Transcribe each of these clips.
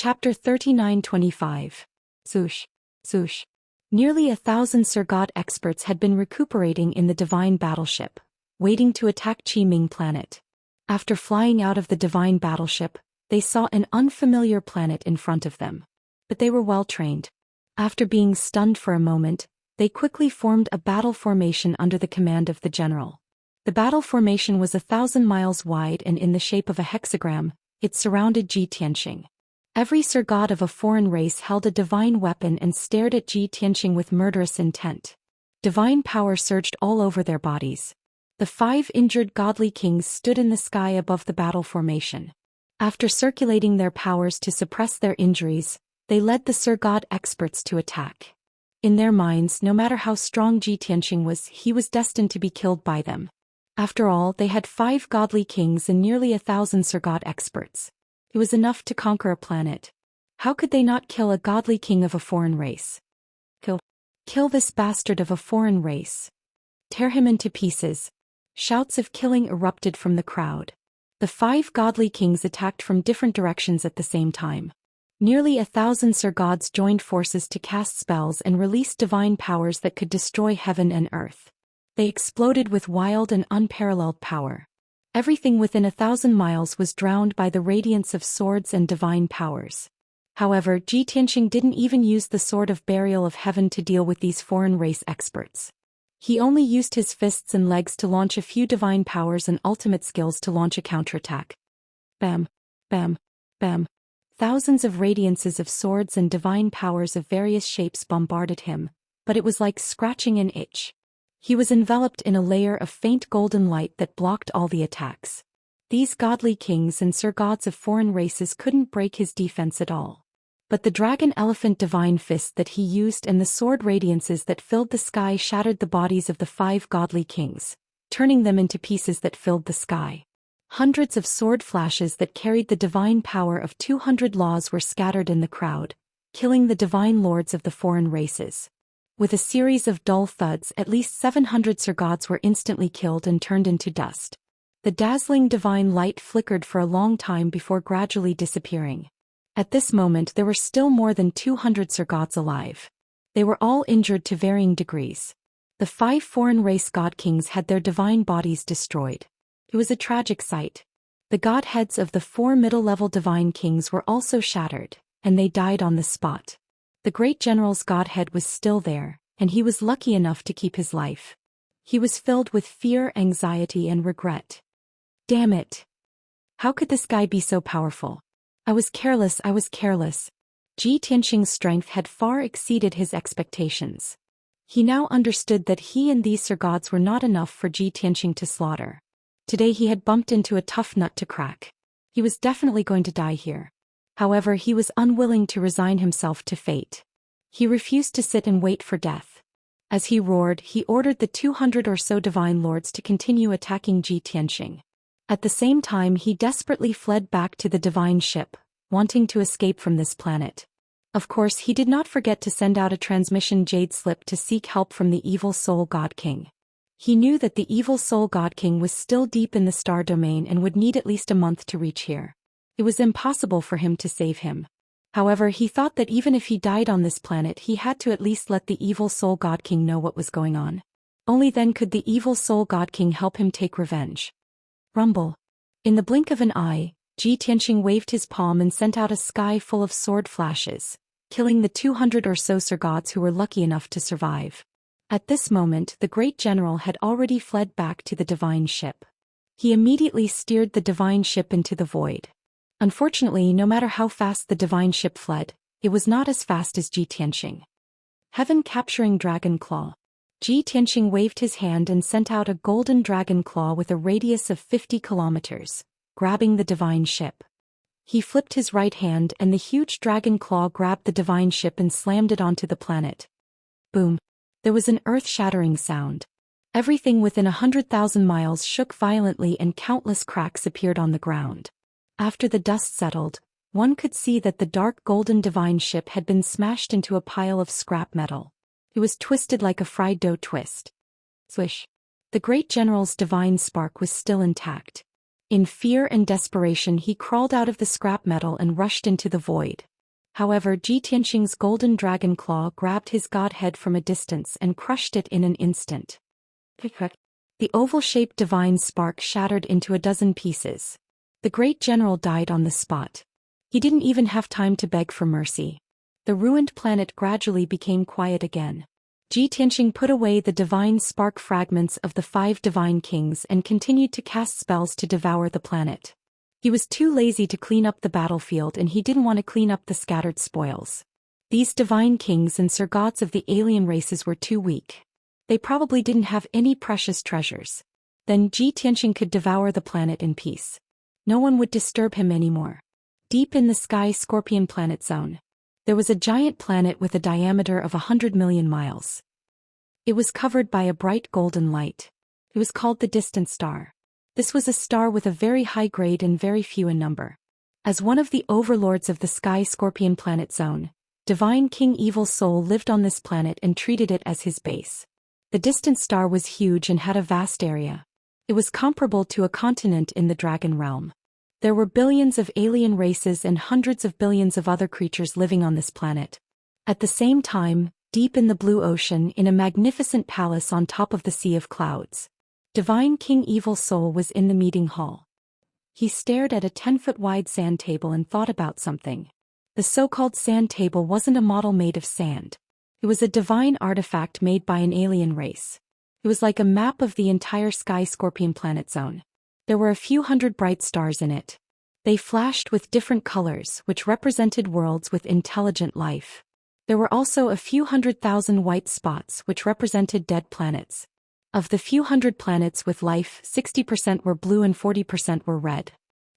Chapter 39-25. Zhou Xian. Nearly 1,000 Surgod experts had been recuperating in the Divine Battleship, waiting to attack Qiming planet. After flying out of the Divine Battleship, they saw an unfamiliar planet in front of them. But they were well trained. After being stunned for a moment, they quickly formed a battle formation under the command of the general. The battle formation was 1,000 miles wide and in the shape of a hexagram. It surrounded Xianxia. Every Surgod of a foreign race held a divine weapon and stared at Xianxia with murderous intent. Divine power surged all over their bodies. The 5 injured godly kings stood in the sky above the battle formation. After circulating their powers to suppress their injuries, they led the Surgod experts to attack. In their minds, no matter how strong Xianxia was, he was destined to be killed by them. After all, they had 5 godly kings and nearly 1,000 Surgod experts. It was enough to conquer a planet. How could they not kill a godly king of a foreign race? Kill this bastard of a foreign race. Tear him into pieces. Shouts of killing erupted from the crowd. The 5 godly kings attacked from different directions at the same time. Nearly 1,000 Surgods joined forces to cast spells and release divine powers that could destroy heaven and earth. They exploded with wild and unparalleled power. Everything within 1,000 miles was drowned by the radiance of swords and divine powers. However, Xianxia didn't even use the Sword of Burial of Heaven to deal with these foreign race experts. He only used his fists and legs to launch a few divine powers and ultimate skills to launch a counterattack. Bam, bam, bam. Thousands of radiances of swords and divine powers of various shapes bombarded him, but it was like scratching an itch. He was enveloped in a layer of faint golden light that blocked all the attacks. These godly kings and Surgods of foreign races couldn't break his defense at all. But the dragon elephant divine fist that he used and the sword radiances that filled the sky shattered the bodies of the 5 godly kings, turning them into pieces that filled the sky. Hundreds of sword flashes that carried the divine power of 200 laws were scattered in the crowd, killing the divine lords of the foreign races. With a series of dull thuds, at least 700 Surgods were instantly killed and turned into dust. The dazzling divine light flickered for a long time before gradually disappearing. At this moment there were still more than 200 Surgods alive. They were all injured to varying degrees. The 5 foreign race god kings had their divine bodies destroyed. It was a tragic sight. The godheads of the 4 middle-level divine kings were also shattered, and they died on the spot. The great general's godhead was still there, and he was lucky enough to keep his life. He was filled with fear, anxiety, and regret. Damn it! How could this guy be so powerful? I was careless. Xianxia's strength had far exceeded his expectations. He now understood that he and these Surgods were not enough for Xianxia to slaughter. Today he had bumped into a tough nut to crack. He was definitely going to die here. However, he was unwilling to resign himself to fate. He refused to sit and wait for death. As he roared, he ordered the 200 or so divine lords to continue attacking Xianxia. At the same time, he desperately fled back to the divine ship, wanting to escape from this planet. Of course, he did not forget to send out a transmission jade slip to seek help from the evil soul god king. He knew that the evil soul god king was still deep in the star domain and would need at least a month to reach here. It was impossible for him to save him. However, he thought that even if he died on this planet, he had to at least let the evil soul god king know what was going on. Only then could the evil soul god king help him take revenge. Rumble. In the blink of an eye, Xianxia waved his palm and sent out a sky full of sword flashes, killing the 200 or so Surgods who were lucky enough to survive. At this moment, the great general had already fled back to the divine ship. He immediately steered the divine ship into the void. Unfortunately, no matter how fast the divine ship fled, it was not as fast as Xianxia. Heaven capturing dragon claw. Xianxia waved his hand and sent out a golden dragon claw with a radius of 50 kilometers, grabbing the divine ship. He flipped his right hand and the huge dragon claw grabbed the divine ship and slammed it onto the planet. Boom. There was an earth-shattering sound. Everything within 100,000 miles shook violently and countless cracks appeared on the ground. After the dust settled, one could see that the dark golden divine ship had been smashed into a pile of scrap metal. It was twisted like a fried dough twist. Swish. The great general's divine spark was still intact. In fear and desperation he crawled out of the scrap metal and rushed into the void, However, Ji Tianxing's golden dragon claw grabbed his god head from a distance and crushed it in an instant. The oval-shaped divine spark shattered into a dozen pieces. The great general died on the spot. He didn't even have time to beg for mercy. The ruined planet gradually became quiet again. Ji Tianxing put away the divine spark fragments of the 5 divine kings and continued to cast spells to devour the planet. He was too lazy to clean up the battlefield, and he didn't want to clean up the scattered spoils. These divine kings and surgods of the alien races were too weak. They probably didn't have any precious treasures. Then Ji Tianxing could devour the planet in peace. No one would disturb him anymore. Deep in the sky Scorpion planet zone, there was a giant planet with a diameter of 100 million miles. It was covered by a bright golden light. It was called the Distant Star. This was a star with a very high grade and very few in number. As one of the overlords of the Sky Scorpion planet zone, Divine King Evil Soul lived on this planet and treated it as his base. The distant star was huge and had a vast area. It was comparable to a continent in the dragon realm. There were billions of alien races and hundreds of billions of other creatures living on this planet. At the same time, deep in the blue ocean, in a magnificent palace on top of the sea of clouds, Divine King Evil Soul was in the meeting hall. He stared at a 10-foot wide sand table and thought about something. The so-called sand table wasn't a model made of sand. It was a divine artifact made by an alien race. It was like a map of the entire Sky Scorpion planet zone. There were a few hundred bright stars in it. They flashed with different colors, which represented worlds with intelligent life. There were also a few 100,000 white spots, which represented dead planets. Of the few hundred planets with life, 60% were blue and 40% were red.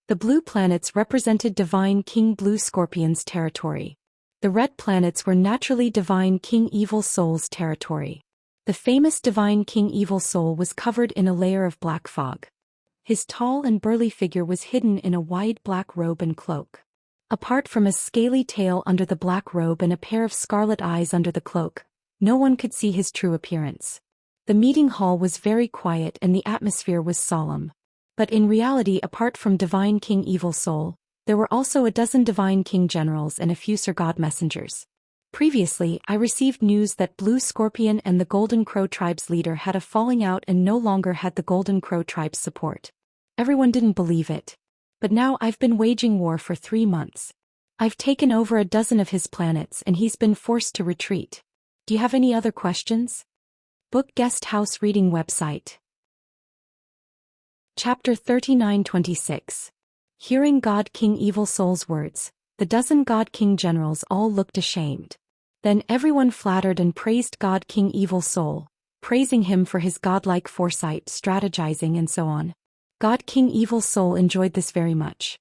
The blue planets represented Divine King Blue Scorpion's territory. The red planets were naturally Divine King Evil Soul's territory. The famous Divine King Evil Soul was covered in a layer of black fog. His tall and burly figure was hidden in a wide black robe and cloak. Apart from a scaly tail under the black robe and a pair of scarlet eyes under the cloak, no one could see his true appearance. The meeting hall was very quiet and the atmosphere was solemn. But in reality, apart from Divine King Evil Soul, there were also a dozen Divine King generals and a few Sir God messengers. Previously, I received news that Blue Scorpion and the Golden Crow tribe's leader had a falling out and no longer had the Golden Crow tribe's support. Everyone didn't believe it. But now I've been waging war for 3 months. I've taken over a dozen of his planets and he's been forced to retreat. Do you have any other questions? Book Guest House Reading Website. Chapter 39-26. Hearing God King Evil Soul's words, the dozen God King generals all looked ashamed. Then everyone flattered and praised God King Evil Soul, praising him for his godlike foresight, strategizing and so on. God King Evil Soul enjoyed this very much.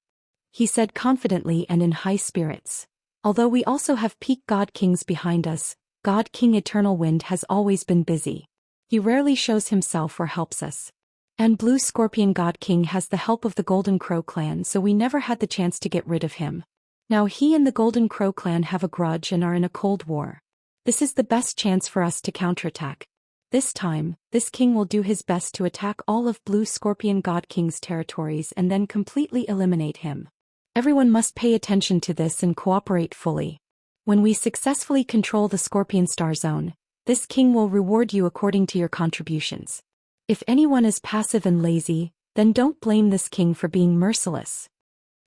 He said confidently and in high spirits, although we also have peak God Kings behind us, God King Eternal Wind has always been busy. He rarely shows himself or helps us. And Blue Scorpion God King has the help of the Golden Crow clan, so we never had the chance to get rid of him. Now he and the Golden Crow clan have a grudge and are in a cold war. This is the best chance for us to counterattack. This time, this king will do his best to attack all of Blue Scorpion God King's territories and then completely eliminate him. Everyone must pay attention to this and cooperate fully. When we successfully control the Scorpion Star Zone, this king will reward you according to your contributions. If anyone is passive and lazy, then don't blame this king for being merciless.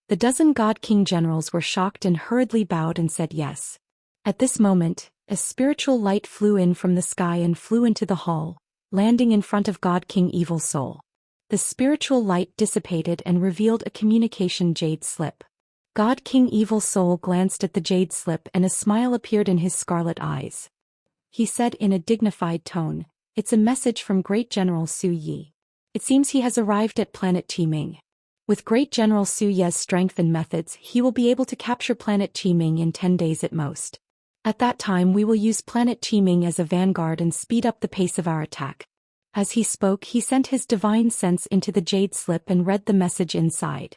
The dozen God King generals were shocked and hurriedly bowed and said yes. At this moment, a spiritual light flew in from the sky and flew into the hall, landing in front of God King Evil Soul. The spiritual light dissipated and revealed a communication jade slip. God King Evil Soul glanced at the jade slip and a smile appeared in his scarlet eyes. He said in a dignified tone, "It's a message from Great General Su Yi. It seems he has arrived at planet Qiming. With Great General Su Ye's strength and methods, he will be able to capture planet Qiming in 10 days at most. At that time we will use planet Qiming as a vanguard and speed up the pace of our attack." As he spoke, he sent his divine sense into the jade slip and read the message inside.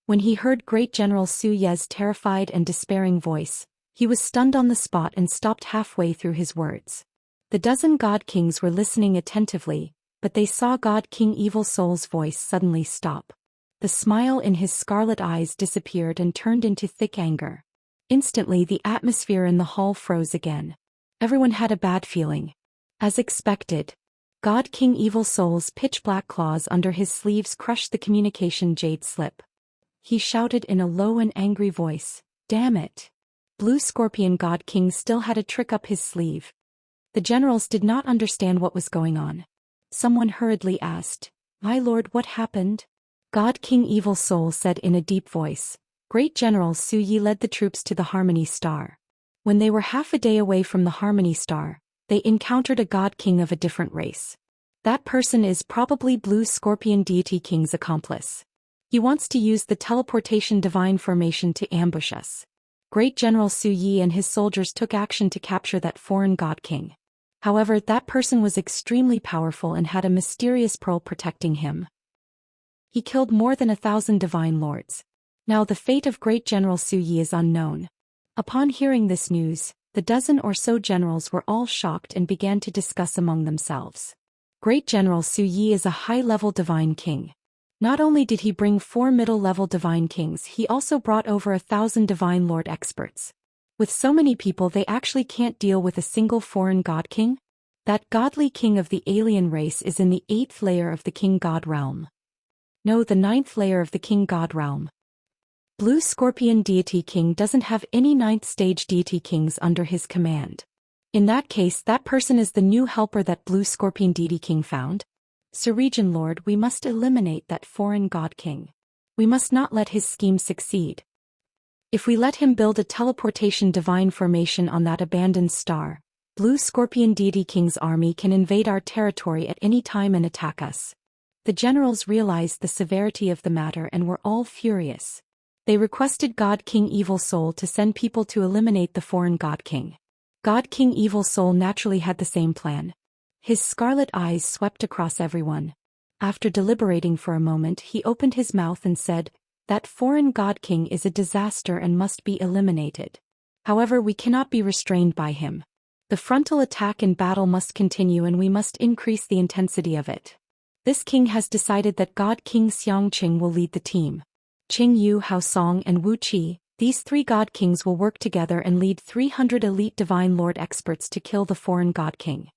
When he heard Great General Su Ye's terrified and despairing voice, he was stunned on the spot and stopped halfway through his words. The dozen God Kings were listening attentively, but they saw God King Evil Soul's voice suddenly stop. The smile in his scarlet eyes disappeared and turned into thick anger. Instantly the atmosphere in the hall froze again. Everyone had a bad feeling. As expected, God King Evil Soul's pitch-black claws under his sleeves crushed the communication jade slip. He shouted in a low and angry voice, "Damn it!" Blue Scorpion God King still had a trick up his sleeve. The generals did not understand what was going on. Someone hurriedly asked, "My lord, what happened?" God King Evil Soul said in a deep voice, "Great General Su Yi led the troops to the Harmony Star. When they were half a day away from the Harmony Star, they encountered a God King of a different race. That person is probably Blue Scorpion Deity King's accomplice. He wants to use the teleportation divine formation to ambush us." Great General Su Yi and his soldiers took action to capture that foreign God King. However, that person was extremely powerful and had a mysterious pearl protecting him. He killed more than 1,000 divine lords. Now the fate of Great General Su Yi is unknown. Upon hearing this news, the dozen or so generals were all shocked and began to discuss among themselves. Great General Su Yi is a high-level divine king. Not only did he bring 4 middle-level divine kings, he also brought over 1,000 divine lord experts. With so many people, they actually can't deal with a single foreign god king? That godly king of the alien race is in the 8th layer of the king god realm. No, the 9th layer of the king god realm. Blue Scorpion Deity King doesn't have any 9th stage deity kings under his command. In that case, that person is the new helper that Blue Scorpion Deity King found. Sir Region Lord, we must eliminate that foreign god king. We must not let his scheme succeed. If we let him build a teleportation divine formation on that abandoned star, Blue Scorpion Deity King's army can invade our territory at any time and attack us. The generals realized the severity of the matter and were all furious. They requested God King Evil Soul to send people to eliminate the foreign God King. God King Evil Soul naturally had the same plan. His scarlet eyes swept across everyone. After deliberating for a moment, he opened his mouth and said, "That foreign God King is a disaster and must be eliminated. However, we cannot be restrained by him. The frontal attack and battle must continue and we must increase the intensity of it. This king has decided that God King Xianxia will lead the team. Qing Yu, Hao Song and Wu Qi, these 3 God Kings will work together and lead 300 elite divine lord experts to kill the foreign God King."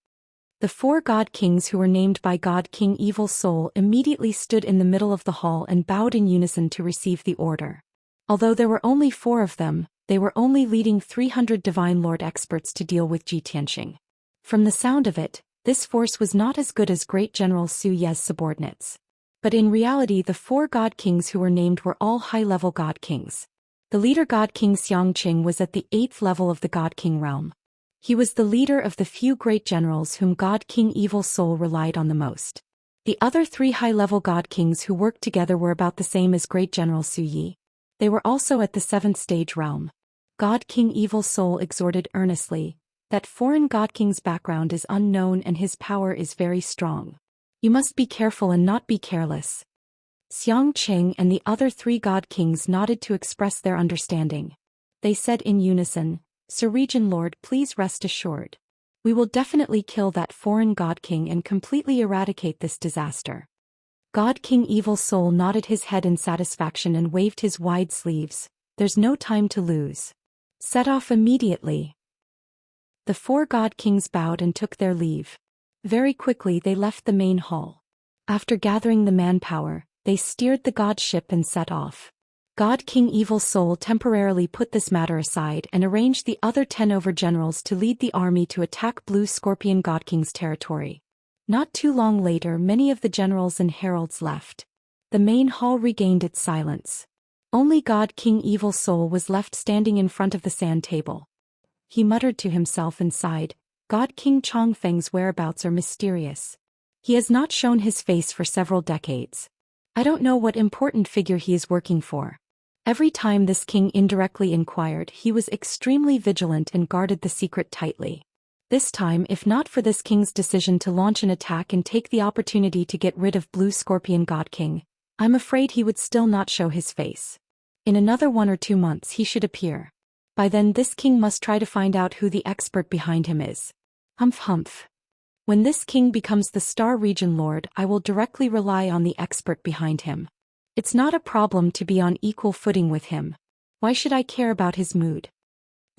The 4 God Kings who were named by God King Evil Soul immediately stood in the middle of the hall and bowed in unison to receive the order. Although there were only 4 of them, they were only leading 300 divine lord experts to deal with Ji Tianxing. From the sound of it, this force was not as good as Great General Su Ye's subordinates. But in reality, the 4 God Kings who were named were all high-level God Kings. The leader God King Xianxia was at the 8th level of the God King realm. He was the leader of the few great generals whom God King Evil Soul relied on the most. The other 3 high-level God Kings who worked together were about the same as Great General Su Yi. They were also at the 7th stage realm. God King Evil Soul exhorted earnestly, "That foreign God King's background is unknown and his power is very strong. You must be careful and not be careless." Xianxia and the other 3 God Kings nodded to express their understanding. They said in unison, "Sir Region Lord, please rest assured. We will definitely kill that foreign God King and completely eradicate this disaster." God King Evil Soul nodded his head in satisfaction and waved his wide sleeves. "There's no time to lose. Set off immediately." The 4 God Kings bowed and took their leave. Very quickly they left the main hall. After gathering the manpower, they steered the God ship and set off. God King Evil Soul temporarily put this matter aside and arranged the other 10 over-generals to lead the army to attack Blue Scorpion God King's territory. Not too long later, many of the generals and heralds left. The main hall regained its silence. Only God King Evil Soul was left standing in front of the sand table. He muttered to himself and sighed, "God King Chongfeng's whereabouts are mysterious. He has not shown his face for several decades. I don't know what important figure he is working for." Every time this king indirectly inquired, he was extremely vigilant and guarded the secret tightly. This time, if not for this king's decision to launch an attack and take the opportunity to get rid of Blue Scorpion God King, I'm afraid he would still not show his face. In another 1 or 2 months he should appear. By then this king must try to find out who the expert behind him is. Humph humph. When this king becomes the Star Region Lord, I will directly rely on the expert behind him. It's not a problem to be on equal footing with him. Why should I care about his mood?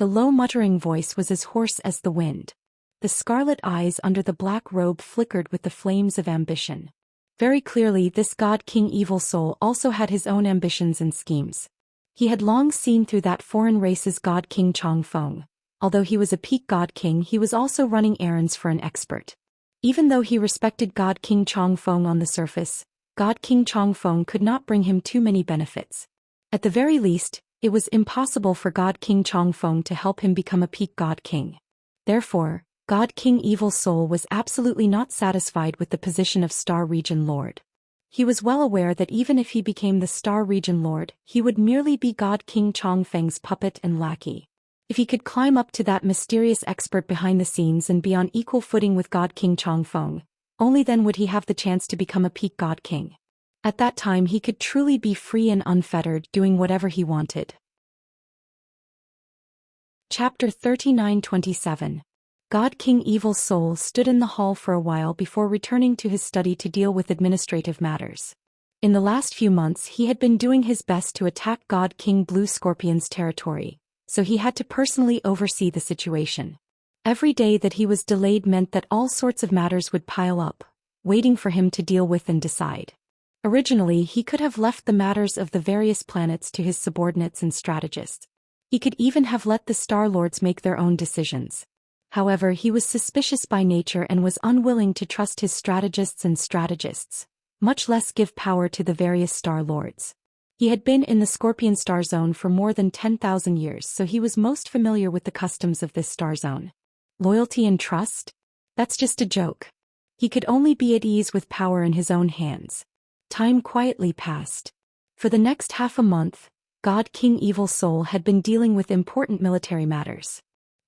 The low muttering voice was as hoarse as the wind. The scarlet eyes under the black robe flickered with the flames of ambition. Very clearly, this God King evil soul also had his own ambitions and schemes. He had long seen through that foreign race's God King Chongfeng. Although he was a peak God King, he was also running errands for an expert. Even though he respected God King Chongfeng on the surface, God King Chongfeng could not bring him too many benefits. At the very least, it was impossible for God King Chongfeng to help him become a peak God King. Therefore, God King Evil Soul was absolutely not satisfied with the position of Star Region Lord. He was well aware that even if he became the Star Region Lord, he would merely be God King Chongfeng's puppet and lackey. If he could climb up to that mysterious expert behind the scenes and be on equal footing with God King Chongfeng, only then would he have the chance to become a peak God King. At that time he could truly be free and unfettered, doing whatever he wanted. Chapter 39-27. God King Evil Soul stood in the hall for a while before returning to his study to deal with administrative matters. In the last few months he had been doing his best to attack God King Blue Scorpion's territory, so he had to personally oversee the situation. Every day that he was delayed meant that all sorts of matters would pile up, waiting for him to deal with and decide. Originally, he could have left the matters of the various planets to his subordinates and strategists. He could even have let the Star Lords make their own decisions. However, he was suspicious by nature and was unwilling to trust his strategists, much less give power to the various Star Lords. He had been in the Scorpion Star Zone for more than 10,000 years, so he was most familiar with the customs of this star zone. Loyalty and trust? That's just a joke. He could only be at ease with power in his own hands. Time quietly passed. For the next half a month, God King Evil Soul had been dealing with important military matters.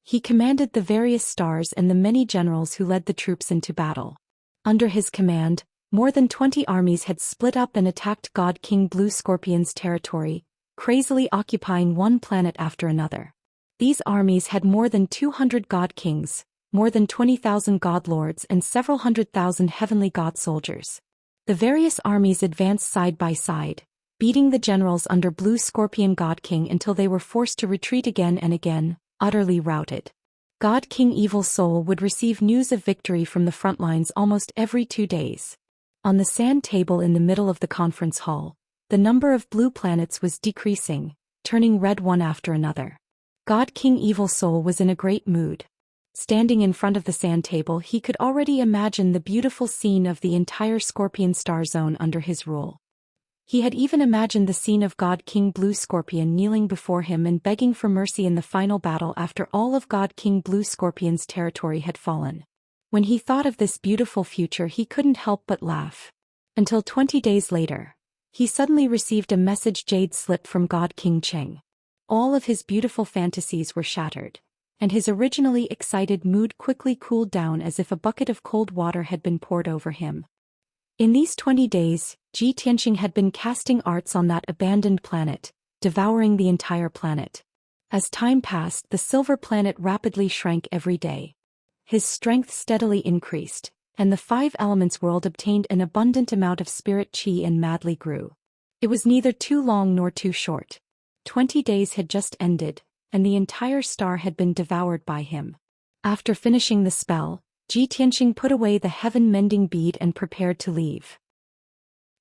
He commanded the various stars and the many generals who led the troops into battle. Under his command, more than 20 armies had split up and attacked God King Blue Scorpion's territory, crazily occupying one planet after another. These armies had more than 200 God Kings, more than 20,000 God Lords and several 100,000 heavenly God soldiers. The various armies advanced side by side, beating the generals under Blue Scorpion God King until they were forced to retreat again and again, utterly routed. God King Evil Soul would receive news of victory from the front lines almost every 2 days. On the sand table in the middle of the conference hall, the number of blue planets was decreasing, turning red one after another. God King Evil Soul was in a great mood. Standing in front of the sand table, he could already imagine the beautiful scene of the entire Scorpion Star Zone under his rule. He had even imagined the scene of God King Blue Scorpion kneeling before him and begging for mercy in the final battle after all of God King Blue Scorpion's territory had fallen. When he thought of this beautiful future, he couldn't help but laugh. Until 20 days later, he suddenly received a message jade slip from God King Cheng. All of his beautiful fantasies were shattered, and his originally excited mood quickly cooled down as if a bucket of cold water had been poured over him. In these 20 days, Ji Tianxing had been casting arts on that abandoned planet, devouring the entire planet. As time passed, the silver planet rapidly shrank every day. His strength steadily increased, and the 5 elements world obtained an abundant amount of spirit chi and madly grew. It was neither too long nor too short. 20 days had just ended, and the entire star had been devoured by him. After finishing the spell, Ji Tianxing put away the heaven-mending bead and prepared to leave.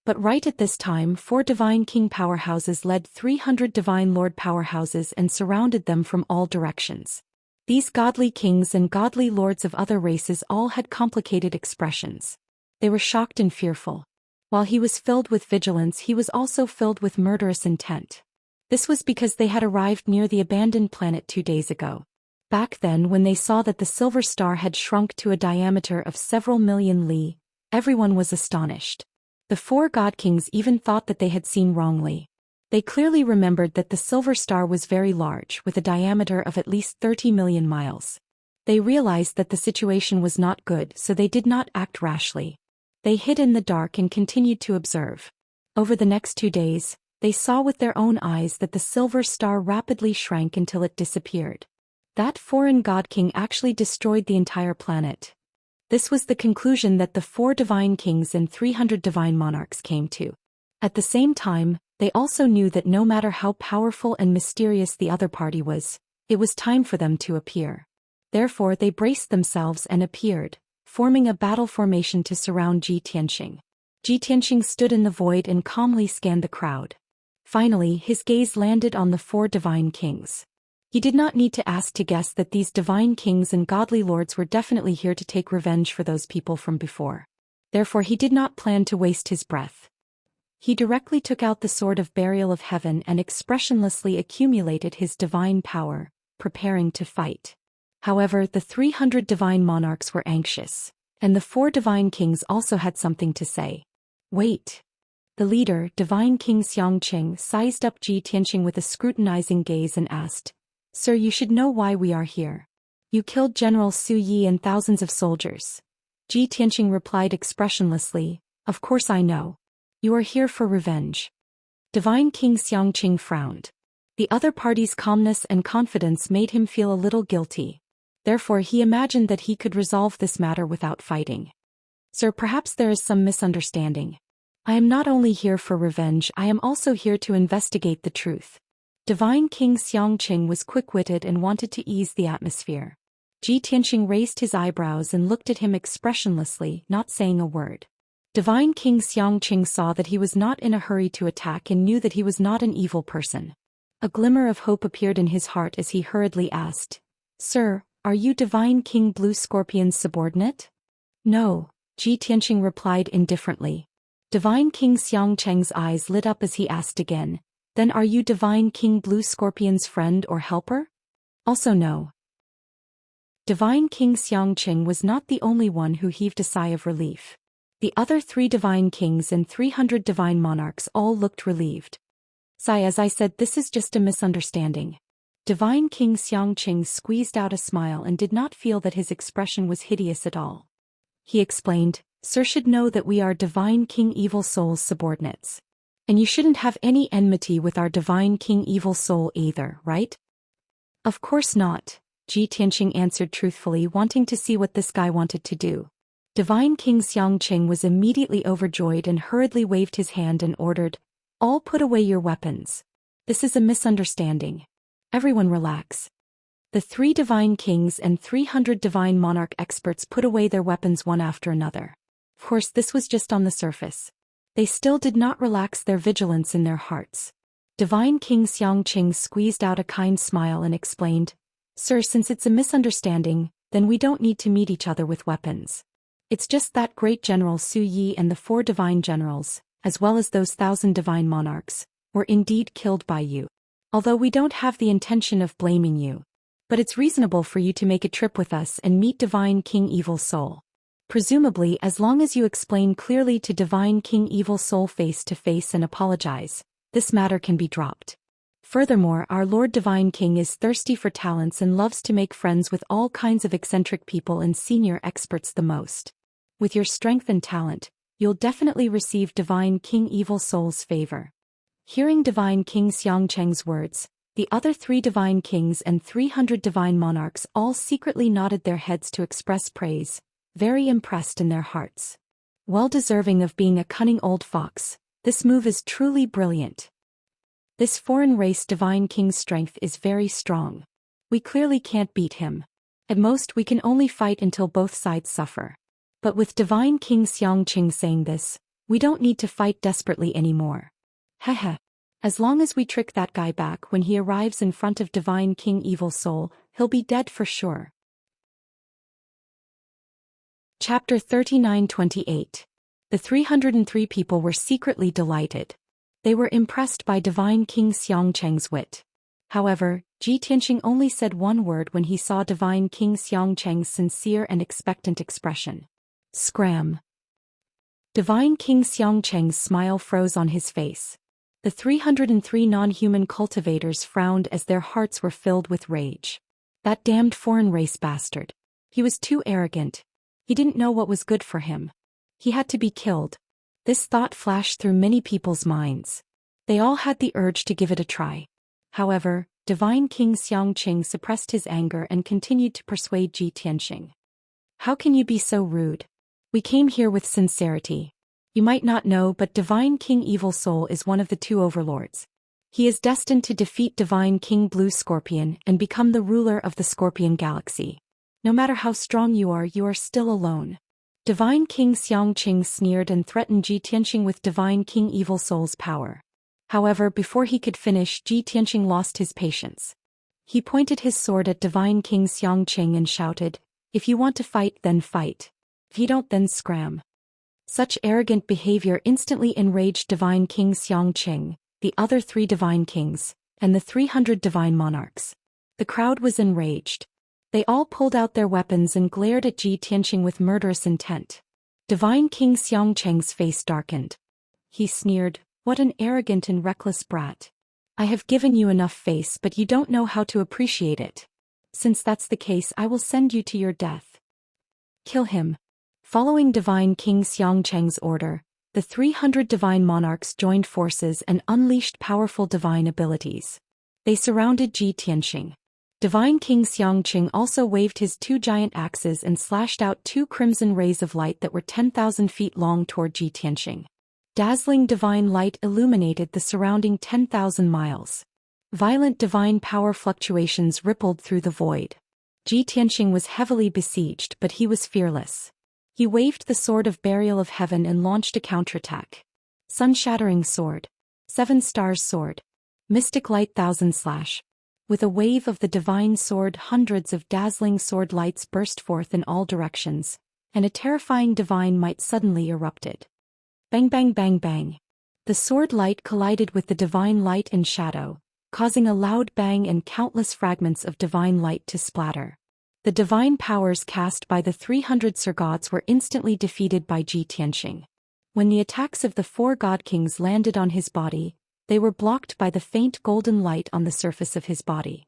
But right at this time, 4 Divine King powerhouses led 300 Divine Lord powerhouses and surrounded them from all directions. These godly kings and godly lords of other races all had complicated expressions. They were shocked and fearful. While he was filled with vigilance, he was also filled with murderous intent. This was because they had arrived near the abandoned planet 2 days ago. Back then, when they saw that the silver star had shrunk to a diameter of several million li, everyone was astonished. The 4 God Kings even thought that they had seen wrongly. They clearly remembered that the silver star was very large, with a diameter of at least 30 million miles. They realized that the situation was not good, so they did not act rashly. They hid in the dark and continued to observe. Over the next 2 days, they saw with their own eyes that the silver star rapidly shrank until it disappeared. That foreign God King actually destroyed the entire planet. This was the conclusion that the 4 Divine Kings and 300 Divine Monarchs came to. At the same time, they also knew that no matter how powerful and mysterious the other party was, It was time for them to appear. Therefore they braced themselves and appeared, forming a battle formation to surround Ji Tianxing. Ji Tianxing stood in the void and calmly scanned the crowd. Finally, his gaze landed on the 4 divine kings. He did not need to ask to guess that these divine kings and godly lords were definitely here to take revenge for those people from before. Therefore he did not plan to waste his breath. He directly took out the sword of burial of heaven and expressionlessly accumulated his divine power, preparing to fight. However, the 300 divine monarchs were anxious, and the 4 divine kings also had something to say. Wait. The leader, Divine King Xianxia, sized up Ji Tianxing with a scrutinizing gaze and asked, "Sir, you should know why we are here. You killed General Su Yi and thousands of soldiers." Ji Tianxing replied expressionlessly, "Of course I know. You are here for revenge." Divine King Xianxia frowned. The other party's calmness and confidence made him feel a little guilty. Therefore he imagined that he could resolve this matter without fighting. "Sir, perhaps there is some misunderstanding. I am not only here for revenge, I am also here to investigate the truth." Divine King Xianxia was quick-witted and wanted to ease the atmosphere. Ji Tianxing raised his eyebrows and looked at him expressionlessly, not saying a word. Divine King Xianxia saw that he was not in a hurry to attack and knew that he was not an evil person. A glimmer of hope appeared in his heart as he hurriedly asked, "Sir, are you Divine King Blue Scorpion's subordinate?" "No," Ji Tianxing replied indifferently. Divine King Xianxia's eyes lit up as he asked again, "Then are you Divine King Blue Scorpion's friend or helper?" "Also no." Divine King Xianxia was not the only one who heaved a sigh of relief. The other 3 divine kings and 300 divine monarchs all looked relieved. "Sai, as I said, this is just a misunderstanding." Divine King Xianxia squeezed out a smile and did not feel that his expression was hideous at all. He explained, "Sir should know that we are Divine King Evil Soul's subordinates. And you shouldn't have any enmity with our Divine King Evil Soul either, right?" "Of course not," Ji Tianxing answered truthfully, wanting to see what this guy wanted to do. Divine King Xianxia was immediately overjoyed and hurriedly waved his hand and ordered, "All put away your weapons. This is a misunderstanding. Everyone relax." The 3 divine kings and 300 divine monarch experts put away their weapons one after another. Of course, this was just on the surface. They still did not relax their vigilance in their hearts. Divine King Xianxia squeezed out a kind smile and explained, "Sir, since it's a misunderstanding, then we don't need to meet each other with weapons. It's just that great General Su Yi and the 4 divine generals, as well as those 1,000 divine monarchs, were indeed killed by you. Although we don't have the intention of blaming you. But it's reasonable for you to make a trip with us and meet Divine King Evil Soul. Presumably, as long as you explain clearly to Divine King Evil Soul face to face and apologize, this matter can be dropped. Furthermore, our Lord Divine King is thirsty for talents and loves to make friends with all kinds of eccentric people and senior experts the most. With your strength and talent, you'll definitely receive Divine King Evil Soul's favor." Hearing Divine King Xianxia's words, the other 3 divine kings and 300 divine monarchs all secretly nodded their heads to express praise, very impressed in their hearts. "Well deserving of being a cunning old fox, this move is truly brilliant. This foreign race Divine King's strength is very strong. We clearly can't beat him. At most we can only fight until both sides suffer. But with Divine King Xianxia saying this, we don't need to fight desperately anymore. Heh. As long as we trick that guy back when he arrives in front of Divine King Evil Soul, he'll be dead for sure." Chapter 39-28. The 303 people were secretly delighted. They were impressed by Divine King Xianxia's wit. However, Ji Tianxing only said one word when he saw Divine King Xianxia's sincere and expectant expression. "Scram." Divine King Xianxia's smile froze on his face. The 303 non-human cultivators frowned as their hearts were filled with rage. That damned foreign race bastard. He was too arrogant. He didn't know what was good for him. He had to be killed. This thought flashed through many people's minds. They all had the urge to give it a try. However, Divine King Xianxia suppressed his anger and continued to persuade Ji Tianxing. "How can you be so rude? We came here with sincerity. You might not know, but Divine King Evil Soul is one of the 2 overlords. He is destined to defeat Divine King Blue Scorpion and become the ruler of the Scorpion Galaxy. No matter how strong you are still alone. Divine King Xianxia sneered and threatened Ji Tianqing with Divine King Evil Soul's power. However, before he could finish, Ji Tianqing lost his patience. He pointed his sword at Divine King Xianxia and shouted, "If you want to fight, then fight. If you don't, then scram." Such arrogant behavior instantly enraged Divine King Xianxia, the other 3 divine kings, and the 300 divine monarchs. The crowd was enraged. They all pulled out their weapons and glared at Ji Tianqing with murderous intent. Divine King Xianxia's face darkened. He sneered, "What an arrogant and reckless brat. I have given you enough face, but you don't know how to appreciate it. Since that's the case, I will send you to your death. Kill him." Following Divine King Xianxia's order, the 300 divine monarchs joined forces and unleashed powerful divine abilities. They surrounded Ji Tianqing. Divine King Xianxia also waved his 2 giant axes and slashed out 2 crimson rays of light that were 10,000 feet long toward Ji Tianqing. Dazzling divine light illuminated the surrounding 10,000 miles. Violent divine power fluctuations rippled through the void. Ji Tianqing was heavily besieged, but he was fearless. He waved the Sword of Burial of Heaven and launched a counterattack. Sun-shattering sword. 7 stars sword. Mystic light 1000 slash. With a wave of the divine sword, hundreds of dazzling sword lights burst forth in all directions, and a terrifying divine might suddenly erupted. Bang bang bang bang. The sword light collided with the divine light and shadow, causing a loud bang and countless fragments of divine light to splatter. The divine powers cast by the 300 Sir-Gods were instantly defeated by Ji Tianqing. When the attacks of the 4 God Kings landed on his body, they were blocked by the faint golden light on the surface of his body.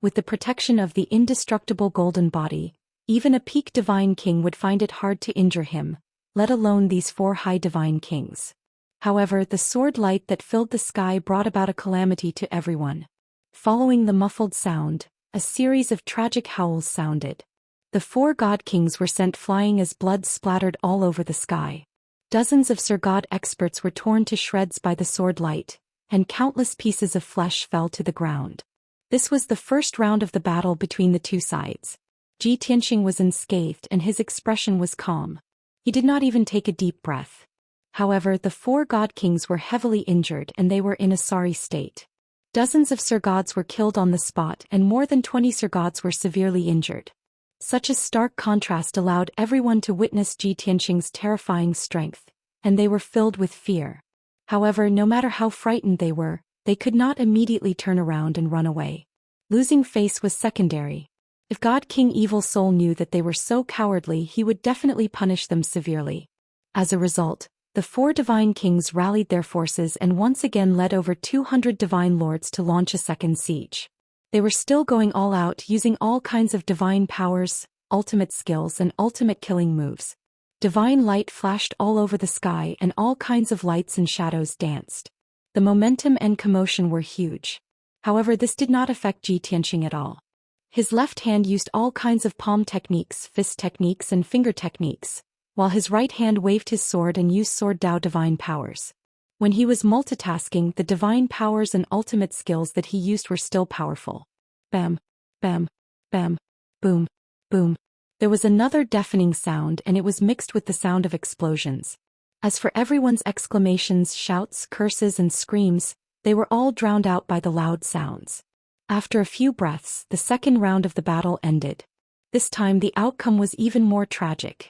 With the protection of the indestructible golden body, even a peak divine king would find it hard to injure him, let alone these 4 high divine kings. However, the sword light that filled the sky brought about a calamity to everyone. Following the muffled sound, a series of tragic howls sounded. The 4 God Kings were sent flying as blood splattered all over the sky. Dozens of Sir-God experts were torn to shreds by the sword light, and countless pieces of flesh fell to the ground. This was the first round of the battle between the 2 sides. Ji Tianqing was unscathed and his expression was calm. He did not even take a deep breath. However, the 4 God Kings were heavily injured and they were in a sorry state. Dozens of Sir-Gods were killed on the spot and more than 20 Sir-Gods were severely injured. Such a stark contrast allowed everyone to witness Ji Tianqing's terrifying strength, and they were filled with fear. However, no matter how frightened they were, they could not immediately turn around and run away. Losing face was secondary. If God King Evil Soul knew that they were so cowardly, he would definitely punish them severely. As a result, the 4 divine kings rallied their forces and once again led over 200 divine lords to launch a second siege. They were still going all out, using all kinds of divine powers, ultimate skills and ultimate killing moves. Divine light flashed all over the sky and all kinds of lights and shadows danced. The momentum and commotion were huge. However, this did not affect Ji Tianqing at all. His left hand used all kinds of palm techniques, fist techniques and finger techniques, while his right hand waved his sword and used sword Dao divine powers. When he was multitasking, the divine powers and ultimate skills that he used were still powerful. Bam, bam, bam, boom, boom. There was another deafening sound and it was mixed with the sound of explosions. As for everyone's exclamations, shouts, curses and screams, they were all drowned out by the loud sounds. After a few breaths, the second round of the battle ended. This time the outcome was even more tragic.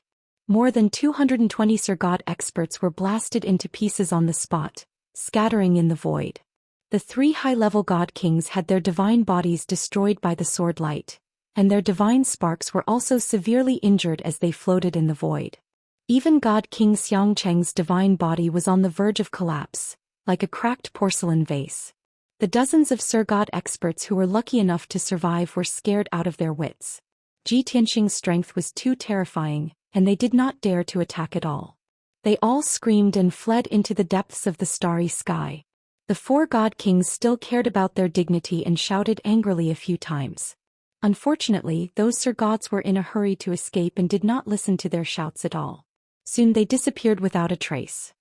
More than 220 Sir-God experts were blasted into pieces on the spot, scattering in the void. The 3 high-level God Kings had their divine bodies destroyed by the sword light, and their divine sparks were also severely injured as they floated in the void. Even God King Xianxia's divine body was on the verge of collapse, like a cracked porcelain vase. The dozens of Sir-God experts who were lucky enough to survive were scared out of their wits. Ji Tianqing's strength was too terrifying, and they did not dare to attack at all. They all screamed and fled into the depths of the starry sky. The 4 God Kings still cared about their dignity and shouted angrily a few times. Unfortunately, those Sir-Gods were in a hurry to escape and did not listen to their shouts at all. Soon they disappeared without a trace.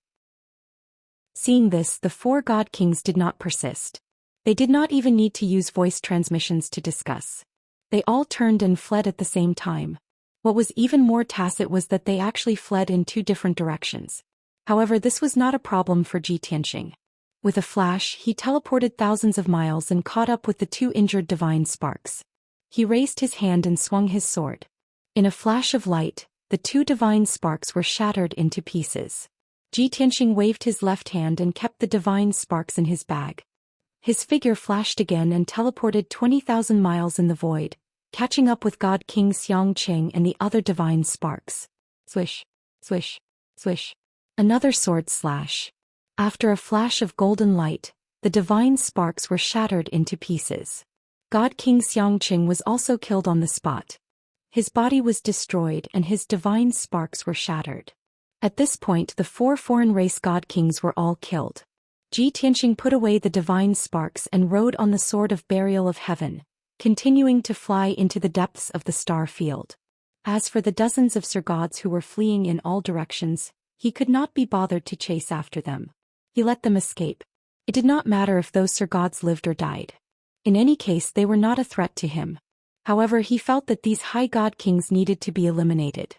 Seeing this, the four god kings did not persist. They did not even need to use voice transmissions to discuss. They all turned and fled at the same time. What was even more tacit was that they actually fled in two different directions. However, this was not a problem for Ji Tianxing. With a flash, he teleported thousands of miles and caught up with the two injured divine sparks. He raised his hand and swung his sword. In a flash of light, the two divine sparks were shattered into pieces. Ji Tianxing waved his left hand and kept the divine sparks in his bag. His figure flashed again and teleported 20,000 miles in the void, catching up with God King Xianxia and the other divine sparks. Swish, swish, swish. Another sword slash. After a flash of golden light, the divine sparks were shattered into pieces. God King Xianxia was also killed on the spot. His body was destroyed and his divine sparks were shattered. At this point, the four foreign race god kings were all killed. Ji Tianxing put away the divine sparks and rode on the sword of burial of heaven, continuing to fly into the depths of the star field. As for the dozens of Sir Gods who were fleeing in all directions, he could not be bothered to chase after them. He let them escape. It did not matter if those Sir Gods lived or died. In any case, they were not a threat to him. However, he felt that these high god kings needed to be eliminated.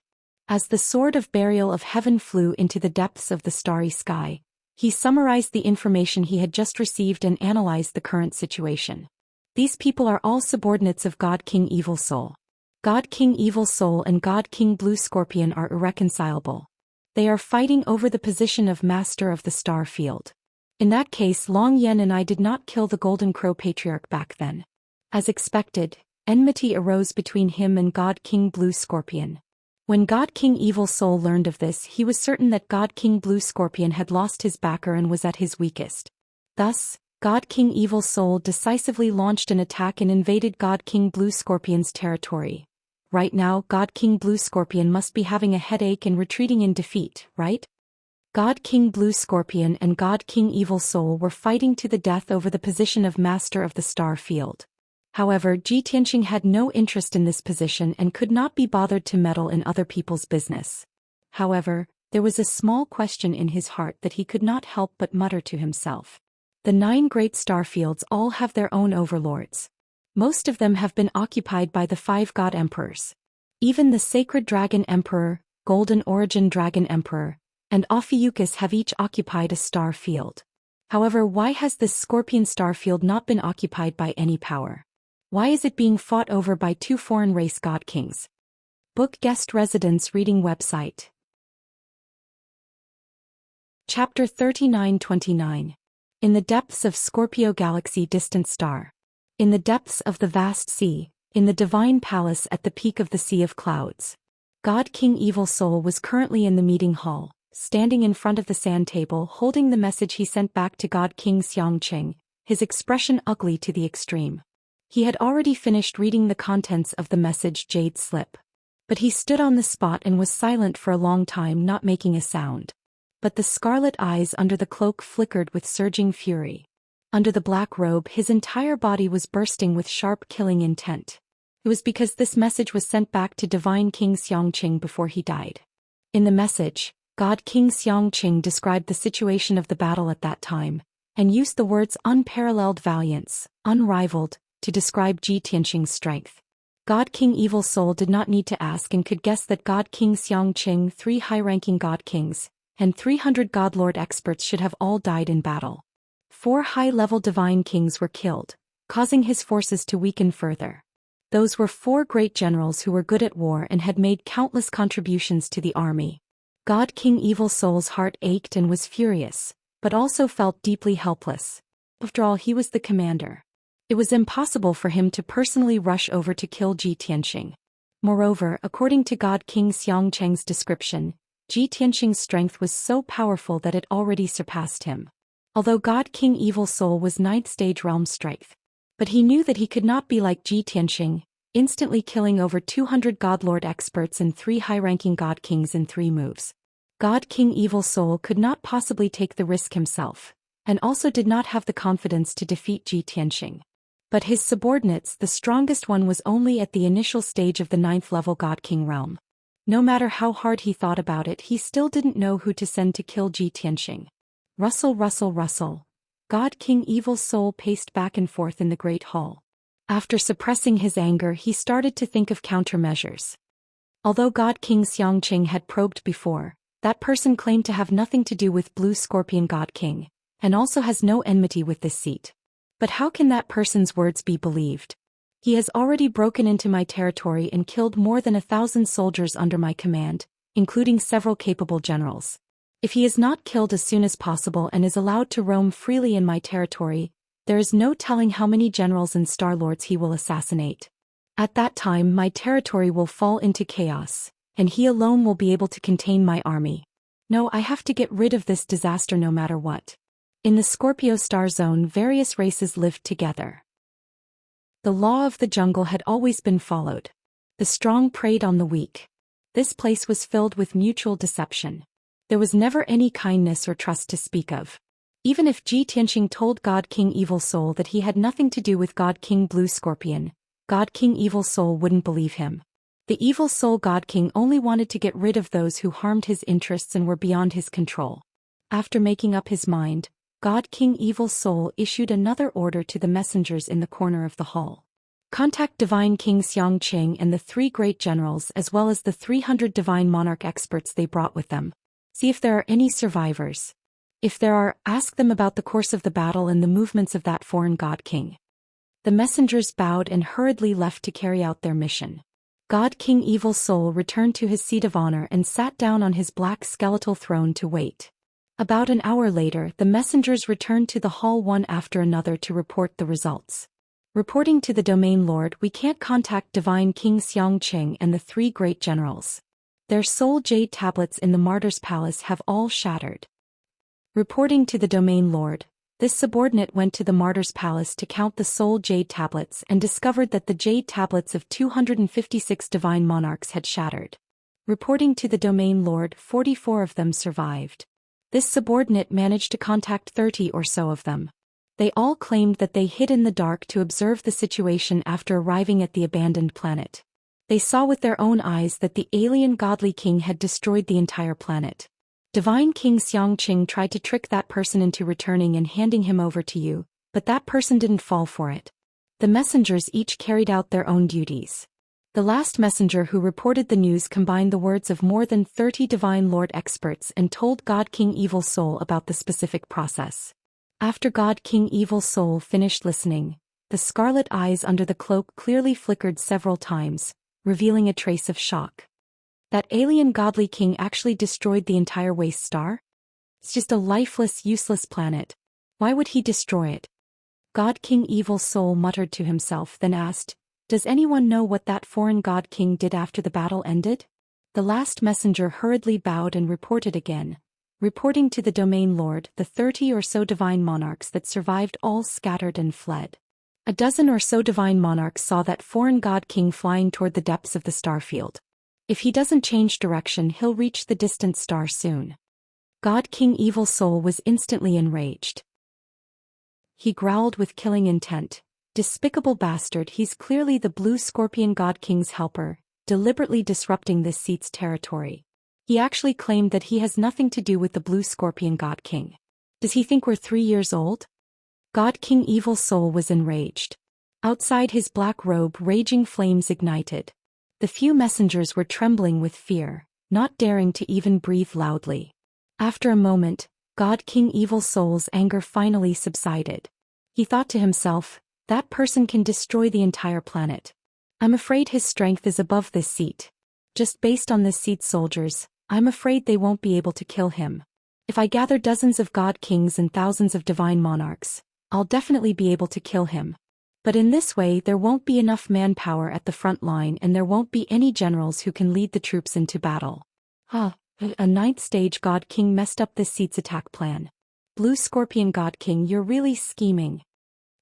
As the sword of burial of heaven flew into the depths of the starry sky, he summarized the information he had just received and analyzed the current situation. These people are all subordinates of God King Evil Soul. God King Evil Soul and God King Blue Scorpion are irreconcilable. They are fighting over the position of Master of the Star Field. In that case, Long Yan and I did not kill the Golden Crow Patriarch back then. As expected, enmity arose between him and God King Blue Scorpion. When God King Evil Soul learned of this, he was certain that God King Blue Scorpion had lost his backer and was at his weakest. Thus, God King Evil Soul decisively launched an attack and invaded God King Blue Scorpion's territory. Right now, God King Blue Scorpion must be having a headache and retreating in defeat, right? God King Blue Scorpion and God King Evil Soul were fighting to the death over the position of Master of the Star Field. However, Ji Tianxing had no interest in this position and could not be bothered to meddle in other people's business. However, there was a small question in his heart that he could not help but mutter to himself. The 9 great star fields all have their own overlords. Most of them have been occupied by the 5 god emperors. Even the Sacred Dragon Emperor, Golden Origin Dragon Emperor, and Ophiuchus have each occupied a star field. However, why has this Scorpion star field not been occupied by any power? Why is it being fought over by 2 foreign race god kings? Book Guest Residence Reading Website. Chapter 39-29. In the depths of Scorpio Galaxy Distant Star. In the depths of the vast sea, in the divine palace at the peak of the Sea of Clouds. God King Evil Soul was currently in the meeting hall, standing in front of the sand table holding the message he sent back to God King Xianxia, his expression ugly to the extreme. He had already finished reading the contents of the message Jade Slip. But he stood on the spot and was silent for a long time, not making a sound. But the scarlet eyes under the cloak flickered with surging fury. Under the black robe, his entire body was bursting with sharp killing intent. It was because this message was sent back to Divine King Xianxia before he died. In the message, God King Xianxia described the situation of the battle at that time, and used the words unparalleled valiance, unrivaled, to describe Ji Tianxing's strength. God King Evil Soul did not need to ask and could guess that God King Xianxia, 3 high-ranking god kings, and 300 godlord experts should have all died in battle. 4 high-level divine kings were killed, causing his forces to weaken further. Those were 4 great generals who were good at war and had made countless contributions to the army. God King Evil Soul's heart ached and was furious, but also felt deeply helpless. After all, he was the commander. It was impossible for him to personally rush over to kill Ji Tianxing. Moreover, according to God King Xianxia's description, Ji Tianxing's strength was so powerful that it already surpassed him. Although God King Evil Soul was 9th stage realm strength. But he knew that he could not be like Ji Tianxing, instantly killing over 200 godlord experts and 3 high-ranking god kings in 3 moves. God King Evil Soul could not possibly take the risk himself, and also did not have the confidence to defeat Ji Tianxing. But his subordinates, the strongest one was only at the initial stage of the 9th level God King realm. No matter how hard he thought about it, he still didn't know who to send to kill Ji Tianxing. Rustle, rustle, rustle. God King Evil's soul paced back and forth in the great hall. After suppressing his anger, he started to think of countermeasures. Although God King Xianxia had probed before, that person claimed to have nothing to do with Blue Scorpion God King, and also has no enmity with this seat. But how can that person's words be believed? He has already broken into my territory and killed more than 1,000 soldiers under my command, including several capable generals. If he is not killed as soon as possible and is allowed to roam freely in my territory, there is no telling how many generals and star lords he will assassinate. At that time my territory will fall into chaos, and he alone will be able to contain my army. No, I have to get rid of this disaster no matter what. In the Scorpio star zone, various races lived together. The law of the jungle had always been followed. The strong preyed on the weak. This place was filled with mutual deception. There was never any kindness or trust to speak of. Even if Zhou Xian told God King Evil Soul that he had nothing to do with God King Blue Scorpion, God King Evil Soul wouldn't believe him. The Evil Soul God King only wanted to get rid of those who harmed his interests and were beyond his control. After making up his mind, God King Evil Soul issued another order to the messengers in the corner of the hall. Contact Divine King Xianxia and the 3 great generals as well as the 300 Divine Monarch experts they brought with them. See if there are any survivors. If there are, ask them about the course of the battle and the movements of that foreign God King. The messengers bowed and hurriedly left to carry out their mission. God King Evil Soul returned to his seat of honor and sat down on his black skeletal throne to wait. About an hour later, the messengers returned to the hall one after another to report the results. Reporting to the Domain Lord, we can't contact Divine King Xianxia and the 3 great generals. Their soul jade tablets in the Martyr's Palace have all shattered. Reporting to the Domain Lord, this subordinate went to the Martyr's Palace to count the soul jade tablets and discovered that the jade tablets of 256 divine monarchs had shattered. Reporting to the Domain Lord, 44 of them survived. This subordinate managed to contact 30 or so of them. They all claimed that they hid in the dark to observe the situation after arriving at the abandoned planet. They saw with their own eyes that the alien godly king had destroyed the entire planet. Divine King Xianxia tried to trick that person into returning and handing him over to you, but that person didn't fall for it. The messengers each carried out their own duties. The last messenger who reported the news combined the words of more than 30 Divine Lord experts and told God King Evil Soul about the specific process. After God King Evil Soul finished listening, the scarlet eyes under the cloak clearly flickered several times, revealing a trace of shock. That alien godly king actually destroyed the entire waste star? It's just a lifeless, useless planet. Why would he destroy it? God King Evil Soul muttered to himself, then asked, "Does anyone know what that foreign god king did after the battle ended?" The last messenger hurriedly bowed and reported again. Reporting to the Domain Lord, the 30 or so divine monarchs that survived all scattered and fled. A dozen or so divine monarchs saw that foreign god king flying toward the depths of the starfield. If he doesn't change direction, he'll reach the distant star soon. God King Evil Soul was instantly enraged. He growled with killing intent. Despicable bastard, he's clearly the Blue Scorpion God King's helper, deliberately disrupting this seat's territory. He actually claimed that he has nothing to do with the Blue Scorpion God King. Does he think we're 3 years old? God King Evil Soul was enraged. Outside his black robe, raging flames ignited. The few messengers were trembling with fear, not daring to even breathe loudly. After a moment, God King Evil Soul's anger finally subsided. He thought to himself, that person can destroy the entire planet. I'm afraid his strength is above this seat. Just based on this seat's soldiers, I'm afraid they won't be able to kill him. If I gather dozens of God Kings and thousands of divine monarchs, I'll definitely be able to kill him. But in this way there won't be enough manpower at the front line and there won't be any generals who can lead the troops into battle. A 9th stage God King messed up this seat's attack plan. Blue Scorpion God King, you're really scheming.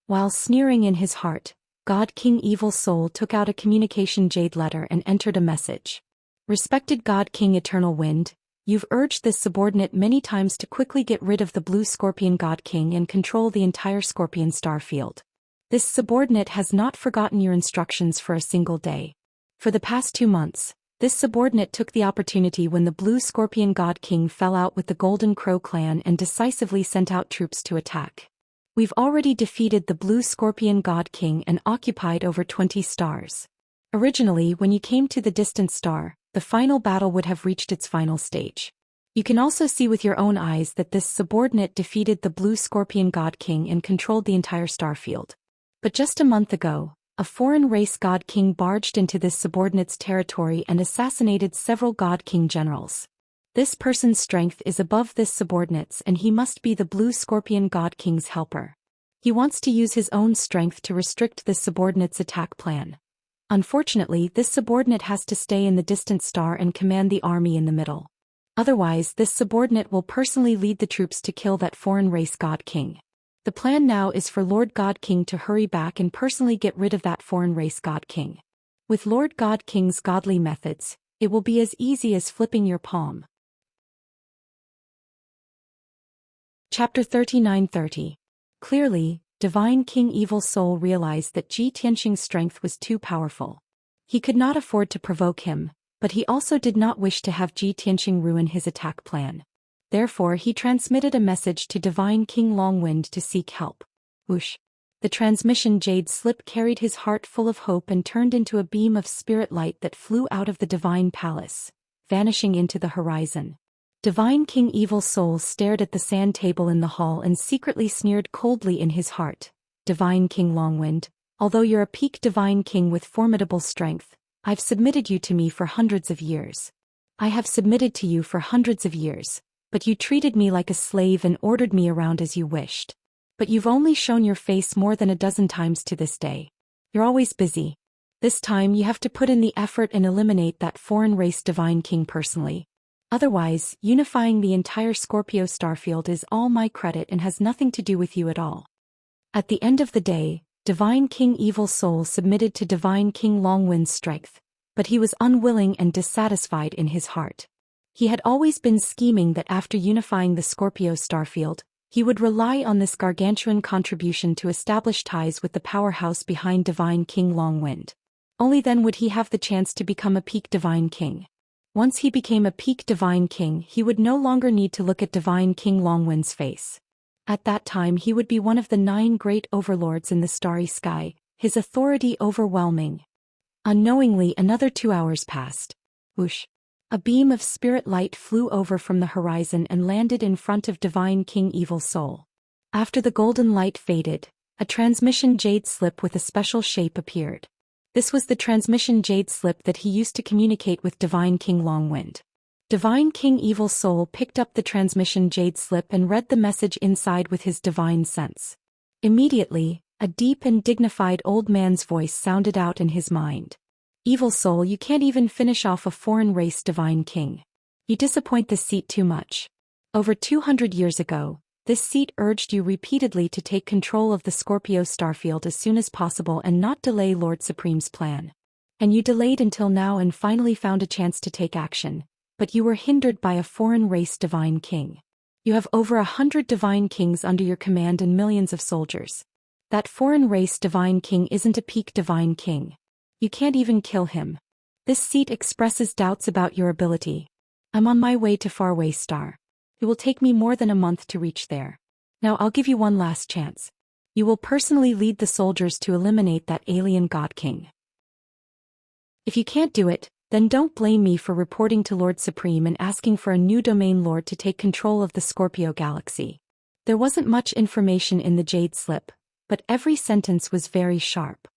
While sneering in his heart, God King Evil Soul took out a communication jade letter and entered a message. Respected God King Eternal Wind, you've urged this subordinate many times to quickly get rid of the Blue Scorpion God King and control the entire Scorpion star field. This subordinate has not forgotten your instructions for a single day. For the past 2 months, This subordinate took the opportunity when the Blue Scorpion God King fell out with the Golden Crow clan and decisively sent out troops to attack. We've already defeated the Blue Scorpion God King and occupied over 20 stars. Originally, when you came to the distant star, the final battle would have reached its final stage. You can also see with your own eyes that this subordinate defeated the Blue Scorpion God King and controlled the entire star field. But just a month ago, a foreign race God King barged into this subordinate's territory and assassinated several God King generals. This person's strength is above this subordinate's and he must be the Blue Scorpion God King's helper. He wants to use his own strength to restrict this subordinate's attack plan. Unfortunately, this subordinate has to stay in the distant star and command the army in the middle. Otherwise, this subordinate will personally lead the troops to kill that foreign race God King. The plan now is for Lord God King to hurry back and personally get rid of that foreign race God King. With Lord God King's godly methods, it will be as easy as flipping your palm. Chapter 39:30. Clearly, Divine King Evil Soul realized that Zhou Xian's strength was too powerful. He could not afford to provoke him, but he also did not wish to have Zhou Xian ruin his attack plan. Therefore he transmitted a message to Divine King Longwind to seek help. Whoosh! The transmission jade slip carried his heart full of hope and turned into a beam of spirit light that flew out of the Divine Palace, vanishing into the horizon. Divine King Evil Soul stared at the sand table in the hall and secretly sneered coldly in his heart. Divine King Longwind, although you're a peak Divine King with formidable strength, I've submitted you to me for hundreds of years. I have submitted to you for hundreds of years. But you treated me like a slave and ordered me around as you wished. But you've only shown your face more than a dozen times to this day. You're always busy. This time you have to put in the effort and eliminate that foreign race Divine King personally. Otherwise, unifying the entire Scorpio starfield is all my credit and has nothing to do with you at all. At the end of the day, Divine King Evil Soul submitted to Divine King Longwind's strength, but he was unwilling and dissatisfied in his heart. He had always been scheming that after unifying the Scorpio starfield, he would rely on this gargantuan contribution to establish ties with the powerhouse behind Divine King Longwind. Only then would he have the chance to become a peak Divine King. Once he became a peak Divine King, he would no longer need to look at Divine King Longwind's face. At that time he would be one of the 9 great overlords in the starry sky, his authority overwhelming. Unknowingly another 2 hours passed. Whoosh! A beam of spirit light flew over from the horizon and landed in front of Divine King Evil Soul. After the golden light faded, a transmission jade slip with a special shape appeared. This was the transmission jade slip that he used to communicate with Divine King Longwind. Divine King Evil Soul picked up the transmission jade slip and read the message inside with his divine sense. Immediately, a deep and dignified old man's voice sounded out in his mind. Evil Soul, you can't even finish off a foreign race Divine King. You disappoint this seat too much. Over 200 years ago, this seat urged you repeatedly to take control of the Scorpio starfield as soon as possible and not delay Lord Supreme's plan. And you delayed until now and finally found a chance to take action, but you were hindered by a foreign race Divine King. You have over 100 Divine Kings under your command and millions of soldiers. That foreign race Divine King isn't a peak Divine King. You can't even kill him. This seat expresses doubts about your ability. I'm on my way to Faraway Star. It will take me more than a month to reach there. Now I'll give you one last chance. You will personally lead the soldiers to eliminate that alien God King. If you can't do it, then don't blame me for reporting to Lord Supreme and asking for a new domain lord to take control of the Scorpio galaxy. There wasn't much information in the jade slip, but every sentence was very sharp.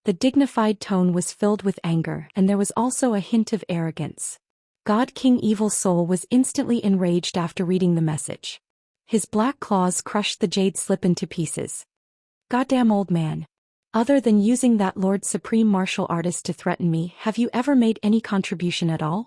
The dignified tone was filled with anger and there was also a hint of arrogance. God King Evil Soul was instantly enraged after reading the message. His black claws crushed the jade slip into pieces. Goddamn old man. Other than using that Lord Supreme martial artist to threaten me, have you ever made any contribution at all?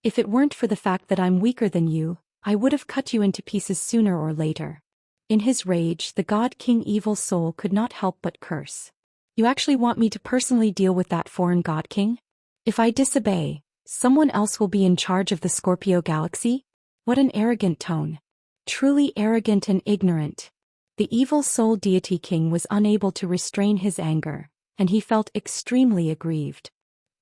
If it weren't for the fact that I'm weaker than you, I would have cut you into pieces sooner or later. In his rage, the God King Evil Soul could not help but curse. You actually want me to personally deal with that foreign God King? If I disobey, someone else will be in charge of the Scorpio galaxy? What an arrogant tone. Truly arrogant and ignorant. The Evil Soul Deity King was unable to restrain his anger, and he felt extremely aggrieved.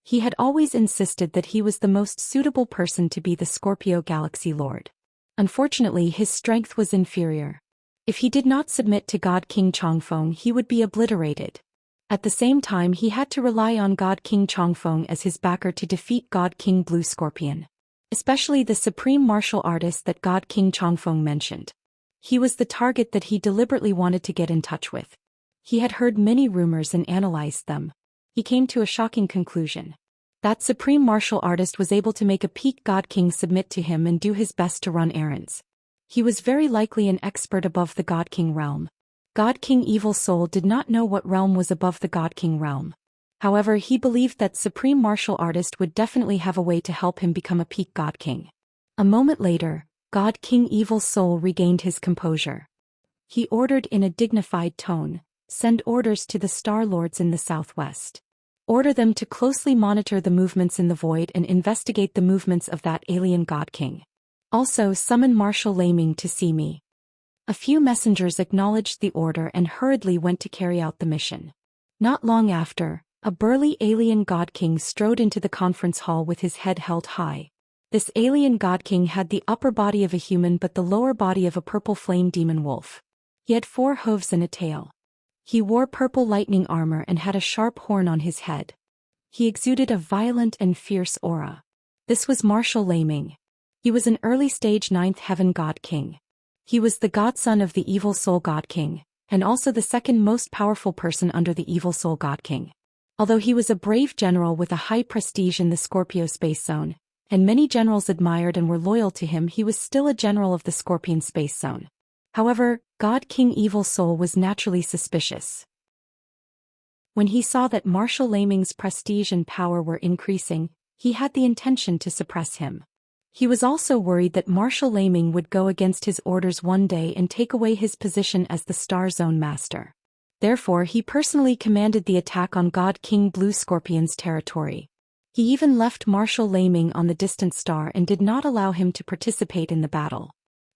He had always insisted that he was the most suitable person to be the Scorpio Galaxy Lord. Unfortunately, his strength was inferior. If he did not submit to God King Chongfeng, he would be obliterated. At the same time, he had to rely on God King Chongfeng as his backer to defeat God King Blue Scorpion, especially the supreme martial artist that God King Chongfeng mentioned. He was the target that he deliberately wanted to get in touch with. He had heard many rumors and analyzed them. He came to a shocking conclusion. That supreme martial artist was able to make a peak God King submit to him and do his best to run errands. He was very likely an expert above the God King realm. God King Evil Soul did not know what realm was above the God King realm. However, he believed that supreme martial artist would definitely have a way to help him become a peak God King. A moment later, God King Evil Soul regained his composure. He ordered in a dignified tone, "Send orders to the Star Lords in the southwest. Order them to closely monitor the movements in the void and investigate the movements of that alien God King. Also summon Marshal Laming to see me." A few messengers acknowledged the order and hurriedly went to carry out the mission. Not long after, a burly alien God King strode into the conference hall with his head held high. This alien God King had the upper body of a human but the lower body of a purple flame demon wolf. He had 4 hooves and a tail. He wore purple lightning armor and had a sharp horn on his head. He exuded a violent and fierce aura. This was Marshal Laming. He was an early-stage 9th Heaven God King. He was the godson of the Evil Soul God King, and also the second most powerful person under the Evil Soul God King. Although he was a brave general with a high prestige in the Scorpio space zone, and many generals admired and were loyal to him, he was still a general of the Scorpion space zone. However, God King Evil Soul was naturally suspicious. When he saw that Marshal Laming's prestige and power were increasing, he had the intention to suppress him. He was also worried that Marshal Laming would go against his orders one day and take away his position as the Star Zone Master. Therefore, he personally commanded the attack on God King Blue Scorpion's territory. He even left Marshal Laming on the distant star and did not allow him to participate in the battle.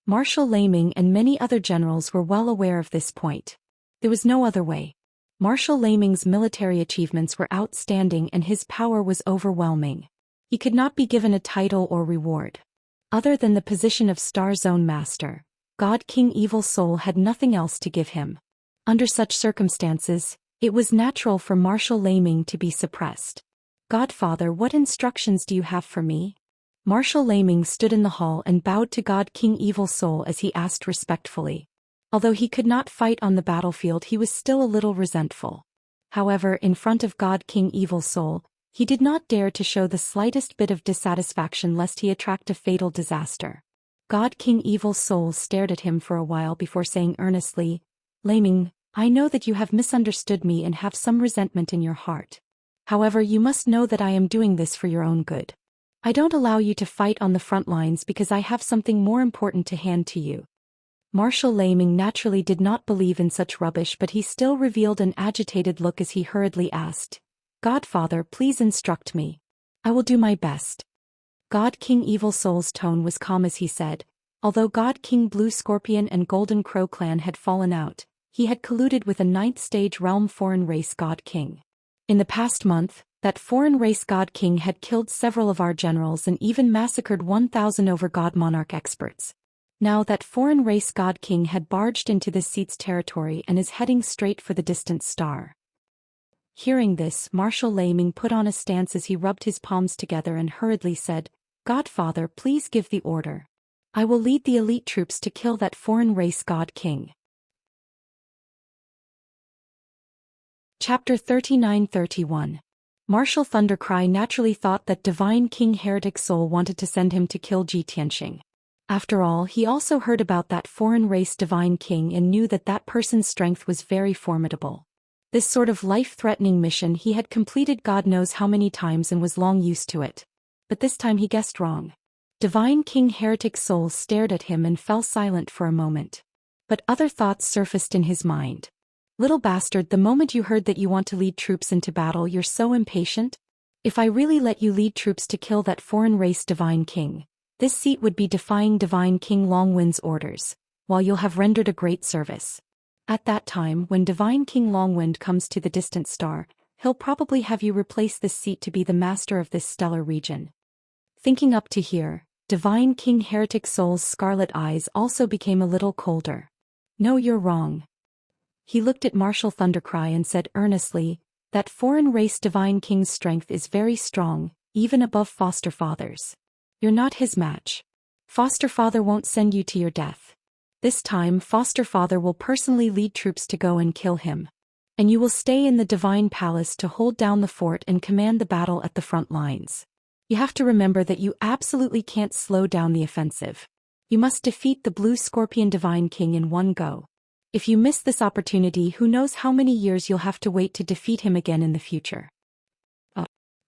Marshal Laming and many other generals were well aware of this point. There was no other way. Marshal Laming's military achievements were outstanding and his power was overwhelming. He could not be given a title or reward. Other than the position of Star Zone Master, God King Evil Soul had nothing else to give him. Under such circumstances, it was natural for Marshal Laming to be suppressed. "Godfather, what instructions do you have for me?" Marshal Laming stood in the hall and bowed to God King Evil Soul as he asked respectfully. Although he could not fight on the battlefield, he was still a little resentful. However, in front of God King Evil Soul, he did not dare to show the slightest bit of dissatisfaction lest he attract a fatal disaster. God King Evil Soul stared at him for a while before saying earnestly, "Laming, I know that you have misunderstood me and have some resentment in your heart. However, you must know that I am doing this for your own good. I don't allow you to fight on the front lines because I have something more important to hand to you." Marshal Laming naturally did not believe in such rubbish, but he still revealed an agitated look as he hurriedly asked, "Godfather, please instruct me. I will do my best." God King Evil Soul's tone was calm as he said, although God King Blue Scorpion and Golden Crow clan had fallen out, he had colluded with a 9th stage realm foreign race God King. In the past month, that foreign race God King had killed several of our generals and even massacred 1,000 over God Monarch experts. Now that foreign race God King had barged into this seat's territory and is heading straight for the distant star. Hearing this, Marshal Laming put on a stance as he rubbed his palms together and hurriedly said, "Godfather, please give the order. I will lead the elite troops to kill that foreign race God King." Chapter 39-31. Marshal Thundercry naturally thought that Divine King Heretic Soul wanted to send him to kill Ji Tianxing. After all, he also heard about that foreign race Divine King and knew that that person's strength was very formidable. This sort of life-threatening mission he had completed God knows how many times and was long used to it. But this time he guessed wrong. Divine King Heretic Soul stared at him and fell silent for a moment. But other thoughts surfaced in his mind. "Little bastard, the moment you heard that you want to lead troops into battle, you're so impatient? If I really let you lead troops to kill that foreign race Divine King, this seat would be defying Divine King Longwind's orders, while you'll have rendered a great service. At that time, when Divine King Longwind comes to the distant star, he'll probably have you replace this seat to be the master of this stellar region. Thinking up to here, Divine King Heretic Soul's scarlet eyes also became a little colder. No, you're wrong. He looked at Martial Thundercry and said earnestly, that foreign race Divine King's strength is very strong, even above Foster Father's. You're not his match. Foster Father won't send you to your death. This time Foster Father will personally lead troops to go and kill him. And you will stay in the Divine Palace to hold down the fort and command the battle at the front lines. You have to remember that you absolutely can't slow down the offensive. You must defeat the Blue Scorpion Divine King in one go. If you miss this opportunity, who knows how many years you'll have to wait to defeat him again in the future.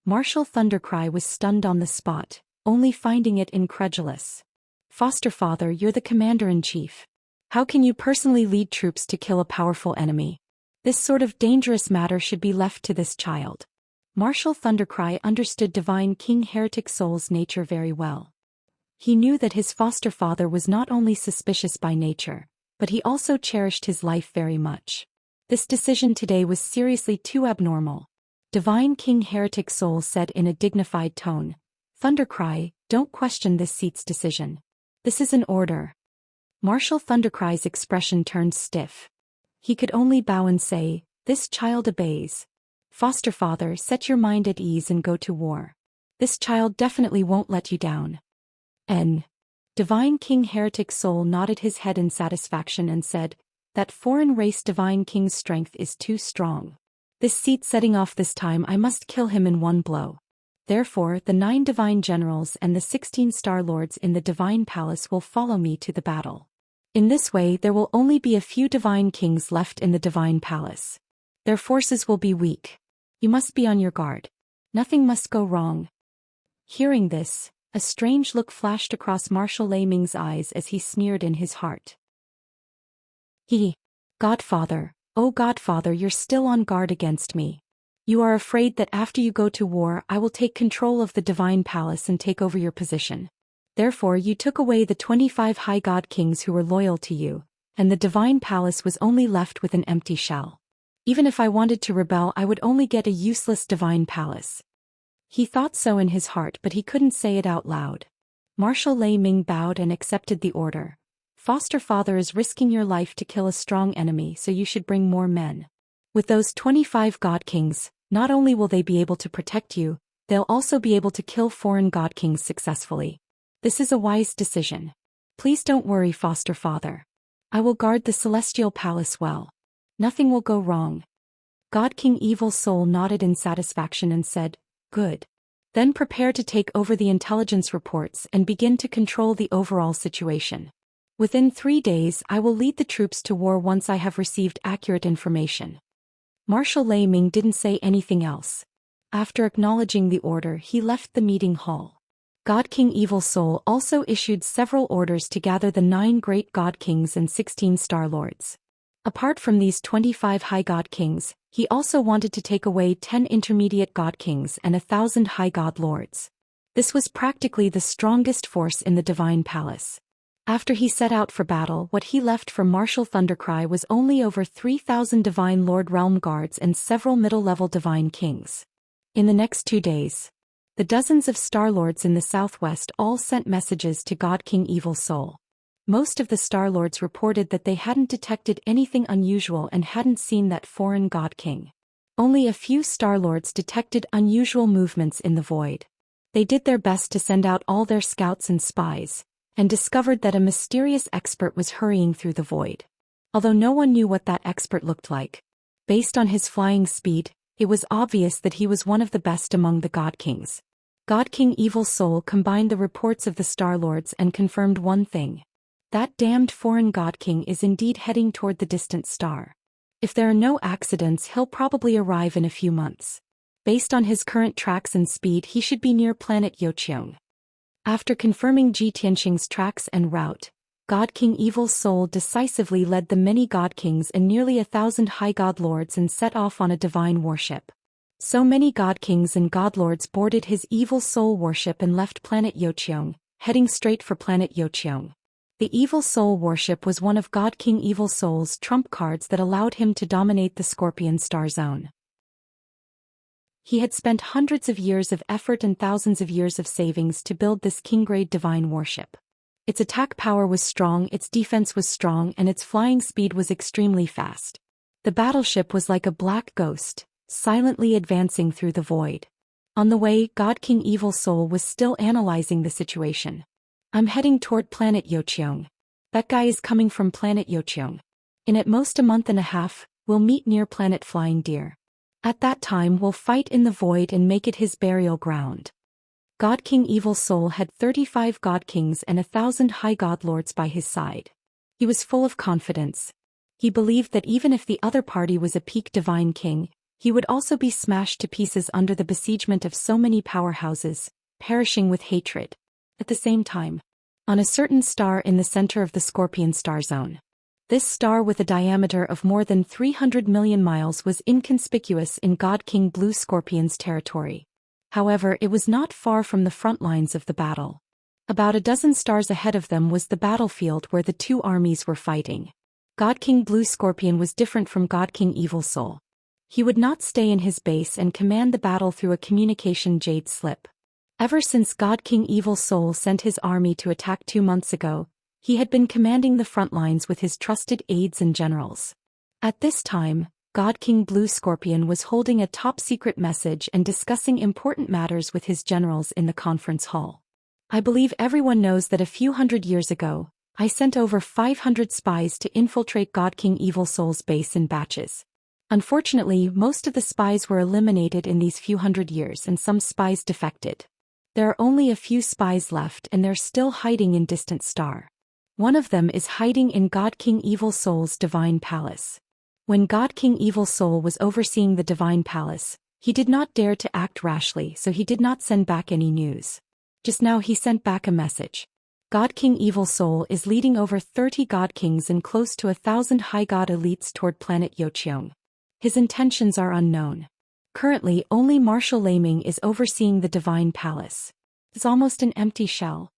Martial Thundercry was stunned on the spot, only finding it incredulous. Foster Father, you're the commander-in-chief. How can you personally lead troops to kill a powerful enemy? This sort of dangerous matter should be left to this child. Martial Thundercry understood Divine King Heretic Soul's nature very well. He knew that his foster father was not only suspicious by nature, but he also cherished his life very much. This decision today was seriously too abnormal. Divine King Heretic Soul said in a dignified tone, Thundercry, don't question this seat's decision. This is an order. Martial Thundercry's expression turned stiff. He could only bow and say, this child obeys. Foster Father, set your mind at ease and go to war. This child definitely won't let you down. Divine King Heretic Soul nodded his head in satisfaction and said, that foreign race Divine King's strength is too strong. This seat setting off this time I must kill him in one blow. Therefore the 9 Divine Generals and the 16 Star Lords in the Divine Palace will follow me to the battle. In this way there will only be a few Divine Kings left in the Divine Palace. Their forces will be weak. You must be on your guard. Nothing must go wrong. Hearing this, a strange look flashed across Marshal Lei Ming's eyes as he sneered in his heart. Godfather, oh Godfather, you're still on guard against me. You are afraid that after you go to war I will take control of the Divine Palace and take over your position. Therefore you took away the 25 High God Kings who were loyal to you, and the Divine Palace was only left with an empty shell. Even if I wanted to rebel I would only get a useless Divine Palace. He thought so in his heart but he couldn't say it out loud. Marshal Lei Ming bowed and accepted the order. Foster Father is risking your life to kill a strong enemy, so you should bring more men. With those 25 God Kings, not only will they be able to protect you, they'll also be able to kill foreign God Kings successfully. This is a wise decision. Please don't worry, Foster Father. I will guard the Celestial Palace well. Nothing will go wrong. God King Evil Soul nodded in satisfaction and said, good. Then prepare to take over the intelligence reports and begin to control the overall situation. Within 3 days I will lead the troops to war once I have received accurate information. Marshal Lei Ming didn't say anything else. After acknowledging the order he left the meeting hall. God King Evil Soul also issued several orders to gather the 9 great God Kings and 16 Star Lords. Apart from these 25 High God Kings, he also wanted to take away 10 Intermediate God Kings and 1,000 High God Lords. This was practically the strongest force in the Divine Palace. After he set out for battle, what he left for Martial Thundercry was only over 3,000 Divine Lord Realm Guards and several middle-level Divine Kings. In the next 2 days, the dozens of Star Lords in the southwest all sent messages to God King Evil Soul. Most of the Star Lords reported that they hadn't detected anything unusual and hadn't seen that foreign God King. Only a few Star Lords detected unusual movements in the void. They did their best to send out all their scouts and spies, and discovered that a mysterious expert was hurrying through the void. Although no one knew what that expert looked like, based on his flying speed, it was obvious that he was one of the best among the God Kings. God King Evil Soul combined the reports of the Star Lords and confirmed one thing. That damned foreign God King is indeed heading toward the distant star. If there are no accidents, he'll probably arrive in a few months. Based on his current tracks and speed, he should be near planet Yoqiong. After confirming Ji Tianxing's tracks and route, God King Evil Soul decisively led the many God Kings and nearly 1,000 High God Lords and set off on a divine warship. So many God Kings and God Lords boarded his Evil Soul warship and left planet Yoqiong, heading straight for planet Yoqiong. The Evil Soul warship was one of God King Evil Soul's trump cards that allowed him to dominate the Scorpion Star Zone. He had spent hundreds of years of effort and thousands of years of savings to build this king-grade divine warship. Its attack power was strong, its defense was strong, and its flying speed was extremely fast. The battleship was like a black ghost, silently advancing through the void. On the way, God King Evil Soul was still analyzing the situation. I'm heading toward planet Yoqiong. That guy is coming from planet Yoqiong. In at most a month and a half, we'll meet near planet Flying Deer. At that time we'll fight in the void and make it his burial ground. God King Evil Soul had 35 God Kings and 1,000 High God Lords by his side. He was full of confidence. He believed that even if the other party was a peak divine king, he would also be smashed to pieces under the besiegement of so many powerhouses, perishing with hatred. At the same time, on a certain star in the center of the Scorpion star zone. This star with a diameter of more than 300 million miles was inconspicuous in God King Blue Scorpion's territory. However, it was not far from the front lines of the battle. About a dozen stars ahead of them was the battlefield where the two armies were fighting. God King Blue Scorpion was different from God King Evil Soul. He would not stay in his base and command the battle through a communication jade slip. Ever since God King Evil Soul sent his army to attack 2 months ago, he had been commanding the front lines with his trusted aides and generals. At this time, God King Blue Scorpion was holding a top-secret message and discussing important matters with his generals in the conference hall. I believe everyone knows that a few hundred years ago, I sent over 500 spies to infiltrate God King Evil Soul's base in batches. Unfortunately, most of the spies were eliminated in these few hundred years and some spies defected. There are only a few spies left and they're still hiding in Distant Star. One of them is hiding in God King Evil Soul's Divine Palace. When God King Evil Soul was overseeing the Divine Palace, he did not dare to act rashly, so he did not send back any news. Just now he sent back a message. God King Evil Soul is leading over 30 God Kings and close to 1,000 High God elites toward planet Yoqiong. His intentions are unknown. Currently, only Marshal Laming is overseeing the Divine Palace. It's almost an empty shell.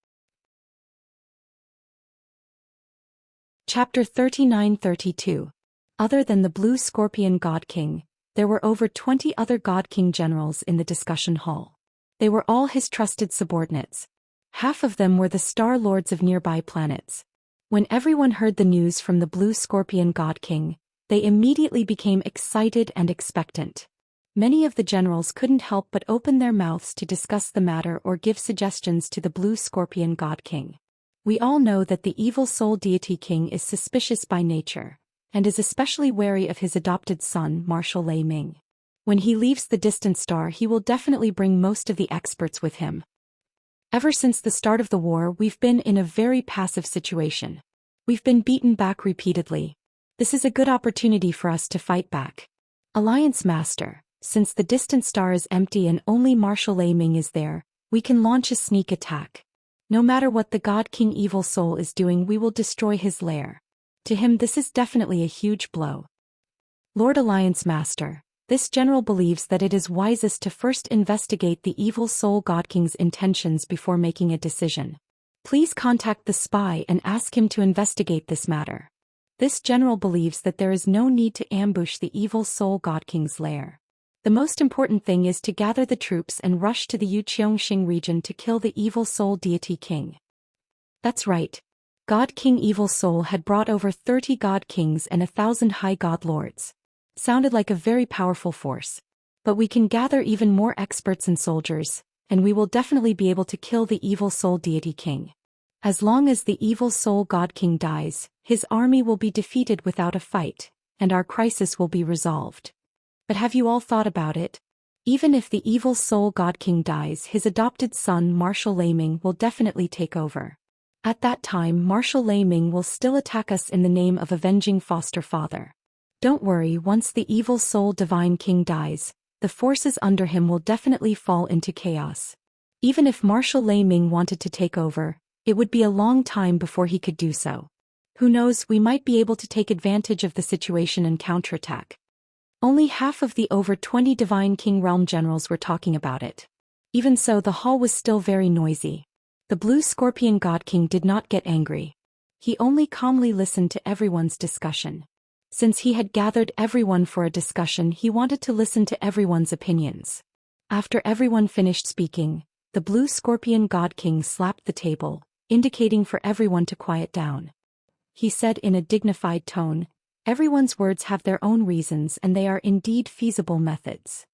Chapter 39-32. Other than the Blue Scorpion God King, there were over 20 other God King generals in the discussion hall. They were all his trusted subordinates. Half of them were the Star Lords of nearby planets. When everyone heard the news from the Blue Scorpion God King, they immediately became excited and expectant. Many of the generals couldn't help but open their mouths to discuss the matter or give suggestions to the Blue Scorpion God King. We all know that the Evil Soul Deity King is suspicious by nature, and is especially wary of his adopted son, Marshal Lei Ming. When he leaves the Distant Star, he will definitely bring most of the experts with him. Ever since the start of the war, we've been in a very passive situation. We've been beaten back repeatedly. This is a good opportunity for us to fight back. Alliance Master, since the Distant Star is empty and only Marshal Lei Ming is there, we can launch a sneak attack. No matter what the God King Evil Soul is doing, we will destroy his lair. To him, this is definitely a huge blow. Lord Alliance Master, this general believes that it is wisest to first investigate the Evil Soul God King's intentions before making a decision. Please contact the spy and ask him to investigate this matter. This general believes that there is no need to ambush the Evil Soul God King's lair. The most important thing is to gather the troops and rush to the Yuqiongxing region to kill the Evil Soul Deity King. That's right. God King Evil Soul had brought over 30 God Kings and 1,000 High God Lords. Sounded like a very powerful force. But we can gather even more experts and soldiers, and we will definitely be able to kill the Evil Soul Deity King. As long as the Evil Soul God King dies, his army will be defeated without a fight, and our crisis will be resolved. But have you all thought about it? Even if the Evil Soul God King dies, his adopted son Marshal Lei Ming will definitely take over. At that time, Marshal Lei Ming will still attack us in the name of avenging foster father. Don't worry, once the Evil Soul Divine King dies, the forces under him will definitely fall into chaos. Even if Marshal Lei Ming wanted to take over, it would be a long time before he could do so. Who knows, we might be able to take advantage of the situation and counterattack. Only half of the over 20 Divine King Realm generals were talking about it. Even so, the hall was still very noisy. The Blue Scorpion God King did not get angry. He only calmly listened to everyone's discussion. Since he had gathered everyone for a discussion, he wanted to listen to everyone's opinions. After everyone finished speaking, the blue scorpion god king slapped the table, indicating for everyone to quiet down. He said in a dignified tone, "Everyone's words have their own reasons and they are indeed feasible methods.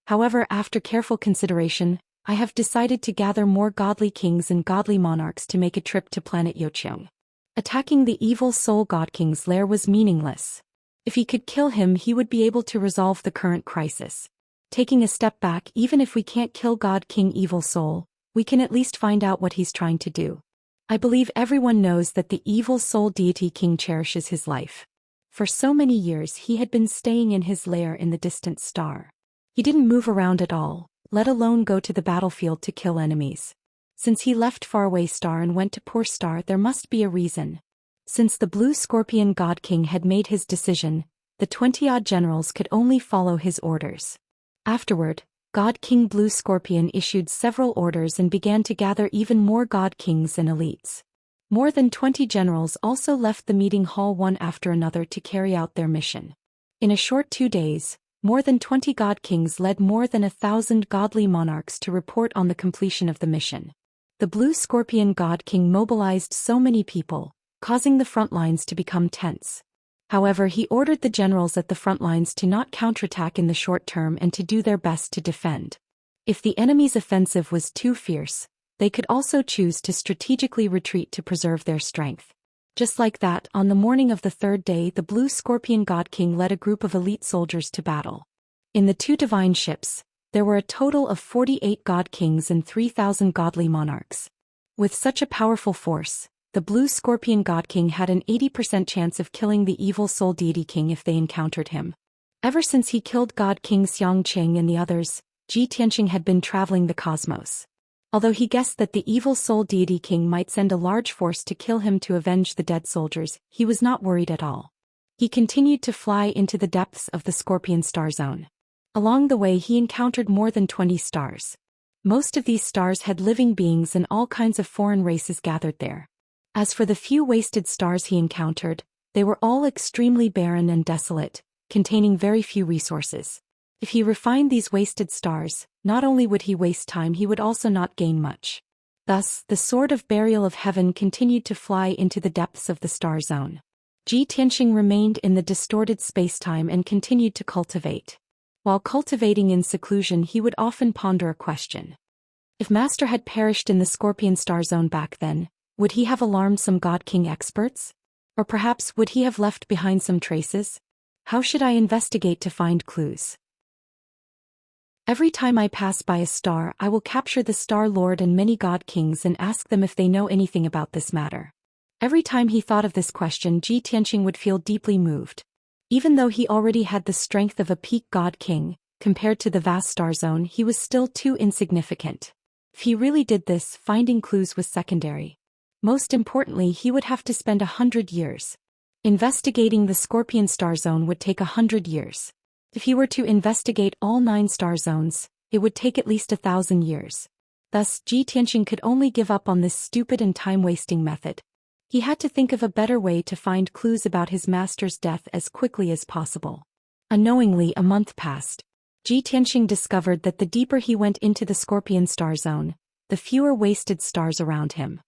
However, after careful consideration, I have decided to gather more godly kings and godly monarchs to make a trip to planet Yocheng. Attacking the evil soul god king's lair was meaningless. If he could kill him, he would be able to resolve the current crisis. Taking a step back, even if we can't kill God King Evil Soul, we can at least find out what he's trying to do. I believe everyone knows that the evil soul deity king cherishes his life. For so many years he had been staying in his lair in the distant star. He didn't move around at all, let alone go to the battlefield to kill enemies. Since he left faraway star and went to poor star, there must be a reason. Since the blue scorpion god king had made his decision, the 20-odd generals could only follow his orders. Afterward, God King Blue Scorpion issued several orders and began to gather even more God Kings and elites. More than 20 generals also left the meeting hall one after another to carry out their mission. In a short 2 days, more than 20 God Kings led more than 1,000 godly monarchs to report on the completion of the mission. The Blue Scorpion God King mobilized so many people, causing the front lines to become tense. However, he ordered the generals at the front lines to not counterattack in the short term and to do their best to defend. If the enemy's offensive was too fierce, they could also choose to strategically retreat to preserve their strength. Just like that, on the morning of the third day, the Blue Scorpion God King led a group of elite soldiers to battle. In the 2 divine ships, there were a total of 48 God Kings and 3,000 godly monarchs. With such a powerful force, the Blue Scorpion God King had an 80% chance of killing the evil soul deity king if they encountered him. Ever since he killed God King Xianxia and the others, Zhou Xian had been traveling the cosmos. Although he guessed that the evil soul deity king might send a large force to kill him to avenge the dead soldiers, he was not worried at all. He continued to fly into the depths of the Scorpion star zone. Along the way he encountered more than 20 stars. Most of these stars had living beings and all kinds of foreign races gathered there. As for the few wasted stars he encountered, they were all extremely barren and desolate, containing very few resources. If he refined these wasted stars, not only would he waste time, he would also not gain much. Thus, the Sword of Burial of Heaven continued to fly into the depths of the star zone. Zhou Xian remained in the distorted spacetime and continued to cultivate. While cultivating in seclusion, he would often ponder a question. If Master had perished in the Scorpion star zone back then, would he have alarmed some God King experts? Or perhaps would he have left behind some traces? How should I investigate to find clues? Every time I pass by a star, I will capture the Star Lord and many God Kings and ask them if they know anything about this matter. Every time he thought of this question, Zhou Xian would feel deeply moved. Even though he already had the strength of a peak God King, compared to the vast star zone, he was still too insignificant. If he really did this, finding clues was secondary. Most importantly, he would have to spend 100 years. Investigating the Scorpion star zone would take 100 years. If he were to investigate all 9 star zones, it would take at least 1,000 years. Thus, Zhou Xian could only give up on this stupid and time-wasting method. He had to think of a better way to find clues about his master's death as quickly as possible. Unknowingly, a month passed. Zhou Xian discovered that the deeper he went into the Scorpion star zone, the fewer wasted stars around him.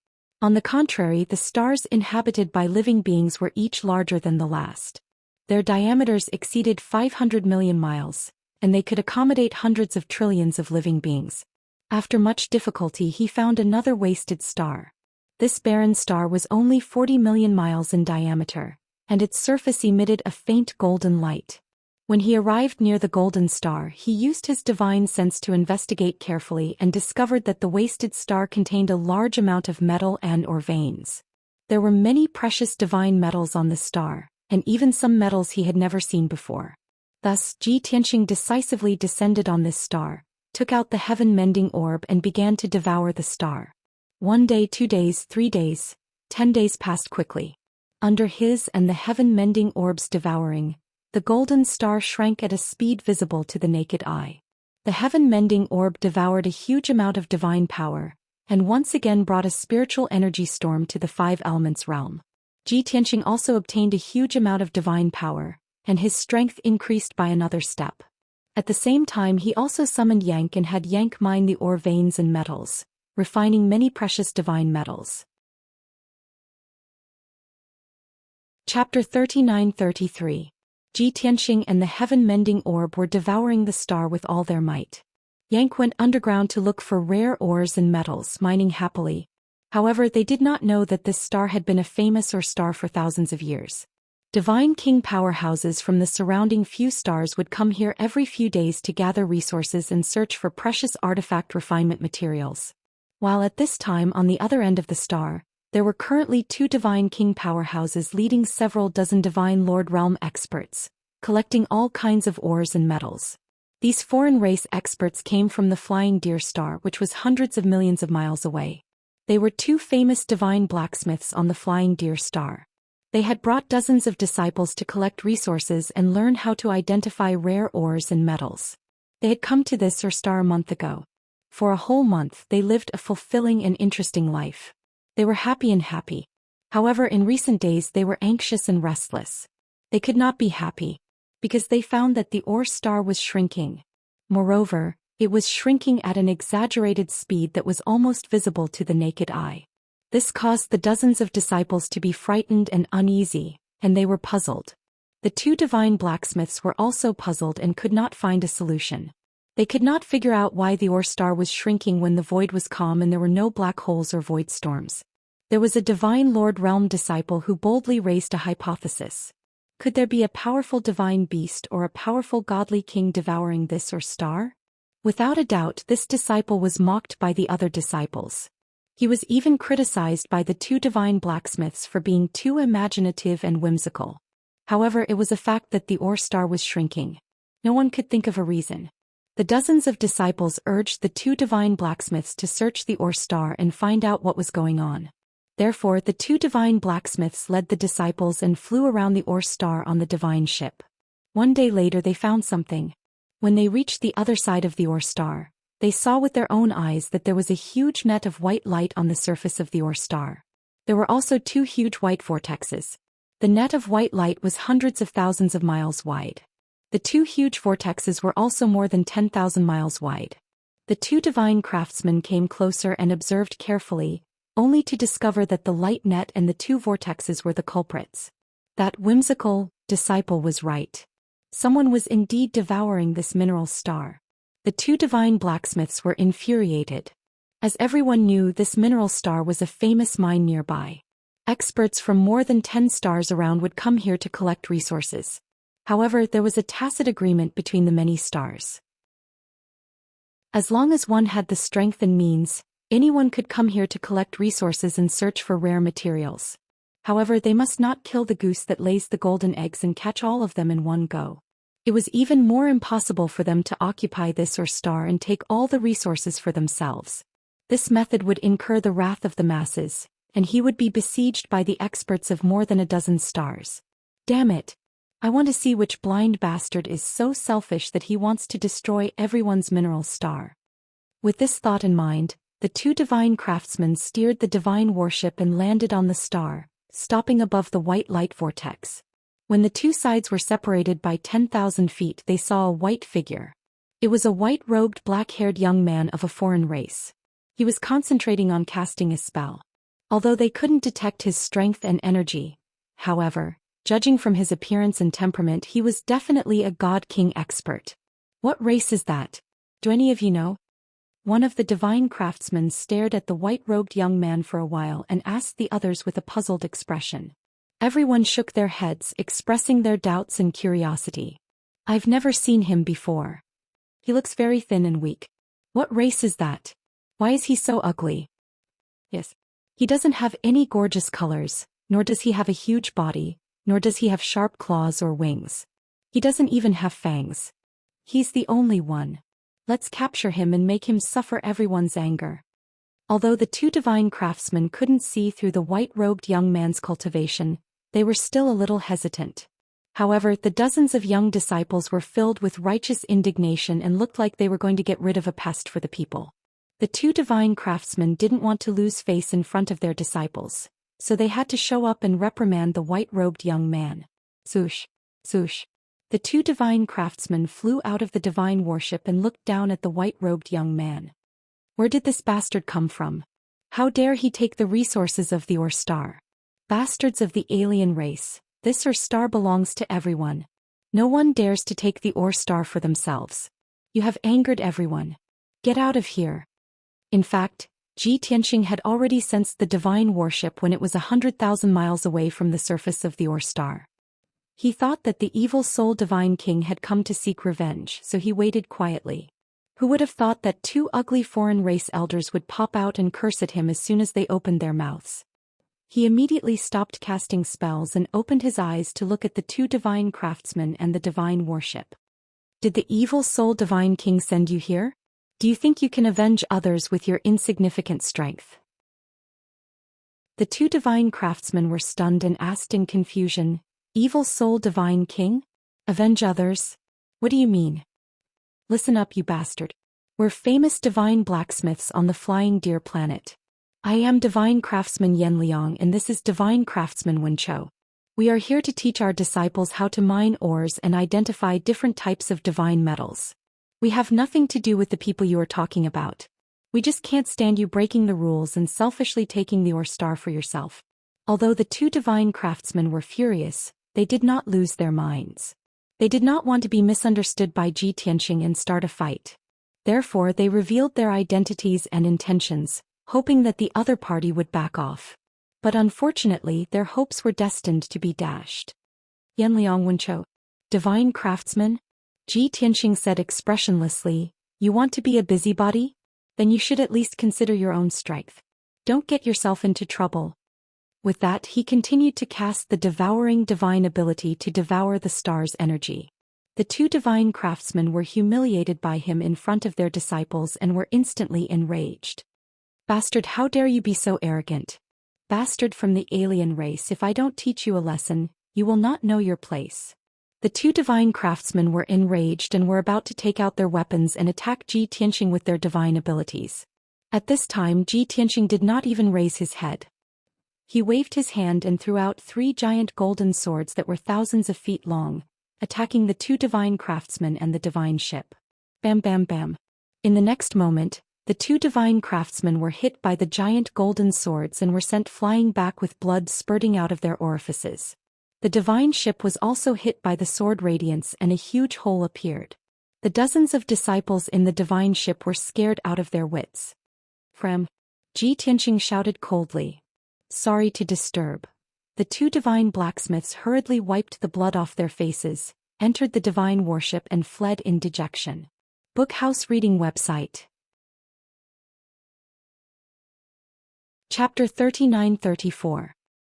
On the contrary, the stars inhabited by living beings were each larger than the last. Their diameters exceeded 500 million miles, and they could accommodate hundreds of trillions of living beings. After much difficulty, he found another wasted star. This barren star was only 40 million miles in diameter, and its surface emitted a faint golden light. When he arrived near the golden star, he used his divine sense to investigate carefully and discovered that the wasted star contained a large amount of metal and/or veins. There were many precious divine metals on the star, and even some metals he had never seen before. Thus, Zhou Xian decisively descended on this star, took out the heaven-mending orb and began to devour the star. 1 day, 2 days, 3 days, 10 days passed quickly. Under his and the heaven-mending orb's devouring, the golden star shrank at a speed visible to the naked eye. The heaven-mending orb devoured a huge amount of divine power, and once again brought a spiritual energy storm to the 5 elements realm. Zhou Xian also obtained a huge amount of divine power, and his strength increased by another step. At the same time, he also summoned Yank and had Yank mine the ore veins and metals, refining many precious divine metals. Chapter 39-33. Xianxia and the heaven-mending orb were devouring the star with all their might. Yank went underground to look for rare ores and metals, mining happily. However, they did not know that this star had been a famous star for thousands of years. Divine King powerhouses from the surrounding few stars would come here every few days to gather resources and search for precious artifact refinement materials. While at this time on the other end of the star, there were currently 2 Divine King powerhouses leading several dozen Divine Lord Realm experts, collecting all kinds of ores and metals. These foreign race experts came from the Flying Deer Star, which was hundreds of millions of miles away. They were 2 famous divine blacksmiths on the Flying Deer Star. They had brought dozens of disciples to collect resources and learn how to identify rare ores and metals. They had come to this star a month ago. For a whole month they lived a fulfilling and interesting life. They were happy. However, in recent days they were anxious and restless. They could not be happy, because they found that the ore star was shrinking. Moreover, it was shrinking at an exaggerated speed that was almost visible to the naked eye. This caused the dozens of disciples to be frightened and uneasy, and they were puzzled. The 2 divine blacksmiths were also puzzled and could not find a solution. They could not figure out why the ore star was shrinking when the void was calm and there were no black holes or void storms. There was a Divine Lord Realm disciple who boldly raised a hypothesis. Could there be a powerful divine beast or a powerful godly king devouring this star? Without a doubt, this disciple was mocked by the other disciples. He was even criticized by the 2 divine blacksmiths for being too imaginative and whimsical. However, it was a fact that the ore star was shrinking. No one could think of a reason. The dozens of disciples urged the 2 divine blacksmiths to search the ore star and find out what was going on. Therefore, the 2 divine blacksmiths led the disciples and flew around the ore star on the divine ship. One day later they found something. When they reached the other side of the ore star, they saw with their own eyes that there was a huge net of white light on the surface of the ore star. There were also 2 huge white vortexes. The net of white light was hundreds of thousands of miles wide. The 2 huge vortexes were also more than 10,000 miles wide. The 2 divine craftsmen came closer and observed carefully, only to discover that the light net and the 2 vortexes were the culprits. That whimsical disciple was right. Someone was indeed devouring this mineral star. The 2 divine blacksmiths were infuriated. As everyone knew, this mineral star was a famous mine nearby. Experts from more than 10 stars around would come here to collect resources. However, there was a tacit agreement between the many stars. As long as one had the strength and means, anyone could come here to collect resources and search for rare materials. However, they must not kill the goose that lays the golden eggs and catch all of them in one go. It was even more impossible for them to occupy this star and take all the resources for themselves. This method would incur the wrath of the masses, and he would be besieged by the experts of more than a dozen stars. Damn it! I want to see which blind bastard is so selfish that he wants to destroy everyone's mineral star. With this thought in mind, the 2 divine craftsmen steered the divine warship and landed on the star, stopping above the white light vortex. When the 2 sides were separated by 10,000 feet, they saw a white figure. It was a white-robed, black-haired young man of a foreign race. He was concentrating on casting a spell. Although they couldn't detect his strength and energy, however, judging from his appearance and temperament, he was definitely a god-king expert. What race is that? Do any of you know? One of the divine craftsmen stared at the white-robed young man for a while and asked the others with a puzzled expression. Everyone shook their heads, expressing their doubts and curiosity. I've never seen him before. He looks very thin and weak. What race is that? Why is he so ugly? Yes. He doesn't have any gorgeous colors, nor does he have a huge body, nor does he have sharp claws or wings. He doesn't even have fangs. He's the only one. Let's capture him and make him suffer everyone's anger. Although the 2 divine craftsmen couldn't see through the white-robed young man's cultivation, they were still a little hesitant. However, the dozens of young disciples were filled with righteous indignation and looked like they were going to get rid of a pest for the people. The 2 divine craftsmen didn't want to lose face in front of their disciples, so they had to show up and reprimand the white-robed young man. Zhou The two divine craftsmen flew out of the divine worship and looked down at the white-robed young man. Where did this bastard come from? How dare he take the resources of the Ur star? Bastards of the alien race, this Ur star belongs to everyone. No one dares to take the Ur star for themselves. You have angered everyone. Get out of here. In fact, Ji Tianxing had already sensed the divine worship when it was 100,000 miles away from the surface of the Ur star. He thought that the evil soul divine king had come to seek revenge, so he waited quietly. Who would have thought that two ugly foreign race elders would pop out and curse at him as soon as they opened their mouths? He immediately stopped casting spells and opened his eyes to look at the two divine craftsmen and the divine worship. Did the evil soul divine king send you here? Do you think you can avenge others with your insignificant strength? The two divine craftsmen were stunned and asked in confusion, Evil soul divine king? Avenge others? What do you mean? Listen up, you bastard. We're famous divine blacksmiths on the flying deer planet. I am divine craftsman Yan Liang and this is divine craftsman Wen Chou. We are here to teach our disciples how to mine ores and identify different types of divine metals. We have nothing to do with the people you are talking about. We just can't stand you breaking the rules and selfishly taking the Ur star for yourself. Although the two divine craftsmen were furious, they did not lose their minds. They did not want to be misunderstood by Ji Tianxing and start a fight. Therefore they revealed their identities and intentions, hoping that the other party would back off. But unfortunately their hopes were destined to be dashed. Yan Liang Wen Chou, divine craftsman? Ji Tianxing said expressionlessly, you want to be a busybody? Then you should at least consider your own strength. Don't get yourself into trouble. With that he continued to cast the devouring divine ability to devour the star's energy. The two divine craftsmen were humiliated by him in front of their disciples and were instantly enraged. Bastard, how dare you be so arrogant? Bastard from the alien race, if I don't teach you a lesson, you will not know your place. The two divine craftsmen were enraged and were about to take out their weapons and attack Ji Tianxing with their divine abilities. At this time Ji Tianxing did not even raise his head. He waved his hand and threw out 3 giant golden swords that were thousands of feet long, attacking the two divine craftsmen and the divine ship. Bam bam bam. In the next moment, the two divine craftsmen were hit by the giant golden swords and were sent flying back with blood spurting out of their orifices. The divine ship was also hit by the sword radiance and a huge hole appeared. The dozens of disciples in the divine ship were scared out of their wits. Frem. Ji Tianxing shouted coldly. Sorry to disturb. The two divine blacksmiths hurriedly wiped the blood off their faces, entered the divine worship and fled in dejection. Bookhouse reading website. Chapter 39-34.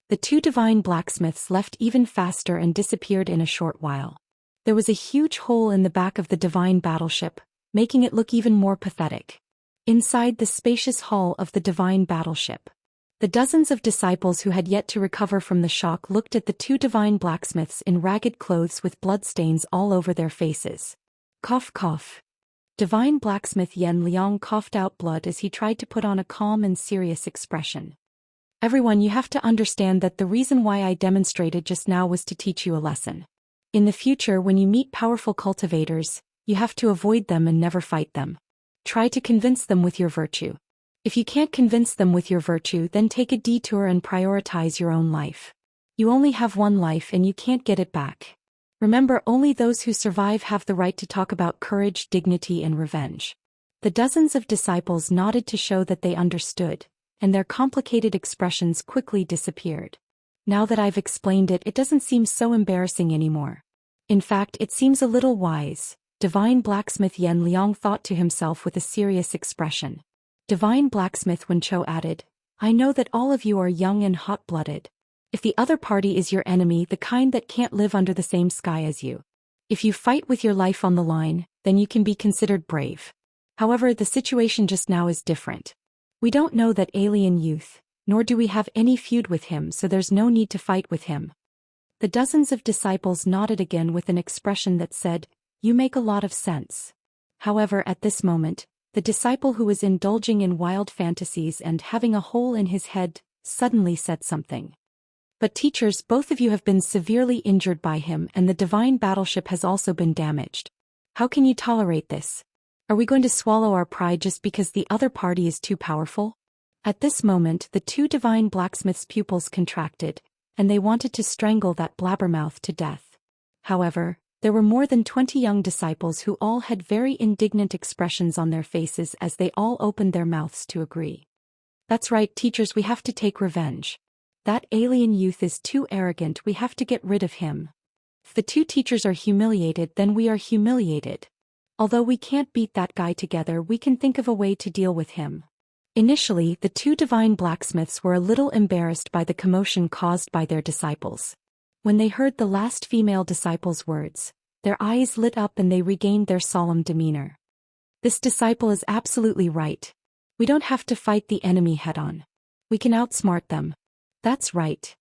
The two divine blacksmiths left even faster and disappeared in a short while. There was a huge hole in the back of the divine battleship, making it look even more pathetic. Inside the spacious hull of the divine battleship, the dozens of disciples who had yet to recover from the shock looked at the two divine blacksmiths in ragged clothes with bloodstains all over their faces. Cough cough. Divine blacksmith Yan Liang coughed out blood as he tried to put on a calm and serious expression. Everyone, you have to understand that the reason why I demonstrated just now was to teach you a lesson. In the future, when you meet powerful cultivators, you have to avoid them and never fight them. Try to convince them with your virtue. If you can't convince them with your virtue, then take a detour and prioritize your own life. You only have one life and you can't get it back. Remember, only those who survive have the right to talk about courage, dignity, and revenge. The dozens of disciples nodded to show that they understood, and their complicated expressions quickly disappeared. Now that I've explained it, it doesn't seem so embarrassing anymore. In fact, it seems a little wise, divine blacksmith Yan Liang thought to himself with a serious expression. Divine blacksmith Wen Chou added, I know that all of you are young and hot-blooded. If the other party is your enemy, the kind that can't live under the same sky as you, if you fight with your life on the line, then you can be considered brave. However, the situation just now is different. We don't know that alien youth, nor do we have any feud with him, so there's no need to fight with him. The dozens of disciples nodded again with an expression that said, You make a lot of sense. However, at this moment, the disciple who was indulging in wild fantasies and having a hole in his head suddenly said something. But teachers, both of you have been severely injured by him and the divine battleship has also been damaged. How can you tolerate this? Are we going to swallow our pride just because the other party is too powerful? At this moment, the two divine blacksmiths' pupils contracted, and they wanted to strangle that blabbermouth to death. However, there were more than 20 young disciples who all had very indignant expressions on their faces as they all opened their mouths to agree. That's right, teachers, we have to take revenge. That alien youth is too arrogant, we have to get rid of him. If the two teachers are humiliated, then we are humiliated. Although we can't beat that guy together, we can think of a way to deal with him. Initially, the two divine blacksmiths were a little embarrassed by the commotion caused by their disciples. When they heard the last female disciple's words, their eyes lit up and they regained their solemn demeanor. This disciple is absolutely right. We don't have to fight the enemy head-on. We can outsmart them. That's right.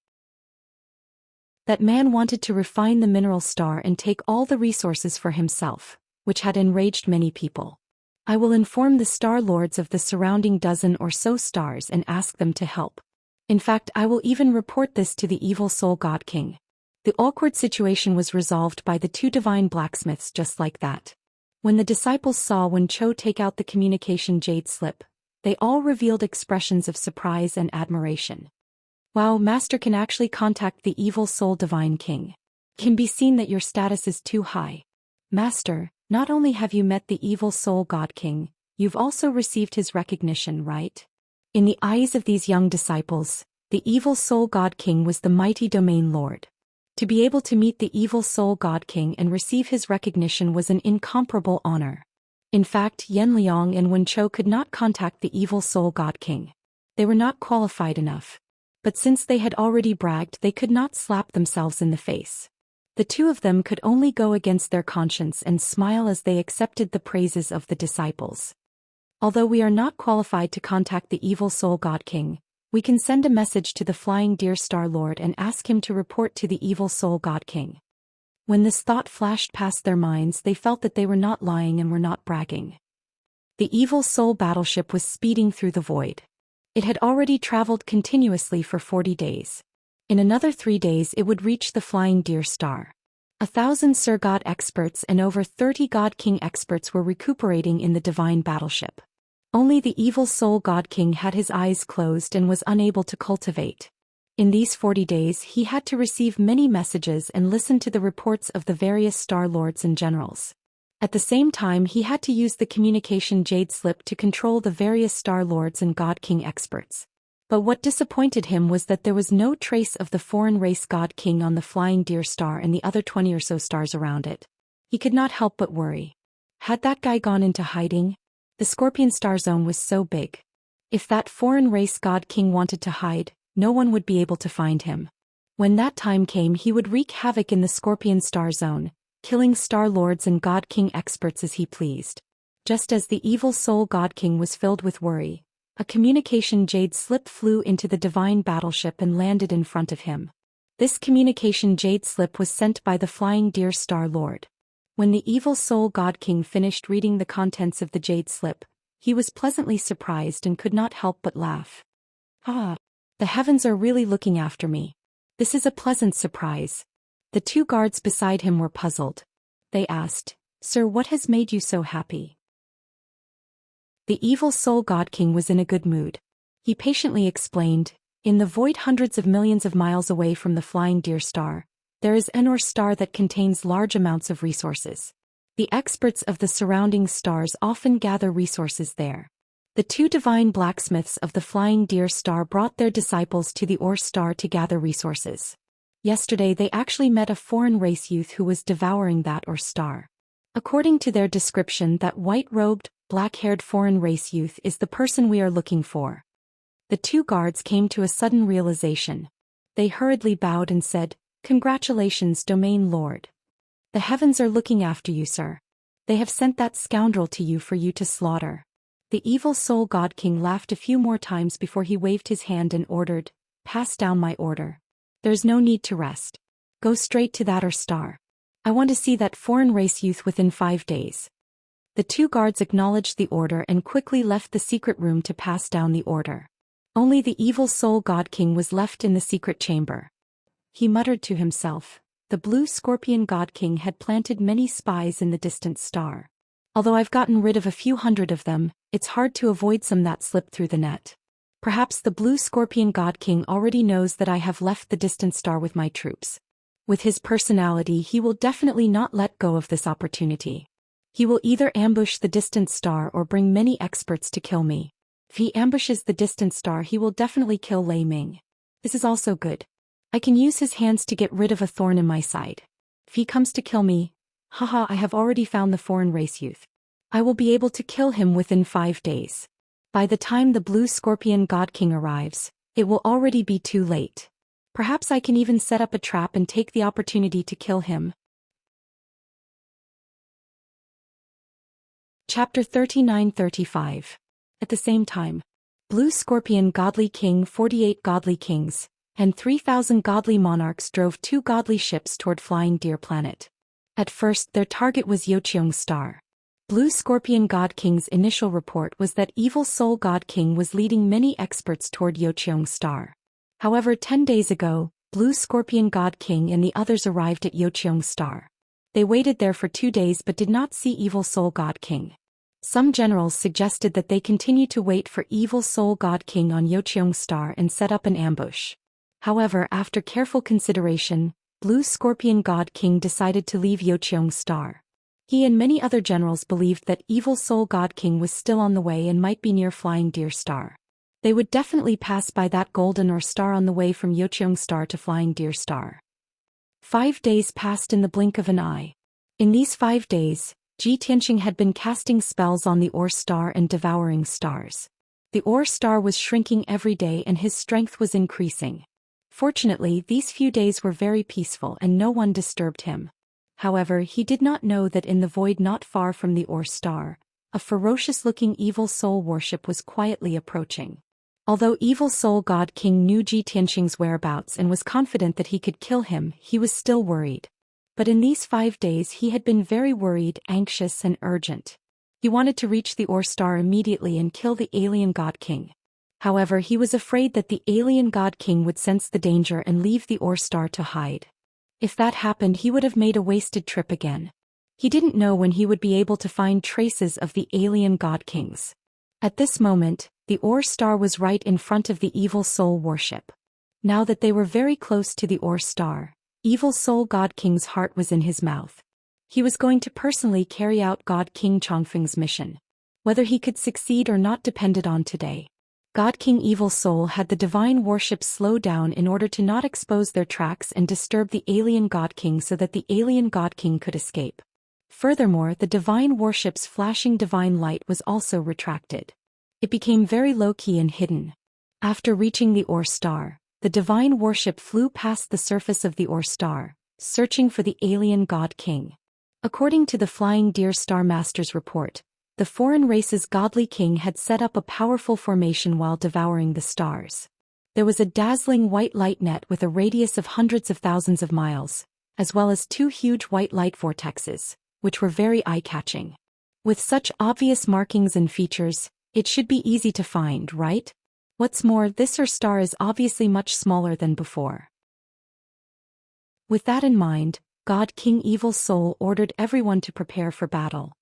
That man wanted to refine the mineral star and take all the resources for himself, which had enraged many people. I will inform the star lords of the surrounding dozen or so stars and ask them to help. In fact, I will even report this to the evil soul god king. The awkward situation was resolved by the two divine blacksmiths just like that. When the disciples saw Wen Chou take out the communication jade slip, they all revealed expressions of surprise and admiration. Wow, Master can actually contact the evil soul divine king. It can be seen that your status is too high. Master, not only have you met the evil soul god king, you've also received his recognition, right? In the eyes of these young disciples, the evil soul god king was the mighty domain lord. To be able to meet the evil soul god king and receive his recognition was an incomparable honor. In fact, Yan Liang and Wen Chou could not contact the evil soul god king. They were not qualified enough. But since they had already bragged, they could not slap themselves in the face. The two of them could only go against their conscience and smile as they accepted the praises of the disciples. Although we are not qualified to contact the evil soul god king, we can send a message to the flying deer star lord and ask him to report to the evil soul god king. When this thought flashed past their minds, they felt that they were not lying and were not bragging. The evil soul battleship was speeding through the void. It had already traveled continuously for 40 days. In another 3 days it would reach the flying deer star. 1,000 Sir God experts and over 30 God King experts were recuperating in the divine battleship. Only the evil soul God King had his eyes closed and was unable to cultivate. In these 40 days he had to receive many messages and listen to the reports of the various star lords and generals. At the same time he had to use the communication jade slip to control the various star lords and God King experts. But what disappointed him was that there was no trace of the foreign race God King on the flying deer star and the other 20 or so stars around it. He could not help but worry. Had that guy gone into hiding? The Scorpion star zone was so big. If that foreign race God King wanted to hide, no one would be able to find him. When that time came he would wreak havoc in the Scorpion star zone, killing star lords and God King experts as he pleased. Just as the evil soul God King was filled with worry, a communication jade slip flew into the divine battleship and landed in front of him. This communication jade slip was sent by the flying deer star lord. When the evil soul God King finished reading the contents of the jade slip, he was pleasantly surprised and could not help but laugh. Ah, the heavens are really looking after me. This is a pleasant surprise. The two guards beside him were puzzled. They asked, "Sir, what has made you so happy?" The evil soul God King was in a good mood. He patiently explained, "In the void hundreds of millions of miles away from the flying deer star, there is an star that contains large amounts of resources. The experts of the surrounding stars often gather resources there. The two divine blacksmiths of the flying deer star brought their disciples to the Ore star to gather resources. Yesterday they actually met a foreign race youth who was devouring that Ore star. According to their description, that white-robed, black-haired foreign race youth is the person we are looking for." The two guards came to a sudden realization. They hurriedly bowed and said, "Congratulations, Domain Lord. The heavens are looking after you, sir. They have sent that scoundrel to you for you to slaughter." The evil soul God King laughed a few more times before he waved his hand and ordered, "Pass down my order. There's no need to rest. Go straight to that Ore star. I want to see that foreign race youth within 5 days." The two guards acknowledged the order and quickly left the secret room to pass down the order. Only the evil soul God King was left in the secret chamber. He muttered to himself. The blue scorpion god king had planted many spies in the distant star. Although I've gotten rid of a few hundred of them, it's hard to avoid some that slip through the net. Perhaps the blue scorpion god king already knows that I have left the distant star with my troops. With his personality, he will definitely not let go of this opportunity. He will either ambush the distant star or bring many experts to kill me. If he ambushes the distant star, he will definitely kill Lei Ming. This is also good. I can use his hands to get rid of a thorn in my side. If he comes to kill me, haha, I have already found the foreign race youth. I will be able to kill him within 5 days. By the time the blue scorpion god king arrives, it will already be too late. Perhaps I can even set up a trap and take the opportunity to kill him. Chapter 39-35. At the same time, Blue Scorpion Godly King 48 Godly Kings, and 3,000 godly monarchs drove 2 godly ships toward Flying Deer Planet. At first their target was Yoqiong Star. Blue Scorpion God King's initial report was that Evil Soul God King was leading many experts toward Yoqiong Star. However, 10 days ago, Blue Scorpion God King and the others arrived at Yoqiong Star. They waited there for 2 days but did not see Evil Soul God King. Some generals suggested that they continue to wait for Evil Soul God King on Yoqiong Star and set up an ambush. However, after careful consideration, Blue Scorpion God King decided to leave Yoqiong Star. He and many other generals believed that Evil Soul God King was still on the way and might be near Flying Deer Star. They would definitely pass by that golden or star on the way from Yoqiong Star to Flying Deer Star. 5 days passed in the blink of an eye. In these 5 days, Xianxia had been casting spells on the Ore Star and devouring stars. The Ore Star was shrinking every day and his strength was increasing. Fortunately, these few days were very peaceful and no one disturbed him. However, he did not know that in the void not far from the Ore Star, a ferocious-looking evil soul warship was quietly approaching. Although Evil Soul God King knew Xianxia's whereabouts and was confident that he could kill him, he was still worried. But in these 5 days he had been very worried, anxious and urgent. He wanted to reach the Ore Star immediately and kill the alien God King. However, he was afraid that the alien God King would sense the danger and leave the Ore Star to hide. If that happened, he would have made a wasted trip again. He didn't know when he would be able to find traces of the alien God Kings. At this moment, the Ore Star was right in front of the Evil Soul warship. Now that they were very close to the Ore Star, Evil Soul God King's heart was in his mouth. He was going to personally carry out God King Chongfeng's mission. Whether he could succeed or not depended on today. God King Evil Soul had the divine warships slow down in order to not expose their tracks and disturb the alien God King so that the alien God King could escape. Furthermore, the divine warship's flashing divine light was also retracted. It became very low-key and hidden. After reaching the Ore Star, the divine warship flew past the surface of the Ore Star, searching for the alien God King. According to the Flying Deer Star Master's report, the foreign race's godly king had set up a powerful formation while devouring the stars. There was a dazzling white light net with a radius of hundreds of thousands of miles, as well as 2 huge white light vortexes, which were very eye-catching. With such obvious markings and features, it should be easy to find, right? What's more, this Ore Star is obviously much smaller than before. With that in mind, God King Evil Soul ordered everyone to prepare for battle.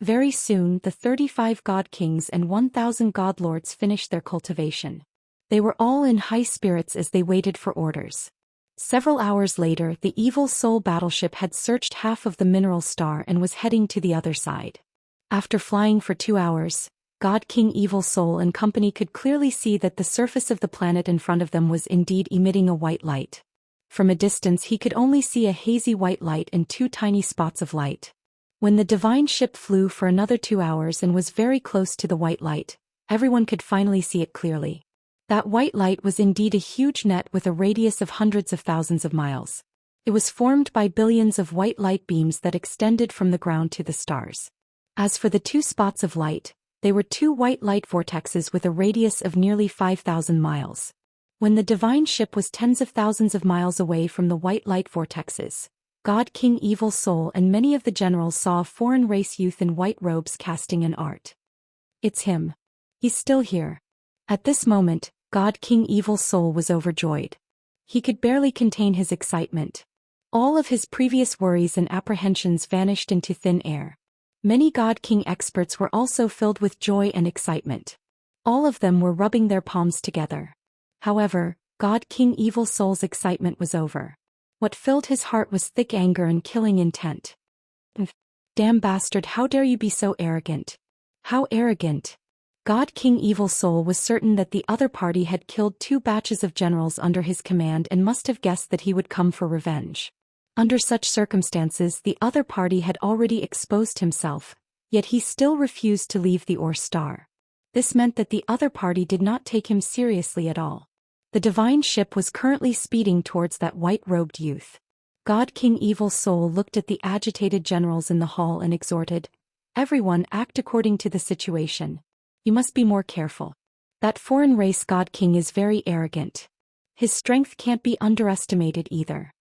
Very soon, the 35 God Kings and 1,000 God Lords finished their cultivation. They were all in high spirits as they waited for orders. Several hours later, the Evil Soul battleship had searched half of the mineral star and was heading to the other side. After flying for 2 hours, God King Evil Soul and company could clearly see that the surface of the planet in front of them was indeed emitting a white light. From a distance he could only see a hazy white light and 2 tiny spots of light. When the divine ship flew for another 2 hours and was very close to the white light, everyone could finally see it clearly. That white light was indeed a huge net with a radius of hundreds of thousands of miles. It was formed by billions of white light beams that extended from the ground to the stars. As for the 2 spots of light, they were 2 white light vortexes with a radius of nearly 5,000 miles. When the divine ship was tens of thousands of miles away from the white light vortexes, God King Evil Soul and many of the generals saw a foreign race youth in white robes casting an art. It's him. He's still here. At this moment, God King Evil Soul was overjoyed. He could barely contain his excitement. All of his previous worries and apprehensions vanished into thin air. Many God King experts were also filled with joy and excitement. All of them were rubbing their palms together. However, God King Evil Soul's excitement was over. What filled his heart was thick anger and killing intent. Damn bastard, how dare you be so arrogant? How arrogant! God King Evil Soul was certain that the other party had killed 2 batches of generals under his command and must have guessed that he would come for revenge. Under such circumstances, the other party had already exposed himself, yet he still refused to leave the Ore Star. This meant that the other party did not take him seriously at all. The divine ship was currently speeding towards that white-robed youth. God King Evil Soul looked at the agitated generals in the hall and exhorted, "Everyone act according to the situation. You must be more careful. That foreign race God King is very arrogant. His strength can't be underestimated either."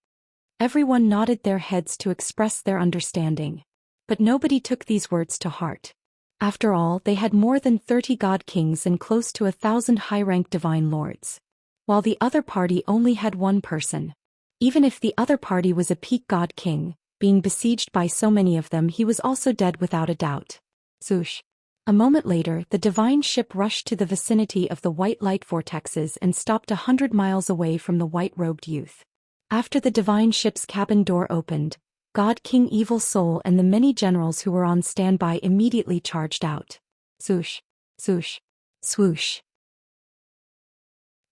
Everyone nodded their heads to express their understanding. But nobody took these words to heart. After all, they had more than 30 God Kings and close to 1,000 high-ranked divine lords. While the other party only had 1 person. Even if the other party was a peak God King, being besieged by so many of them, he was also dead without a doubt. Swoosh. A moment later, the divine ship rushed to the vicinity of the white light vortexes and stopped 100 miles away from the white-robed youth. After the divine ship's cabin door opened, God King Evil Soul and the many generals who were on standby immediately charged out. Swoosh. Swoosh. Swoosh.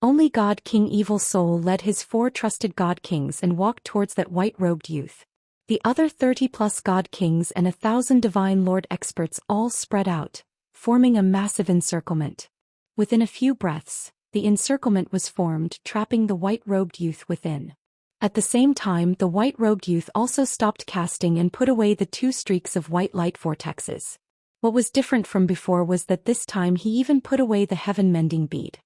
Only God King Evil Soul led his 4 trusted God Kings and walked towards that white-robed youth. The other 30-plus God Kings and 1,000 Divine Lord experts all spread out, forming a massive encirclement. Within a few breaths, the encirclement was formed, trapping the white-robed youth within. At the same time, the white-robed youth also stopped casting and put away the 2 streaks of white light vortexes. What was different from before was that this time he even put away the heaven-mending bead.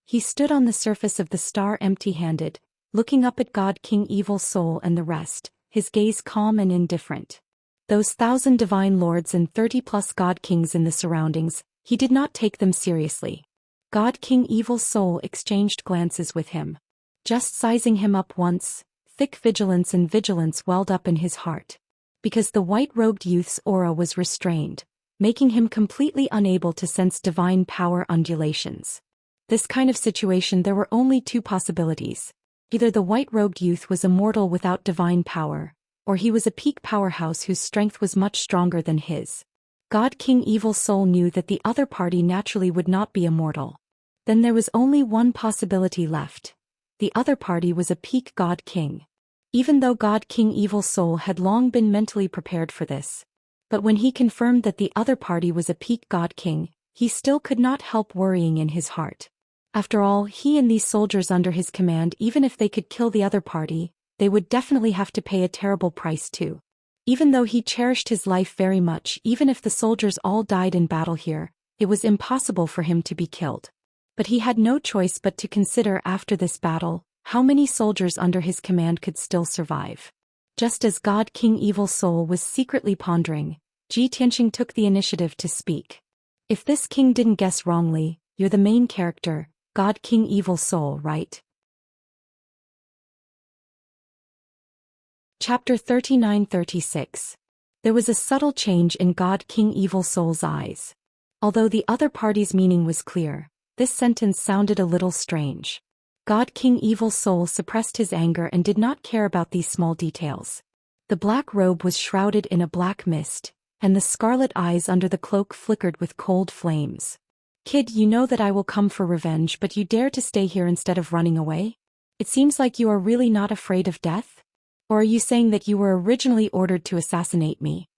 He stood on the surface of the star empty-handed, looking up at God King Evil Soul and the rest, his gaze calm and indifferent. Those 1,000 divine lords and 30-plus God Kings in the surroundings, he did not take them seriously. God King Evil Soul exchanged glances with him. Just sizing him up once, thick vigilance and vigilance welled up in his heart. Because the white-robed youth's aura was restrained, making him completely unable to sense divine power undulations. This kind of situation, there were only 2 possibilities. Either the white-robed youth was immortal without divine power, or he was a peak powerhouse whose strength was much stronger than his. God King Evil Soul knew that the other party naturally would not be immortal. Then there was only one possibility left. The other party was a peak God King. Even though God King Evil Soul had long been mentally prepared for this. But when he confirmed that the other party was a peak God King, he still could not help worrying in his heart. After all, he and these soldiers under his command, even if they could kill the other party, they would definitely have to pay a terrible price too. Even though he cherished his life very much, even if the soldiers all died in battle here, it was impossible for him to be killed. But he had no choice but to consider after this battle, how many soldiers under his command could still survive. Just as God King Evil Soul was secretly pondering, Ji Tianxing took the initiative to speak. If this king didn't guess wrongly, you're the main character, God King Evil Soul, right? Chapter 39-36. There was a subtle change in God King Evil Soul's eyes. Although the other party's meaning was clear, this sentence sounded a little strange. God King Evil Soul suppressed his anger and did not care about these small details. The black robe was shrouded in a black mist, and the scarlet eyes under the cloak flickered with cold flames. Kid, you know that I will come for revenge, but you dare to stay here instead of running away? It seems like you are really not afraid of death? Or are you saying that you were originally ordered to assassinate me?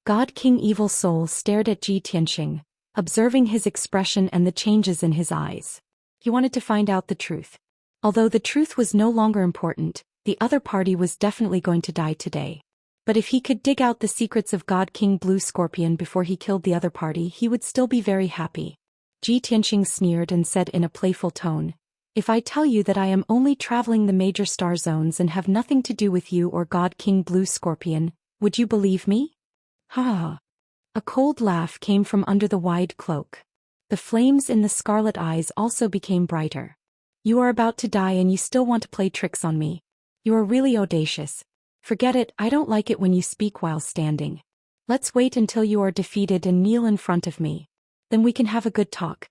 God King Evil Soul stared at Ji Tianxing, observing his expression and the changes in his eyes. He wanted to find out the truth. Although the truth was no longer important, the other party was definitely going to die today. But if he could dig out the secrets of God King Blue Scorpion before he killed the other party, he would still be very happy. Ji Tianxing sneered and said in a playful tone, "If I tell you that I am only traveling the major star zones and have nothing to do with you or God King Blue Scorpion, would you believe me?" Ha ha. A cold laugh came from under the wide cloak. The flames in the scarlet eyes also became brighter. You are about to die and you still want to play tricks on me. You are really audacious. Forget it, I don't like it when you speak while standing. Let's wait until you are defeated and kneel in front of me. Then we can have a good talk.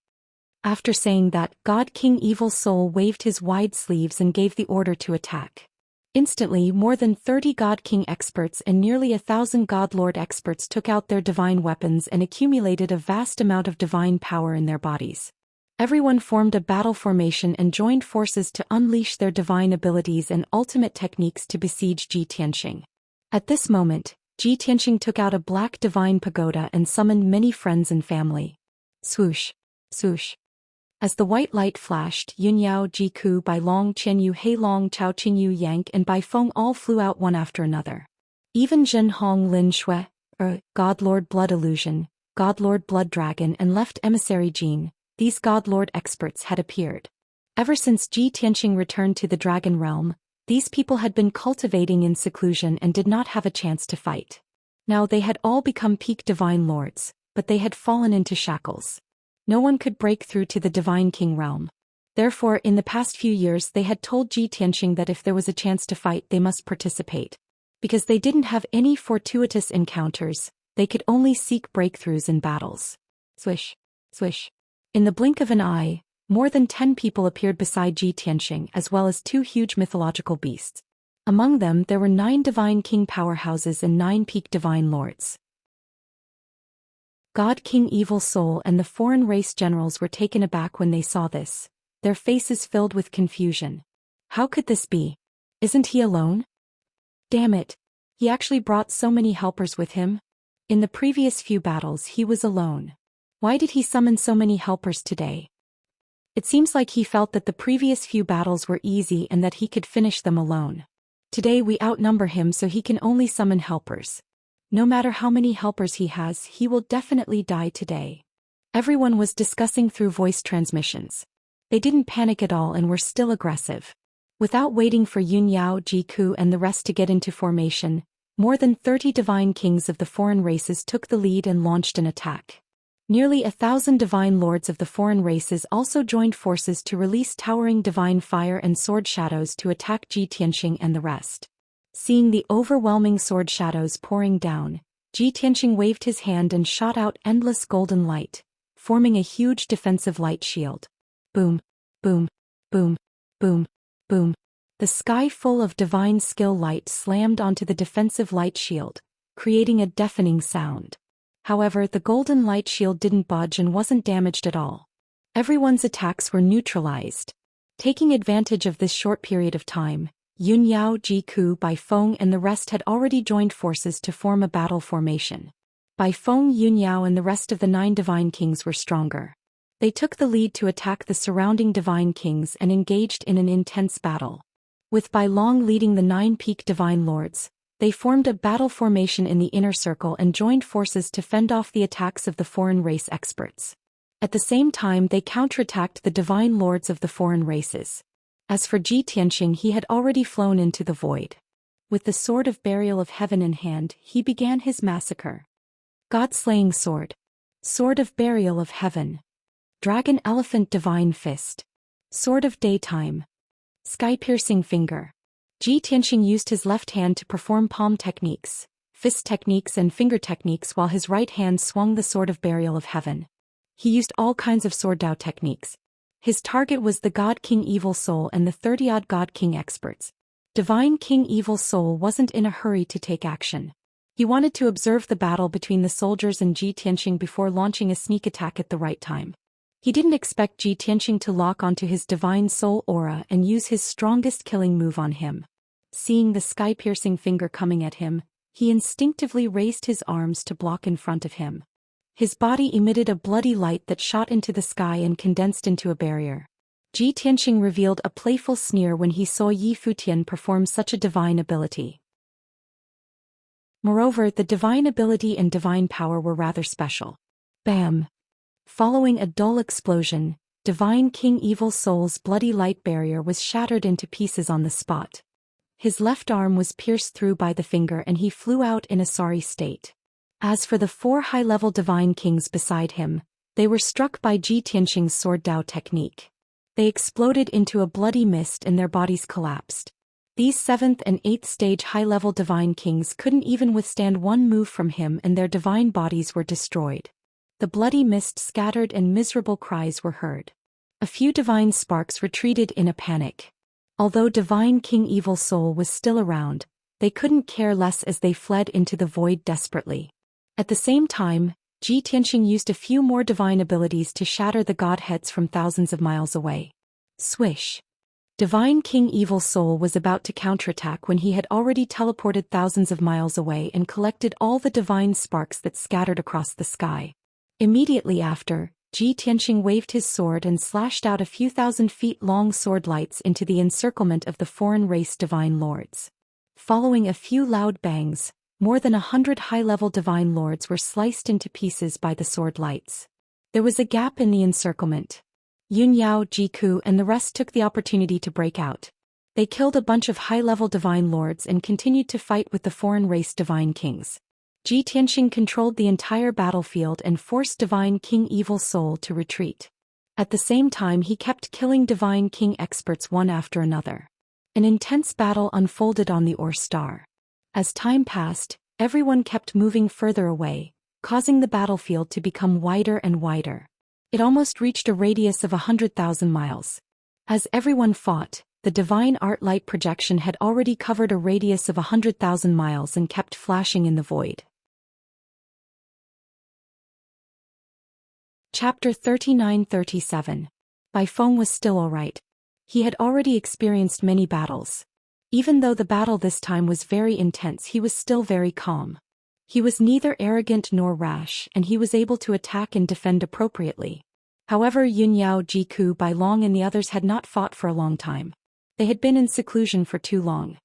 After saying that, God King Evil Soul waved his wide sleeves and gave the order to attack. Instantly, more than 30 God King experts and nearly 1,000 God Lord experts took out their divine weapons and accumulated a vast amount of divine power in their bodies. Everyone formed a battle formation and joined forces to unleash their divine abilities and ultimate techniques to besiege Ji Tianxing. At this moment, Ji Tianxing took out a black divine pagoda and summoned many friends and family. Swoosh, swoosh. As the white light flashed, Yun Yao, Ji Ku, Bai Long, Qian Yu, Hei Long, Chao Qing Yu, Yang, and Bai Feng all flew out one after another. Even Zhen Hong Lin Shui, God Lord Blood Illusion, God Lord Blood Dragon, and Left Emissary Jin, these God Lord experts had appeared. Ever since Ji Tianxing returned to the Dragon Realm, these people had been cultivating in seclusion and did not have a chance to fight. Now they had all become peak divine lords, but they had fallen into shackles. No one could break through to the Divine King realm. Therefore, in the past few years they had told Ji Tianxing that if there was a chance to fight they must participate. Because they didn't have any fortuitous encounters, they could only seek breakthroughs in battles. Swish, swish. In the blink of an eye, more than 10 people appeared beside Ji Tianxing as well as 2 huge mythological beasts. Among them there were 9 divine king powerhouses and 9 peak divine lords. God King Evil Soul and the foreign race generals were taken aback when they saw this, their faces filled with confusion. How could this be? Isn't he alone? Damn it! He actually brought so many helpers with him? In the previous few battles he was alone. Why did he summon so many helpers today? It seems like he felt that the previous few battles were easy and that he could finish them alone. Today we outnumber him so he can only summon helpers. No matter how many helpers he has, he will definitely die today. Everyone was discussing through voice transmissions. They didn't panic at all and were still aggressive. Without waiting for Yun Yao, Ji Ku and the rest to get into formation, more than 30 divine kings of the foreign races took the lead and launched an attack. Nearly 1,000 divine lords of the foreign races also joined forces to release towering divine fire and sword shadows to attack Ji Tianxing and the rest. Seeing the overwhelming sword shadows pouring down, Ji Tianxing waved his hand and shot out endless golden light, forming a huge defensive light shield. Boom, boom, boom, boom, boom. The sky full of divine skill light slammed onto the defensive light shield, creating a deafening sound. However, the golden light shield didn't budge and wasn't damaged at all. Everyone's attacks were neutralized. Taking advantage of this short period of time, Yun Yao, Ji Ku, Bai Feng and the rest had already joined forces to form a battle formation. Bai Feng, Yun Yao and the rest of the 9 divine kings were stronger. They took the lead to attack the surrounding divine kings and engaged in an intense battle. With Bai Long leading the 9 peak divine lords, they formed a battle formation in the inner circle and joined forces to fend off the attacks of the foreign race experts. At the same time they counterattacked the divine lords of the foreign races. As for Ji Tianxing, he had already flown into the void. With the sword of burial of heaven in hand, he began his massacre. God-slaying sword. Sword of burial of heaven. Dragon elephant divine fist. Sword of daytime. Sky-piercing finger. Ji Tianxing used his left hand to perform palm techniques, fist techniques and finger techniques while his right hand swung the sword of burial of heaven. He used all kinds of sword Dao techniques. His target was the God King Evil Soul and the 30-odd God King experts. Divine King Evil Soul wasn't in a hurry to take action. He wanted to observe the battle between the soldiers and Ji Tianxing before launching a sneak attack at the right time. He didn't expect Ji Tianxing to lock onto his divine soul aura and use his strongest killing move on him. Seeing the sky-piercing finger coming at him, he instinctively raised his arms to block in front of him. His body emitted a bloody light that shot into the sky and condensed into a barrier. Ji Tianxing revealed a playful sneer when he saw Yi Futian perform such a divine ability. Moreover, the divine ability and divine power were rather special. Bam! Following a dull explosion, Divine King Evil Soul's bloody light barrier was shattered into pieces on the spot. His left arm was pierced through by the finger and he flew out in a sorry state. As for the 4 high-level divine kings beside him, they were struck by Ji Tianxing's sword Dao technique. They exploded into a bloody mist and their bodies collapsed. These 7th and 8th stage high-level divine kings couldn't even withstand one move from him, and their divine bodies were destroyed. The bloody mist scattered and miserable cries were heard. A few divine sparks retreated in a panic. Although Divine King Evil Soul was still around, they couldn't care less as they fled into the void desperately. At the same time, Zhi Tianxing used a few more divine abilities to shatter the godheads from thousands of miles away. Swish! Divine King Evil Soul was about to counterattack when he had already teleported thousands of miles away and collected all the divine sparks that scattered across the sky. Immediately after, Zhi Tianxing waved his sword and slashed out a few thousand feet long sword lights into the encirclement of the foreign race divine lords. Following a few loud bangs, more than 100 high-level divine lords were sliced into pieces by the sword lights. There was a gap in the encirclement. Yun Yao, Jiku and the rest took the opportunity to break out. They killed a bunch of high-level divine lords and continued to fight with the foreign race divine kings. Zhi Tianxing controlled the entire battlefield and forced Divine King Evil Soul to retreat. At the same time, he kept killing Divine King experts one after another. An intense battle unfolded on the Ore Star. As time passed, everyone kept moving further away, causing the battlefield to become wider and wider. It almost reached a radius of 100,000 miles. As everyone fought, the divine art light projection had already covered a radius of 100,000 miles and kept flashing in the void. Chapter 39-37. Bai Feng was still alright. He had already experienced many battles. Even though the battle this time was very intense, he was still very calm. He was neither arrogant nor rash, and he was able to attack and defend appropriately. However, Yun Yao, Jiku, Bai Long and the others had not fought for a long time. They had been in seclusion for too long.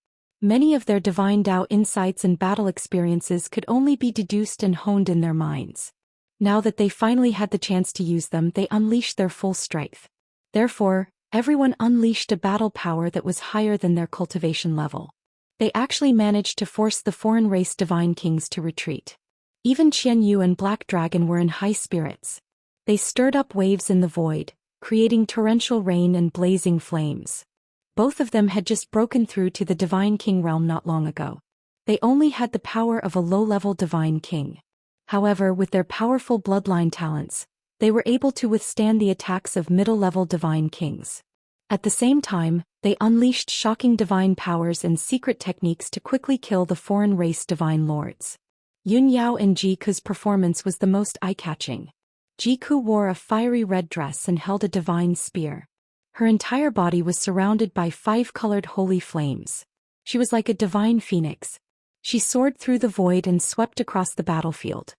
Many of their divine Dao insights and battle experiences could only be deduced and honed in their minds. Now that they finally had the chance to use them, they unleashed their full strength. Therefore, everyone unleashed a battle power that was higher than their cultivation level. They actually managed to force the foreign race divine kings to retreat. Even Qian Yu and Black Dragon were in high spirits. They stirred up waves in the void, creating torrential rain and blazing flames. Both of them had just broken through to the Divine King realm not long ago. They only had the power of a low-level Divine King. However, with their powerful bloodline talents, they were able to withstand the attacks of middle-level Divine Kings. At the same time, they unleashed shocking divine powers and secret techniques to quickly kill the foreign race divine lords. Yun Yao and Jiku's performance was the most eye-catching. Jiku wore a fiery red dress and held a divine spear. Her entire body was surrounded by 5-colored holy flames. She was like a divine phoenix. She soared through the void and swept across the battlefield.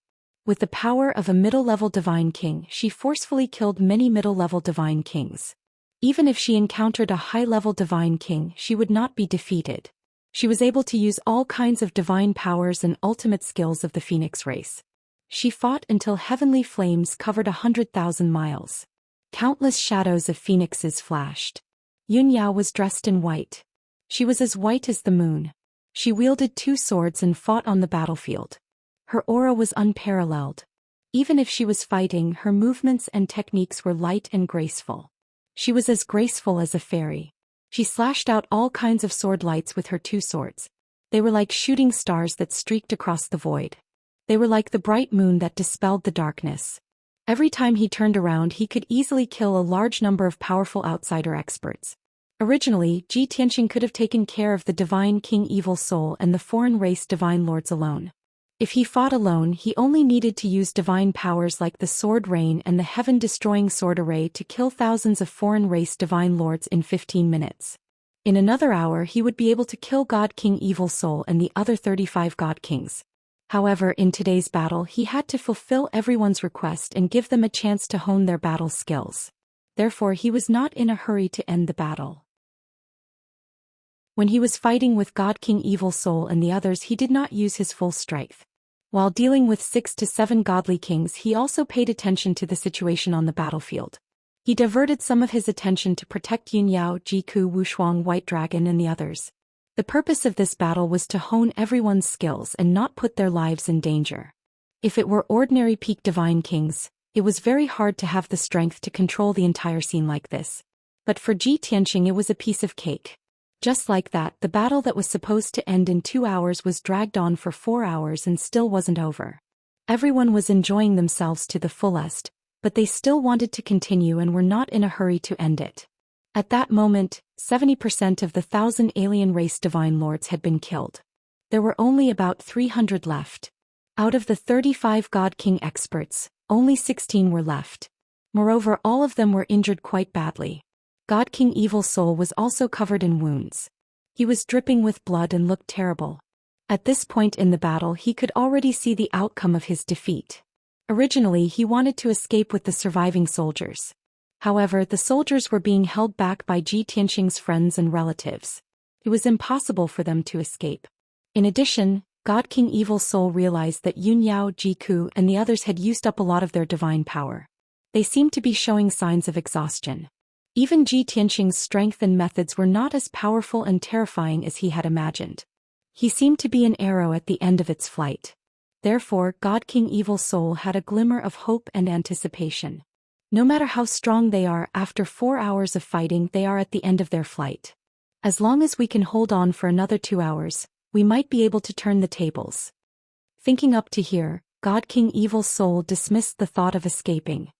With the power of a middle-level divine king, she forcefully killed many middle-level divine kings. Even if she encountered a high-level divine king, she would not be defeated. She was able to use all kinds of divine powers and ultimate skills of the phoenix race. She fought until heavenly flames covered 100,000 miles. Countless shadows of phoenixes flashed. Yun Yao was dressed in white. She was as white as the moon. She wielded 2 swords and fought on the battlefield. Her aura was unparalleled. Even if she was fighting, her movements and techniques were light and graceful. She was as graceful as a fairy. She slashed out all kinds of sword lights with her 2 swords. They were like shooting stars that streaked across the void. They were like the bright moon that dispelled the darkness. Every time he turned around, he could easily kill a large number of powerful outsider experts. Originally, Zhi Tianxing could have taken care of the Divine King Evil Soul and the foreign race divine lords alone. If he fought alone, he only needed to use divine powers like the Sword Rain and the Heaven-Destroying Sword Array to kill thousands of foreign race divine lords in 15 minutes. In another hour, he would be able to kill God King Evil Soul and the other 35 God Kings. However, in today's battle, he had to fulfill everyone's request and give them a chance to hone their battle skills. Therefore, he was not in a hurry to end the battle. When he was fighting with God King Evil Soul and the others, he did not use his full strength. While dealing with 6 to 7 godly kings, he also paid attention to the situation on the battlefield. He diverted some of his attention to protect Yun Yao, Jiku, Wushuang, White Dragon and the others. The purpose of this battle was to hone everyone's skills and not put their lives in danger. If it were ordinary peak divine kings, it was very hard to have the strength to control the entire scene like this. But for Ji Tianqing it was a piece of cake. Just like that, the battle that was supposed to end in 2 hours was dragged on for 4 hours and still wasn't over. Everyone was enjoying themselves to the fullest, but they still wanted to continue and were not in a hurry to end it. At that moment, 70% of the 1,000 alien race divine lords had been killed. There were only about 300 left. Out of the 35 God King experts, only 16 were left. Moreover, all of them were injured quite badly. God King Evil Soul was also covered in wounds. He was dripping with blood and looked terrible. At this point in the battle he could already see the outcome of his defeat. Originally he wanted to escape with the surviving soldiers. However, the soldiers were being held back by Ji Tianqing's friends and relatives. It was impossible for them to escape. In addition, God King Evil Soul realized that Yunyao, Jiku, and the others had used up a lot of their divine power. They seemed to be showing signs of exhaustion. Even Ji Tianqing's strength and methods were not as powerful and terrifying as he had imagined. He seemed to be an arrow at the end of its flight. Therefore, God King Evil Soul had a glimmer of hope and anticipation. No matter how strong they are, after 4 hours of fighting they are at the end of their flight. As long as we can hold on for another 2 hours, we might be able to turn the tables. Thinking up to here, God King Evil Soul dismissed the thought of escaping.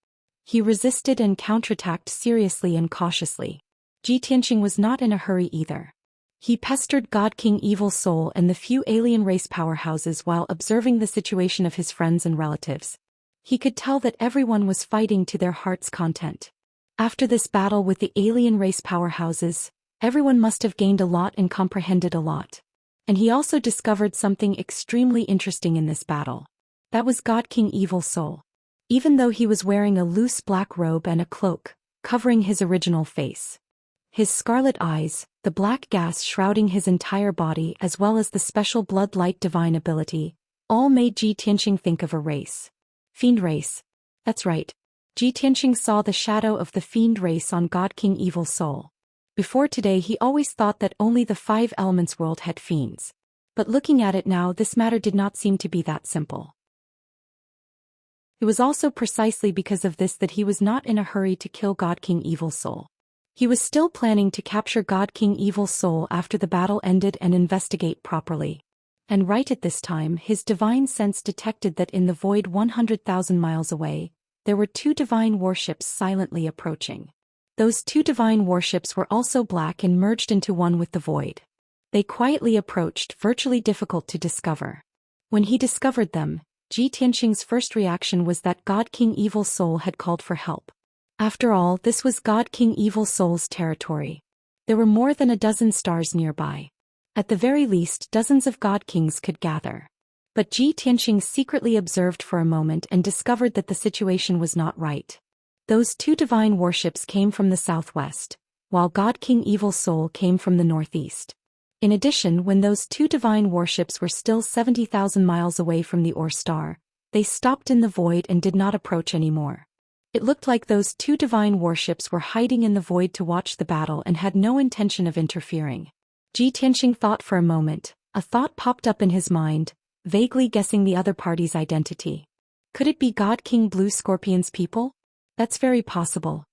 He resisted and counterattacked seriously and cautiously. Ji Tianqing was not in a hurry either. He pestered God King Evil Soul and the few alien race powerhouses while observing the situation of his friends and relatives. He could tell that everyone was fighting to their heart's content. After this battle with the alien race powerhouses, everyone must have gained a lot and comprehended a lot. And he also discovered something extremely interesting in this battle. That was God King Evil Soul. Even though he was wearing a loose black robe and a cloak, covering his original face. His scarlet eyes, the black gas shrouding his entire body as well as the special blood-light divine ability, all made Ji Tianqing think of a race. Fiend race. That's right. Ji Tianqing saw the shadow of the fiend race on God King Evil Soul. Before today he always thought that only the 5 elements world had fiends. But looking at it now, this matter did not seem to be that simple. It was also precisely because of this that he was not in a hurry to kill God King Evil Soul. He was still planning to capture God King Evil Soul after the battle ended and investigate properly. And right at this time his divine sense detected that in the void 100,000 miles away, there were 2 divine warships silently approaching. Those 2 divine warships were also black and merged into one with the void. They quietly approached, virtually difficult to discover. When he discovered them, Ji Tianqing's first reaction was that God King Evil Soul had called for help. After all, this was God King Evil Soul's territory. There were more than a dozen stars nearby. At the very least, dozens of God Kings could gather. But Ji Tianqing secretly observed for a moment and discovered that the situation was not right. Those 2 divine warships came from the southwest, while God King Evil Soul came from the northeast. In addition, when those 2 divine warships were still 70,000 miles away from the Or star, they stopped in the void and did not approach anymore. It looked like those 2 divine warships were hiding in the void to watch the battle and had no intention of interfering. Ji Tianqing thought for a moment. A thought popped up in his mind, vaguely guessing the other party's identity. Could it be God King Blue Scorpion's people? That's very possible.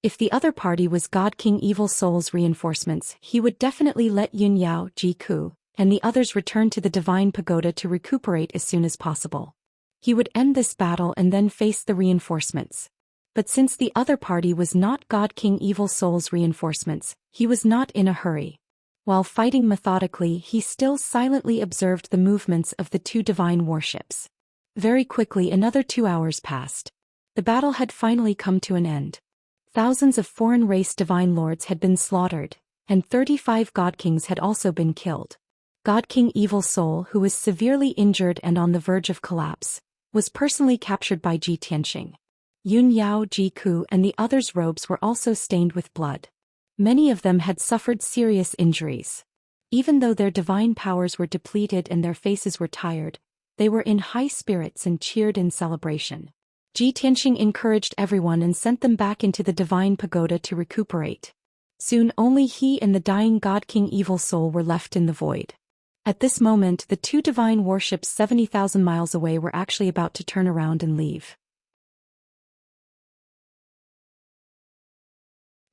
If the other party was God King Evil Soul's reinforcements, he would definitely let Yunyao, Jiku, and the others return to the Divine Pagoda to recuperate as soon as possible. He would end this battle and then face the reinforcements. But since the other party was not God King Evil Soul's reinforcements, he was not in a hurry. While fighting methodically, he still silently observed the movements of the 2 divine warships. Very quickly another 2 hours passed. The battle had finally come to an end. Thousands of foreign race divine lords had been slaughtered, and 35 God Kings had also been killed. God King Evil Soul, who was severely injured and on the verge of collapse, was personally captured by Ji Tianqing. Yunyao, Jiku, and the others' robes were also stained with blood. Many of them had suffered serious injuries. Even though their divine powers were depleted and their faces were tired, they were in high spirits and cheered in celebration. Ji Tianqing encouraged everyone and sent them back into the Divine Pagoda to recuperate. Soon only he and the dying God King Evil Soul were left in the void. At this moment the 2 divine warships 70,000 miles away were actually about to turn around and leave.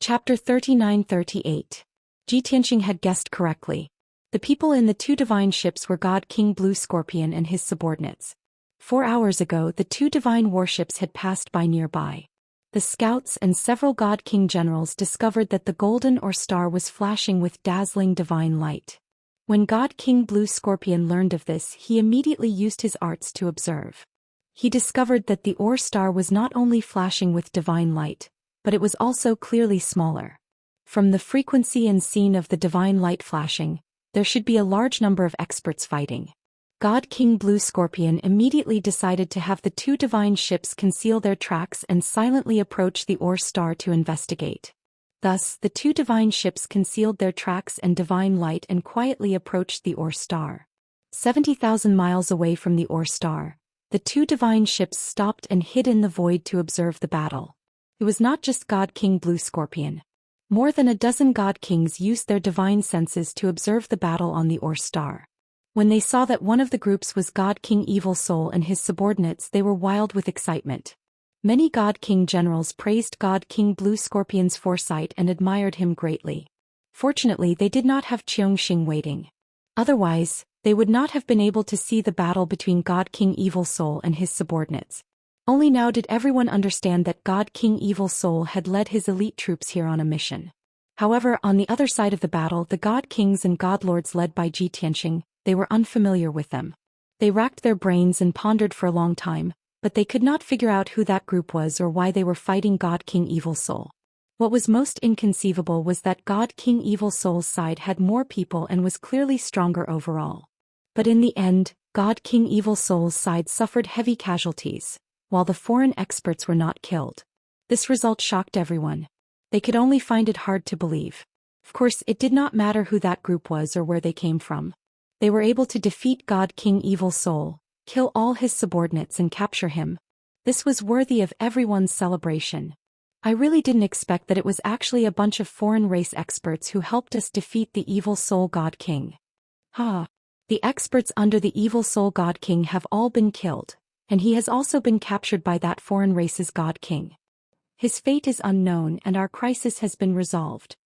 Chapter 39-38. Ji Tianxing had guessed correctly. The people in the two divine ships were God King Blue Scorpion and his subordinates. 4 hours ago the two divine warships had passed by nearby. The scouts and several God King generals discovered that the golden ore star was flashing with dazzling divine light. When God King Blue Scorpion learned of this, he immediately used his arts to observe. He discovered that the ore star was not only flashing with divine light, but it was also clearly smaller. From the frequency and scene of the divine light flashing, there should be a large number of experts fighting. God King Blue Scorpion immediately decided to have the two divine ships conceal their tracks and silently approach the ore star to investigate. Thus, the two divine ships concealed their tracks and divine light and quietly approached the ore star. 70,000 miles away from the ore star, the two divine ships stopped and hid in the void to observe the battle. It was not just God King Blue Scorpion. More than a dozen God Kings used their divine senses to observe the battle on the ore star. When they saw that one of the groups was God King Evil Soul and his subordinates, they were wild with excitement. Many God King generals praised God King Blue Scorpion's foresight and admired him greatly. Fortunately, they did not have Xianxia waiting. Otherwise, they would not have been able to see the battle between God King Evil Soul and his subordinates. Only now did everyone understand that God King Evil Soul had led his elite troops here on a mission. However, on the other side of the battle, the God Kings and God Lords led by Ji Tianxing, they were unfamiliar with them. They racked their brains and pondered for a long time, but they could not figure out who that group was or why they were fighting God King Evil Soul. What was most inconceivable was that God King Evil Soul's side had more people and was clearly stronger overall. But in the end, God King Evil Soul's side suffered heavy casualties, while the foreign experts were not killed. This result shocked everyone. They could only find it hard to believe. Of course, it did not matter who that group was or where they came from. They were able to defeat God King Evil Soul, kill all his subordinates and capture him. This was worthy of everyone's celebration. I really didn't expect that it was actually a bunch of foreign race experts who helped us defeat the Evil Soul God King. The experts under the Evil Soul God King have all been killed, and he has also been captured by that foreign race's God King. His fate is unknown and our crisis has been resolved.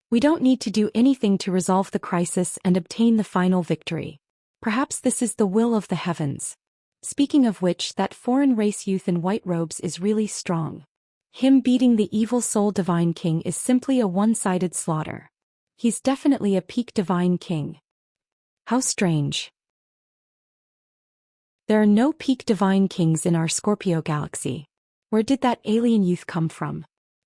We don't need to do anything to resolve the crisis and obtain the final victory. Perhaps this is the will of the heavens. Speaking of which, that foreign race youth in white robes is really strong. Him beating the Evil Soul Divine King is simply a one-sided slaughter. He's definitely a peak Divine King. How strange. There are no peak Divine Kings in our Scorpio galaxy. Where did that alien youth come from?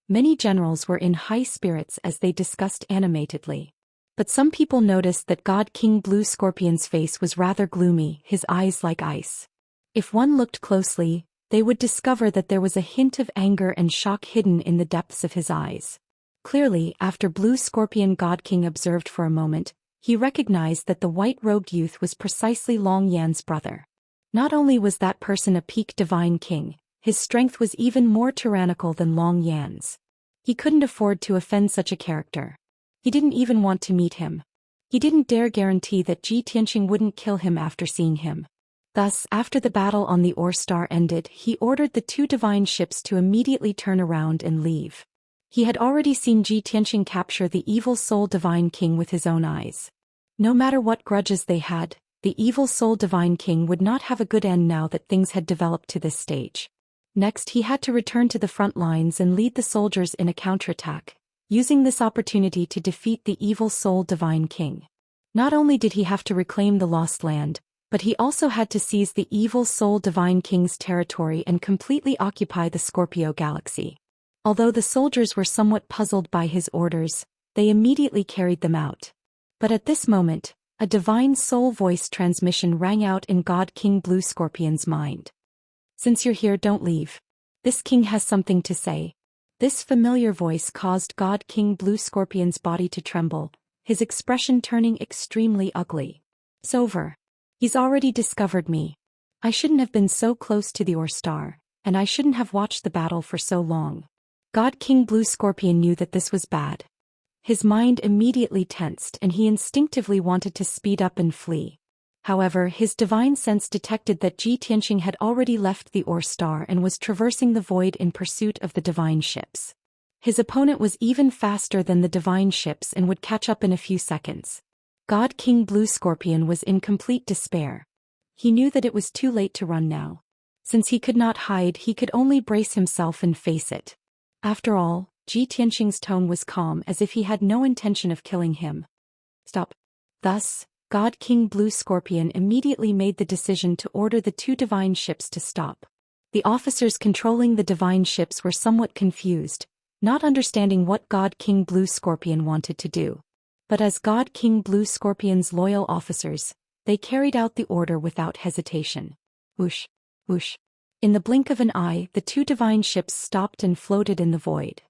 Many generals were in high spirits as they discussed animatedly. But some people noticed that God King Blue Scorpion's face was rather gloomy, his eyes like ice. If one looked closely, they would discover that there was a hint of anger and shock hidden in the depths of his eyes. Clearly, after Blue Scorpion God King observed for a moment, he recognized that the white-robed youth was precisely Long Yan's brother. Not only was that person a peak Divine King, his strength was even more tyrannical than Long Yan's. He couldn't afford to offend such a character. He didn't even want to meet him. He didn't dare guarantee that Ji Tianxing wouldn't kill him after seeing him. Thus, after the battle on the ore star ended, he ordered the two divine ships to immediately turn around and leave. He had already seen Ji Tianxing capture the Evil Soul Divine King with his own eyes. No matter what grudges they had, the Evil Soul Divine King would not have a good end now that things had developed to this stage. Next, he had to return to the front lines and lead the soldiers in a counterattack, using this opportunity to defeat the Evil Soul Divine King. Not only did he have to reclaim the lost land, but he also had to seize the Evil Soul Divine King's territory and completely occupy the Scorpio galaxy. Although the soldiers were somewhat puzzled by his orders, they immediately carried them out. But at this moment, a divine soul voice transmission rang out in God King Blue Scorpion's mind. Since you're here, don't leave. This king has something to say. This familiar voice caused God King Blue Scorpion's body to tremble, his expression turning extremely ugly. It's over. He's already discovered me. I shouldn't have been so close to the ore star, and I shouldn't have watched the battle for so long. God King Blue Scorpion knew that this was bad. His mind immediately tensed and he instinctively wanted to speed up and flee. However, his divine sense detected that Ji Tianxing had already left the ore star and was traversing the void in pursuit of the divine ships. His opponent was even faster than the divine ships and would catch up in a few seconds. God King Blue Scorpion was in complete despair. He knew that it was too late to run now. Since he could not hide, he could only brace himself and face it. After all, Ji Tianxing's tone was calm, as if he had no intention of killing him. Stop. Thus, God King Blue Scorpion immediately made the decision to order the two divine ships to stop. The officers controlling the divine ships were somewhat confused, not understanding what God King Blue Scorpion wanted to do. But as God King Blue Scorpion's loyal officers, they carried out the order without hesitation. Whoosh, whoosh. In the blink of an eye, the two divine ships stopped and floated in the void.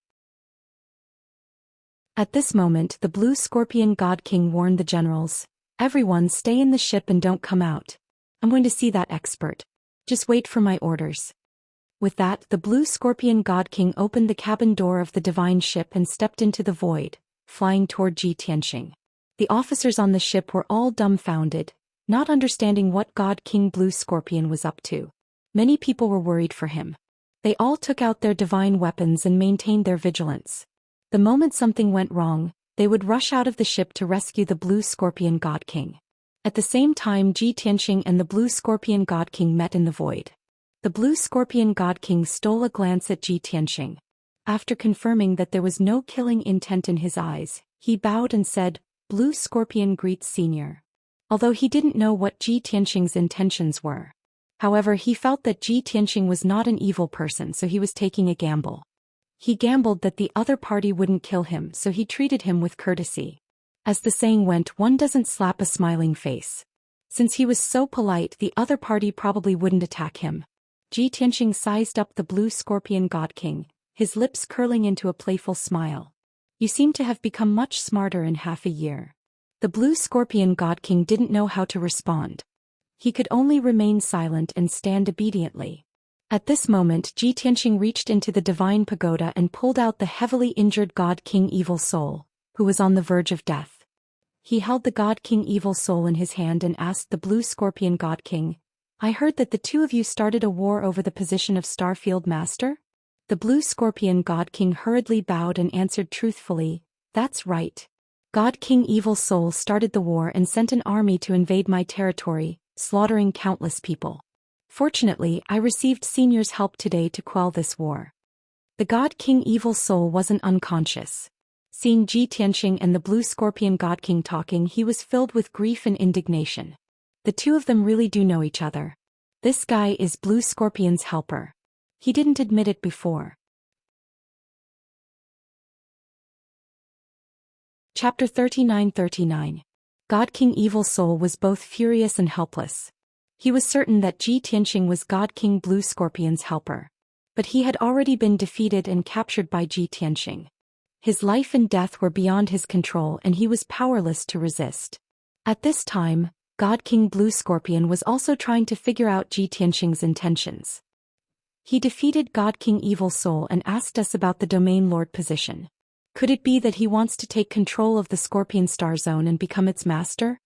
At this moment, the Blue Scorpion God King warned the generals, "Everyone stay in the ship and don't come out. I'm going to see that expert. Just wait for my orders." With that, the Blue Scorpion God King opened the cabin door of the divine ship and stepped into the void, flying toward Ji Tianxing. The officers on the ship were all dumbfounded, not understanding what God King Blue Scorpion was up to. Many people were worried for him. They all took out their divine weapons and maintained their vigilance. The moment something went wrong, they would rush out of the ship to rescue the Blue Scorpion God King. At the same time, Ji Tianxing and the Blue Scorpion God King met in the void. The Blue Scorpion God King stole a glance at Ji Tianxing. After confirming that there was no killing intent in his eyes, he bowed and said, "Blue Scorpion greets Senior." Although he didn't know what Ji Tianxing's intentions were. However, he felt that Ji Tianxing was not an evil person, so he was taking a gamble. He gambled that the other party wouldn't kill him, so he treated him with courtesy. As the saying went, one doesn't slap a smiling face. Since he was so polite, the other party probably wouldn't attack him. Ji Tianxing sized up the Blue Scorpion God King, his lips curling into a playful smile. "You seem to have become much smarter in half a year." The Blue Scorpion God King didn't know how to respond. He could only remain silent and stand obediently. At this moment, Ji Tianxing reached into the divine pagoda and pulled out the heavily injured God King Evil Soul, who was on the verge of death. He held the God King Evil Soul in his hand and asked the Blue Scorpion God King, "I heard that the two of you started a war over the position of Starfield Master?" The Blue Scorpion God King hurriedly bowed and answered truthfully, "That's right. God King Evil Soul started the war and sent an army to invade my territory, slaughtering countless people. Fortunately, I received Senior's help today to quell this war." The God King Evil Soul wasn't unconscious. Seeing Ji Tianxing and the Blue Scorpion God King talking, he was filled with grief and indignation. The two of them really do know each other. This guy is Blue Scorpion's helper. He didn't admit it before. Chapter 39:39. God King Evil Soul was both furious and helpless. He was certain that Ji Tianxing was God King Blue Scorpion's helper. But he had already been defeated and captured by Ji Tianxing. His life and death were beyond his control and he was powerless to resist. At this time, God King Blue Scorpion was also trying to figure out Ji Tianxing's intentions. He defeated God King Evil Soul and asked us about the Domain Lord position. Could it be that he wants to take control of the Scorpion Star Zone and become its master?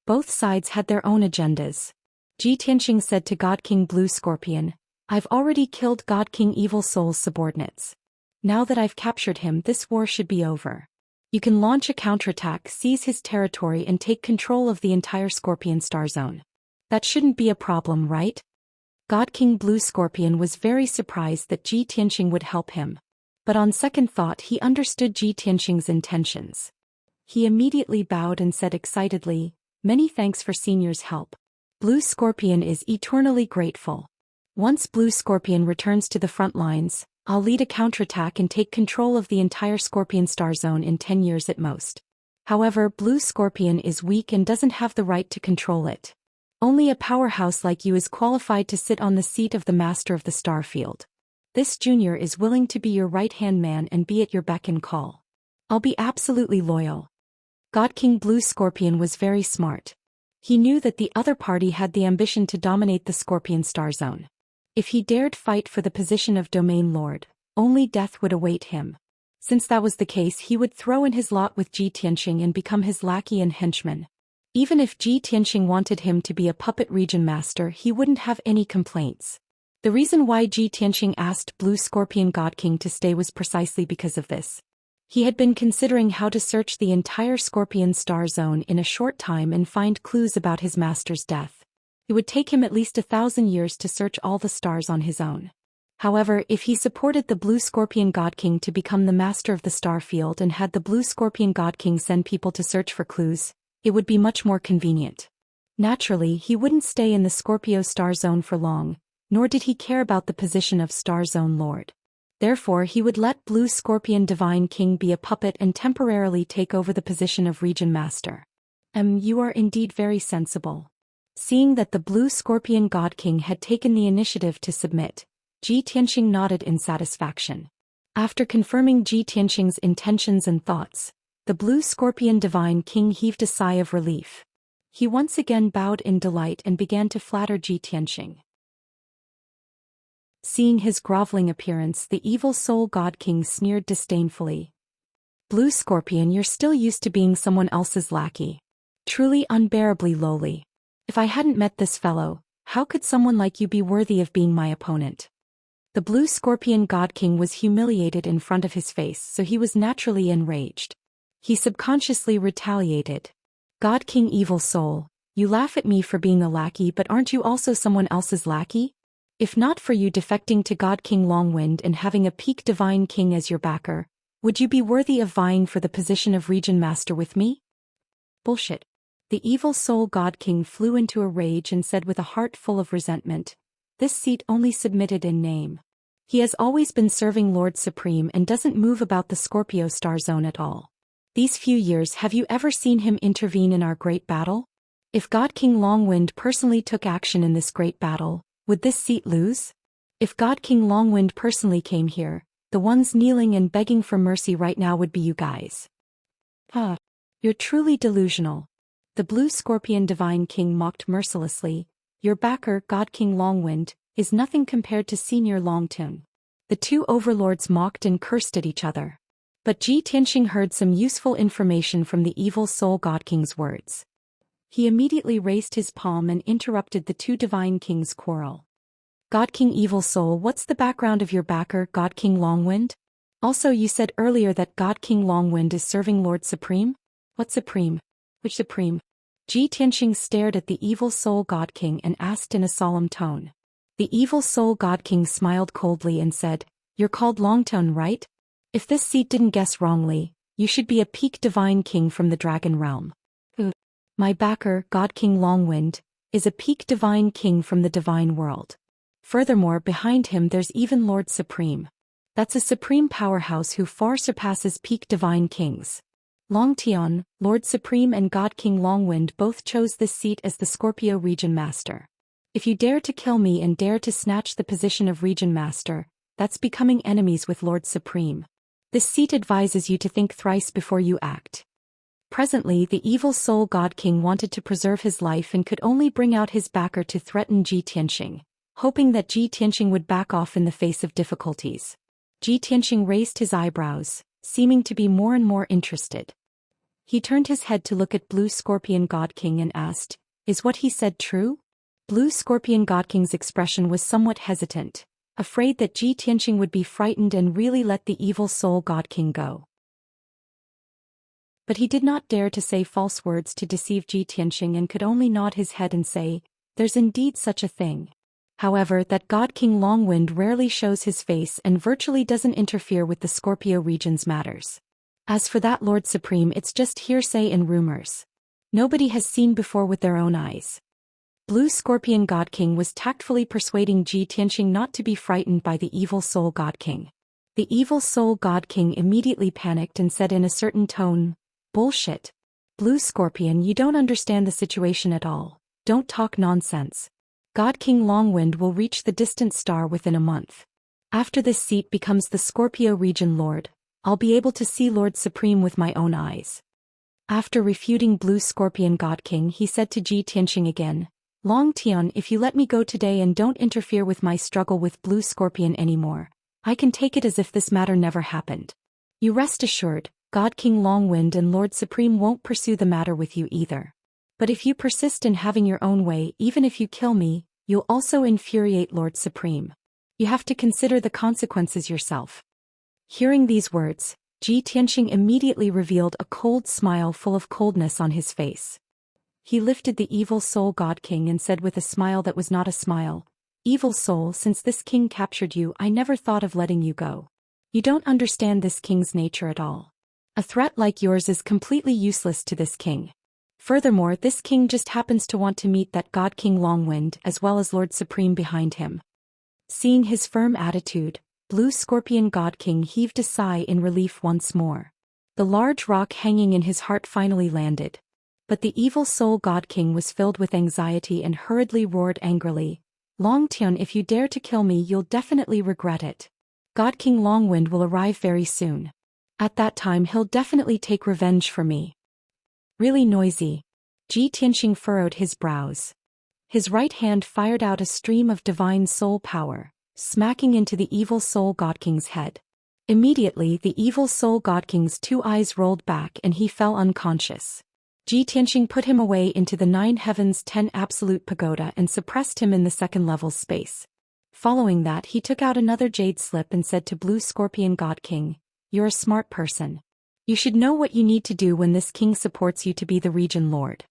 Both sides had their own agendas. Ji Tianxing said to God King Blue Scorpion, "I've already killed God King Evil Soul's subordinates. Now that I've captured him, this war should be over. You can launch a counterattack, seize his territory and take control of the entire Scorpion Star Zone. That shouldn't be a problem, right?" God King Blue Scorpion was very surprised that Ji Tianxing would help him. But on second thought he understood Ji Tianxing's intentions. He immediately bowed and said excitedly, "Many thanks for Senior's help. Blue Scorpion is eternally grateful. Once Blue Scorpion returns to the front lines, I'll lead a counterattack and take control of the entire Scorpion Star Zone in 10 years at most. However, Blue Scorpion is weak and doesn't have the right to control it. Only a powerhouse like you is qualified to sit on the seat of the Master of the Starfield. This junior is willing to be your right-hand man and be at your beck and call. I'll be absolutely loyal." God King Blue Scorpion was very smart. He knew that the other party had the ambition to dominate the Scorpion Star Zone. If he dared fight for the position of Domain Lord, only death would await him. Since that was the case, he would throw in his lot with Ji Tianxing and become his lackey and henchman. Even if Ji Tianxing wanted him to be a puppet region master, he wouldn't have any complaints. The reason why Ji Tianqing asked Blue Scorpion God King to stay was precisely because of this. He had been considering how to search the entire Scorpion star zone in a short time and find clues about his master's death. It would take him at least 1,000 years to search all the stars on his own. However, if he supported the Blue Scorpion God King to become the master of the star field and had the Blue Scorpion God King send people to search for clues, it would be much more convenient. Naturally, he wouldn't stay in the Scorpio star zone for long, nor did he care about the position of Star Zone Lord. Therefore, he would let Blue Scorpion Divine King be a puppet and temporarily take over the position of Region Master. You are indeed very sensible. Seeing that the Blue Scorpion God King had taken the initiative to submit, Ji Tianqing nodded in satisfaction. After confirming Ji Tianqing's intentions and thoughts, the Blue Scorpion Divine King heaved a sigh of relief. He once again bowed in delight and began to flatter Ji Tianqing. Seeing his groveling appearance, the evil soul God King sneered disdainfully. Blue Scorpion, you're still used to being someone else's lackey. Truly unbearably lowly. If I hadn't met this fellow, how could someone like you be worthy of being my opponent? The Blue Scorpion God King was humiliated in front of his face, so he was naturally enraged. He subconsciously retaliated. God King Evil Soul, you laugh at me for being a lackey, but aren't you also someone else's lackey? If not for you defecting to God King Longwind and having a peak Divine King as your backer, would you be worthy of vying for the position of Region Master with me? Bullshit. The Evil Soul God King flew into a rage and said with a heart full of resentment, this seat only submitted in name. He has always been serving Lord Supreme and doesn't move about the Scorpio star zone at all. These few years, have you ever seen him intervene in our great battle? If God King Longwind personally took action in this great battle, would this seat lose? If God King Longwind personally came here, the ones kneeling and begging for mercy right now would be you guys. You're truly delusional. The Blue Scorpion Divine King mocked mercilessly. Your backer, God King Longwind, is nothing compared to Senior Longtun. The two overlords mocked and cursed at each other. But Ji Tianqing heard some useful information from the Evil Soul God King's words. He immediately raised his palm and interrupted the two Divine Kings' quarrel. God King Evil Soul, what's the background of your backer, God King Longwind? Also, you said earlier that God King Longwind is serving Lord Supreme? What Supreme? Which Supreme? Ji Tianqing stared at the Evil Soul God King and asked in a solemn tone. The Evil Soul God King smiled coldly and said, you're called Longtun, right? If this seat didn't guess wrongly, you should be a peak Divine King from the Dragon Realm. My backer, God King Longwind, is a peak Divine King from the Divine World. Furthermore, behind him there's even Lord Supreme. That's a supreme powerhouse who far surpasses peak Divine Kings. Longtian, Lord Supreme and God King Longwind both chose this seat as the Scorpio Region Master. If you dare to kill me and dare to snatch the position of Region Master, that's becoming enemies with Lord Supreme. This seat advises you to think thrice before you act. Presently, the Evil Soul God King wanted to preserve his life and could only bring out his backer to threaten Ji Tianqing, hoping that Ji Tianqing would back off in the face of difficulties. Ji Tianqing raised his eyebrows, seeming to be more and more interested. He turned his head to look at Blue Scorpion God King and asked, is what he said true? Blue Scorpion God King's expression was somewhat hesitant, afraid that Ji Tianqing would be frightened and really let the Evil Soul God King go. But he did not dare to say false words to deceive Ji Tianqing and could only nod his head and say, there's indeed such a thing. However, that God King Longwind rarely shows his face and virtually doesn't interfere with the Scorpio region's matters. As for that Lord Supreme, it's just hearsay and rumors. Nobody has seen before with their own eyes. Blue Scorpion God King was tactfully persuading Ji Tianqing not to be frightened by the Evil Soul God King. The Evil Soul God King immediately panicked and said in a certain tone, bullshit. Blue Scorpion, you don't understand the situation at all. Don't talk nonsense. God King Longwind will reach the distant star within a month. After this seat becomes the Scorpio region lord, I'll be able to see Lord Supreme with my own eyes. After refuting Blue Scorpion God King, he said to Ji Tianqing again, Longtian, if you let me go today and don't interfere with my struggle with Blue Scorpion anymore, I can take it as if this matter never happened. You rest assured, God King Longwind and Lord Supreme won't pursue the matter with you either. But if you persist in having your own way, even if you kill me, you'll also infuriate Lord Supreme. You have to consider the consequences yourself. Hearing these words, Ji Tianxing immediately revealed a cold smile full of coldness on his face. He lifted the evil soul God King and said with a smile that was not a smile, "Evil soul, since this king captured you, I never thought of letting you go. You don't understand this king's nature at all. A threat like yours is completely useless to this king. Furthermore, this king just happens to want to meet that God King Longwind as well as Lord Supreme behind him." Seeing his firm attitude, Blue Scorpion God King heaved a sigh in relief once more. The large rock hanging in his heart finally landed. But the evil soul God King was filled with anxiety and hurriedly roared angrily, "Long Tian, if you dare to kill me, you'll definitely regret it. God King Longwind will arrive very soon. At that time he'll definitely take revenge for me." Really noisy. Ji Tianxing furrowed his brows. His right hand fired out a stream of divine soul power, smacking into the evil soul God King's head. Immediately the evil soul God King's 2 eyes rolled back and he fell unconscious. Ji Tianxing put him away into the 9 heavens 10 absolute pagoda and suppressed him in the 2nd level space. Following that, he took out another jade slip and said to Blue Scorpion God King, "You're a smart person. You should know what you need to do when this king supports you to be the region lord."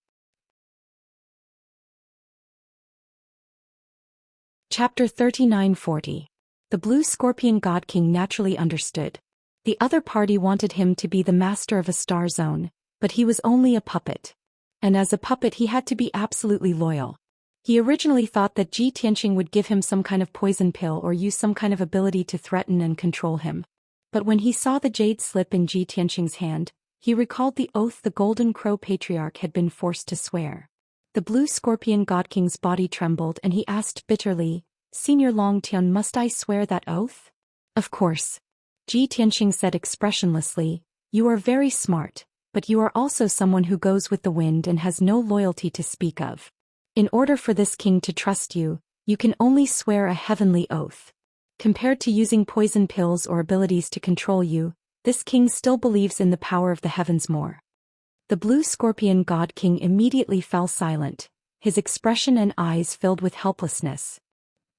Chapter 39-40. The Blue Scorpion God King naturally understood. The other party wanted him to be the master of a star zone, but he was only a puppet. And as a puppet he had to be absolutely loyal. He originally thought that Ji Tianxing would give him some kind of poison pill or use some kind of ability to threaten and control him. But when he saw the jade slip in Ji Tianxing's hand, he recalled the oath the Golden Crow Patriarch had been forced to swear. The Blue Scorpion God King's body trembled and he asked bitterly, "Senior Long Tian, must I swear that oath?" "Of course." Ji Tianxing said expressionlessly, "You are very smart, but you are also someone who goes with the wind and has no loyalty to speak of. In order for this king to trust you, you can only swear a heavenly oath. Compared to using poison pills or abilities to control you, this king still believes in the power of the heavens more." The Blue Scorpion God King immediately fell silent, his expression and eyes filled with helplessness.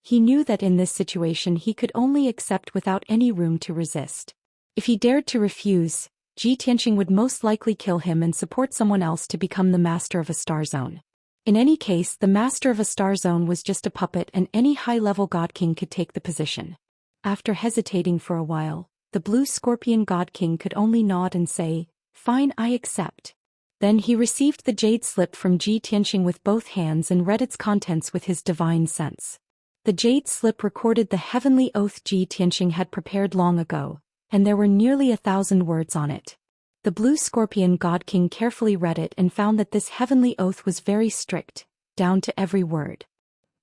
He knew that in this situation he could only accept without any room to resist. If he dared to refuse, Ji Tianxing would most likely kill him and support someone else to become the master of a star zone. In any case, the master of a star zone was just a puppet and any high-level God King could take the position. After hesitating for a while, the Blue Scorpion God King could only nod and say, "Fine, I accept." Then he received the jade slip from Ji Tianxing with both hands and read its contents with his divine sense. The jade slip recorded the heavenly oath Ji Tianxing had prepared long ago, and there were nearly 1,000 words on it. The Blue Scorpion God King carefully read it and found that this heavenly oath was very strict, down to every word.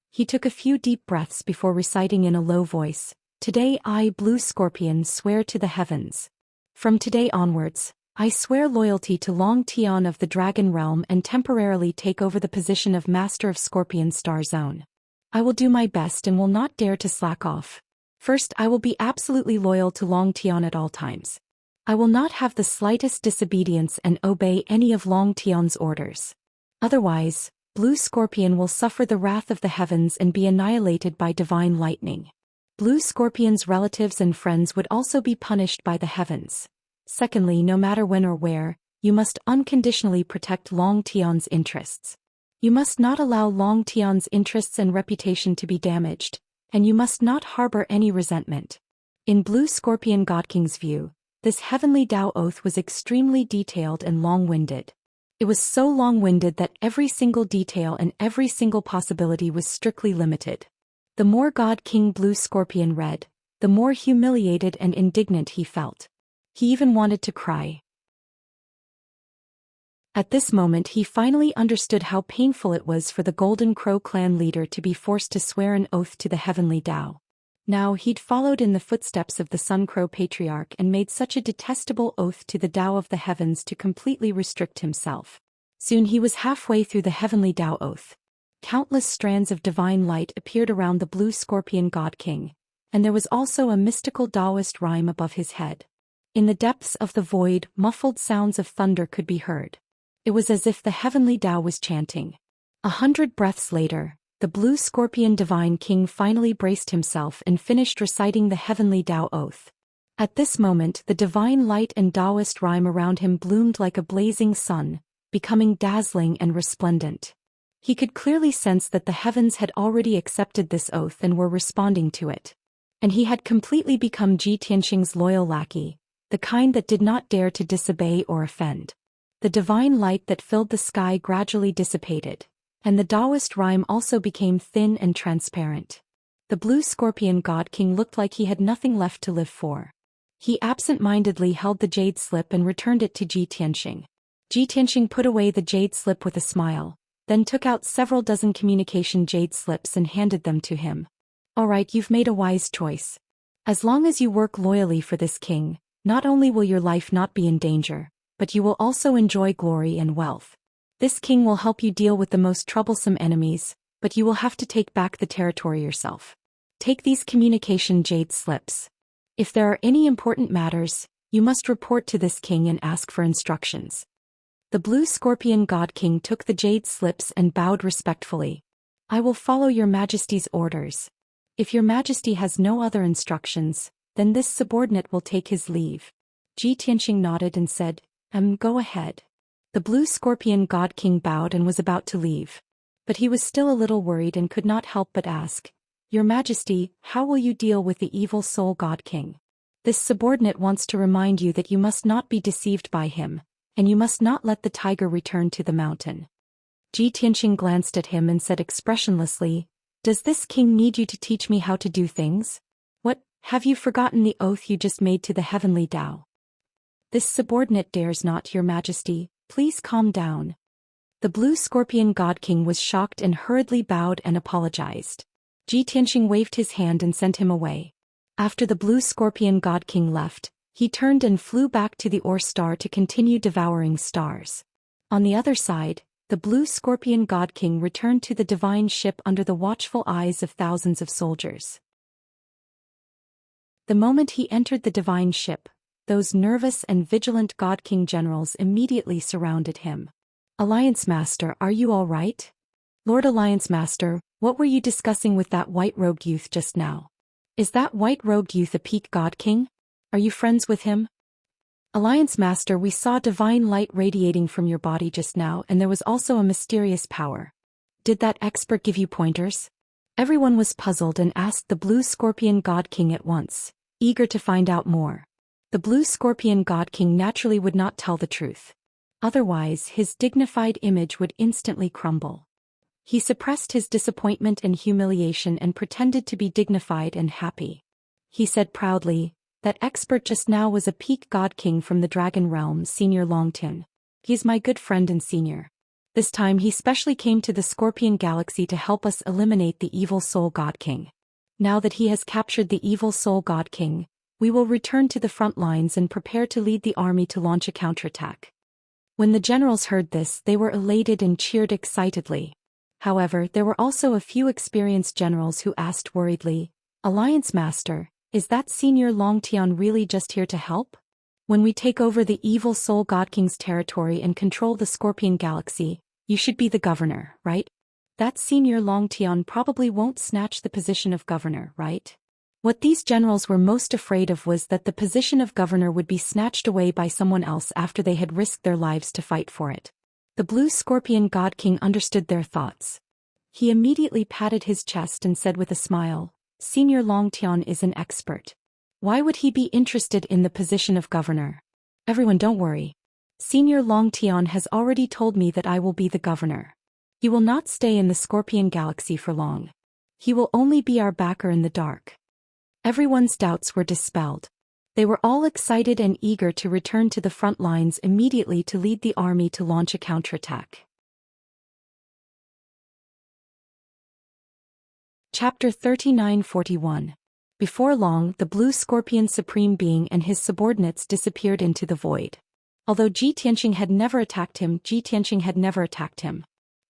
He took a few deep breaths before reciting in a low voice, "Today I, Blue Scorpion, swear to the heavens. From today onwards, I swear loyalty to Long Tian of the Dragon Realm and temporarily take over the position of Master of Scorpion Star Zone. I will do my best and will not dare to slack off. First, I will be absolutely loyal to Long Tian at all times. I will not have the slightest disobedience and obey any of Long Tian's orders. Otherwise, Blue Scorpion will suffer the wrath of the heavens and be annihilated by divine lightning. Blue Scorpion's relatives and friends would also be punished by the heavens. Secondly, no matter when or where, you must unconditionally protect Long Tian's interests. You must not allow Long Tian's interests and reputation to be damaged, and you must not harbor any resentment." In Blue Scorpion God King's view, this heavenly Tao oath was extremely detailed and long-winded. It was so long-winded that every single detail and every single possibility was strictly limited. The more God King Blue Scorpion read, the more humiliated and indignant he felt. He even wanted to cry. At this moment he finally understood how painful it was for the Golden Crow clan leader to be forced to swear an oath to the heavenly Tao. Now he'd followed in the footsteps of the Sun Crow Patriarch and made such a detestable oath to the Tao of the heavens to completely restrict himself. Soon he was halfway through the heavenly Tao oath. Countless strands of divine light appeared around the Blue Scorpion God King, and there was also a mystical Taoist rhyme above his head. In the depths of the void, muffled sounds of thunder could be heard. It was as if the heavenly Tao was chanting. 100 breaths later, The blue scorpion divine king finally braced himself and finished reciting the heavenly Tao oath. At this moment the divine light and Taoist rhyme around him bloomed like a blazing sun, becoming dazzling and resplendent. He could clearly sense that the heavens had already accepted this oath and were responding to it. And he had completely become Ji Tianxing's loyal lackey, the kind that did not dare to disobey or offend. The divine light that filled the sky gradually dissipated, and the Taoist rhyme also became thin and transparent. The blue scorpion god king looked like he had nothing left to live for. He absent-mindedly held the jade slip and returned it to Ji Tianxing. Ji Tianxing put away the jade slip with a smile, then took out several dozen communication jade slips and handed them to him. Alright, you've made a wise choice. As long as you work loyally for this king, not only will your life not be in danger, but you will also enjoy glory and wealth. This king will help you deal with the most troublesome enemies, but you will have to take back the territory yourself. Take these communication jade slips. If there are any important matters, you must report to this king and ask for instructions. The blue scorpion god king took the jade slips and bowed respectfully. I will follow your majesty's orders. If your majesty has no other instructions, then this subordinate will take his leave. Ji Tianxing nodded and said, Go ahead. The blue scorpion god king bowed and was about to leave. But he was still a little worried and could not help but ask, Your Majesty, how will you deal with the evil soul god king? This subordinate wants to remind you that you must not be deceived by him, and you must not let the tiger return to the mountain. Ji Tianxing glanced at him and said expressionlessly, Does this king need you to teach me how to do things? What, have you forgotten the oath you just made to the heavenly Tao? This subordinate dares not, Your Majesty, please calm down. The blue scorpion god king was shocked and hurriedly bowed and apologized. Ji Tianxing waved his hand and sent him away. After the blue scorpion god king left, he turned and flew back to the Ore Star to continue devouring stars. On the other side, the blue scorpion god king returned to the divine ship under the watchful eyes of thousands of soldiers. The moment he entered the divine ship, those nervous and vigilant god king generals immediately surrounded him. Alliance Master, are you all right? Lord Alliance Master, what were you discussing with that white-robed youth just now? Is that white-robed youth a peak god king? Are you friends with him? Alliance Master, we saw divine light radiating from your body just now, and there was also a mysterious power. Did that expert give you pointers? Everyone was puzzled and asked the blue scorpion god king at once, eager to find out more. The blue scorpion god king naturally would not tell the truth. Otherwise, his dignified image would instantly crumble. He suppressed his disappointment and humiliation and pretended to be dignified and happy. He said proudly, That expert just now was a peak god king from the dragon realm, Senior Longtian. He's my good friend and senior. This time he specially came to the Scorpion Galaxy to help us eliminate the evil soul god king. Now that he has captured the evil soul god king, we will return to the front lines and prepare to lead the army to launch a counterattack. When the generals heard this, they were elated and cheered excitedly. However, there were also a few experienced generals who asked worriedly, Alliance Master, is that Senior Longtian really just here to help? When we take over the evil soul god king's territory and control the Scorpion Galaxy, you should be the governor, right? That Senior Longtian probably won't snatch the position of governor, right? What these generals were most afraid of was that the position of governor would be snatched away by someone else after they had risked their lives to fight for it. The blue scorpion god king understood their thoughts. He immediately patted his chest and said with a smile, Senior Longtian is an expert. Why would he be interested in the position of governor? Everyone, don't worry. Senior Longtian has already told me that I will be the governor. He will not stay in the Scorpion Galaxy for long. He will only be our backer in the dark. Everyone's doubts were dispelled. They were all excited and eager to return to the front lines immediately to lead the army to launch a counterattack. Chapter 39-41. Before long, the Blue Scorpion Supreme Being and his subordinates disappeared into the void. Although Ji Tianxing had never attacked him,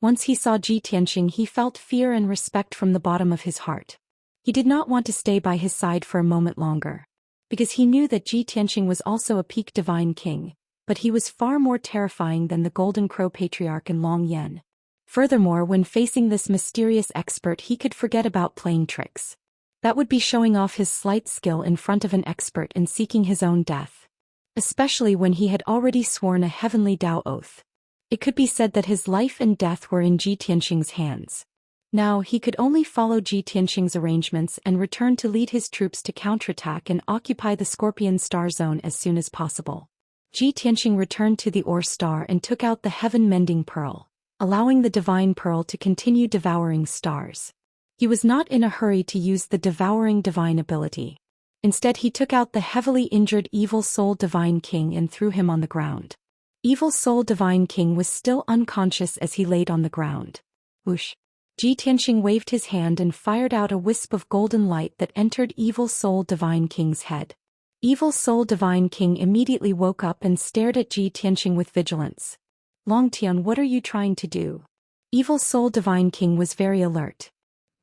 Once he saw Ji Tianxing, he felt fear and respect from the bottom of his heart. He did not want to stay by his side for a moment longer, because he knew that Ji Tianxing was also a peak divine king, but he was far more terrifying than the Golden Crow Patriarch and Long Yan. Furthermore, when facing this mysterious expert, he could forget about playing tricks. That would be showing off his slight skill in front of an expert and seeking his own death. Especially when he had already sworn a heavenly Tao oath. It could be said that his life and death were in Ji Tianxing's hands. Now he could only follow Ji Tianxing's arrangements and return to lead his troops to counterattack and occupy the Scorpion Star Zone as soon as possible. Ji Tianxing returned to the Ore Star and took out the Heaven-Mending Pearl, allowing the Divine Pearl to continue devouring stars. He was not in a hurry to use the devouring divine ability. Instead, he took out the heavily injured Evil Soul Divine King and threw him on the ground. Evil Soul Divine King was still unconscious as he laid on the ground. Whoosh! Ji Tianxing waved his hand and fired out a wisp of golden light that entered Evil Soul Divine King's head. Evil Soul Divine King immediately woke up and stared at Ji Tianxing with vigilance. Longtian, what are you trying to do? Evil Soul Divine King was very alert.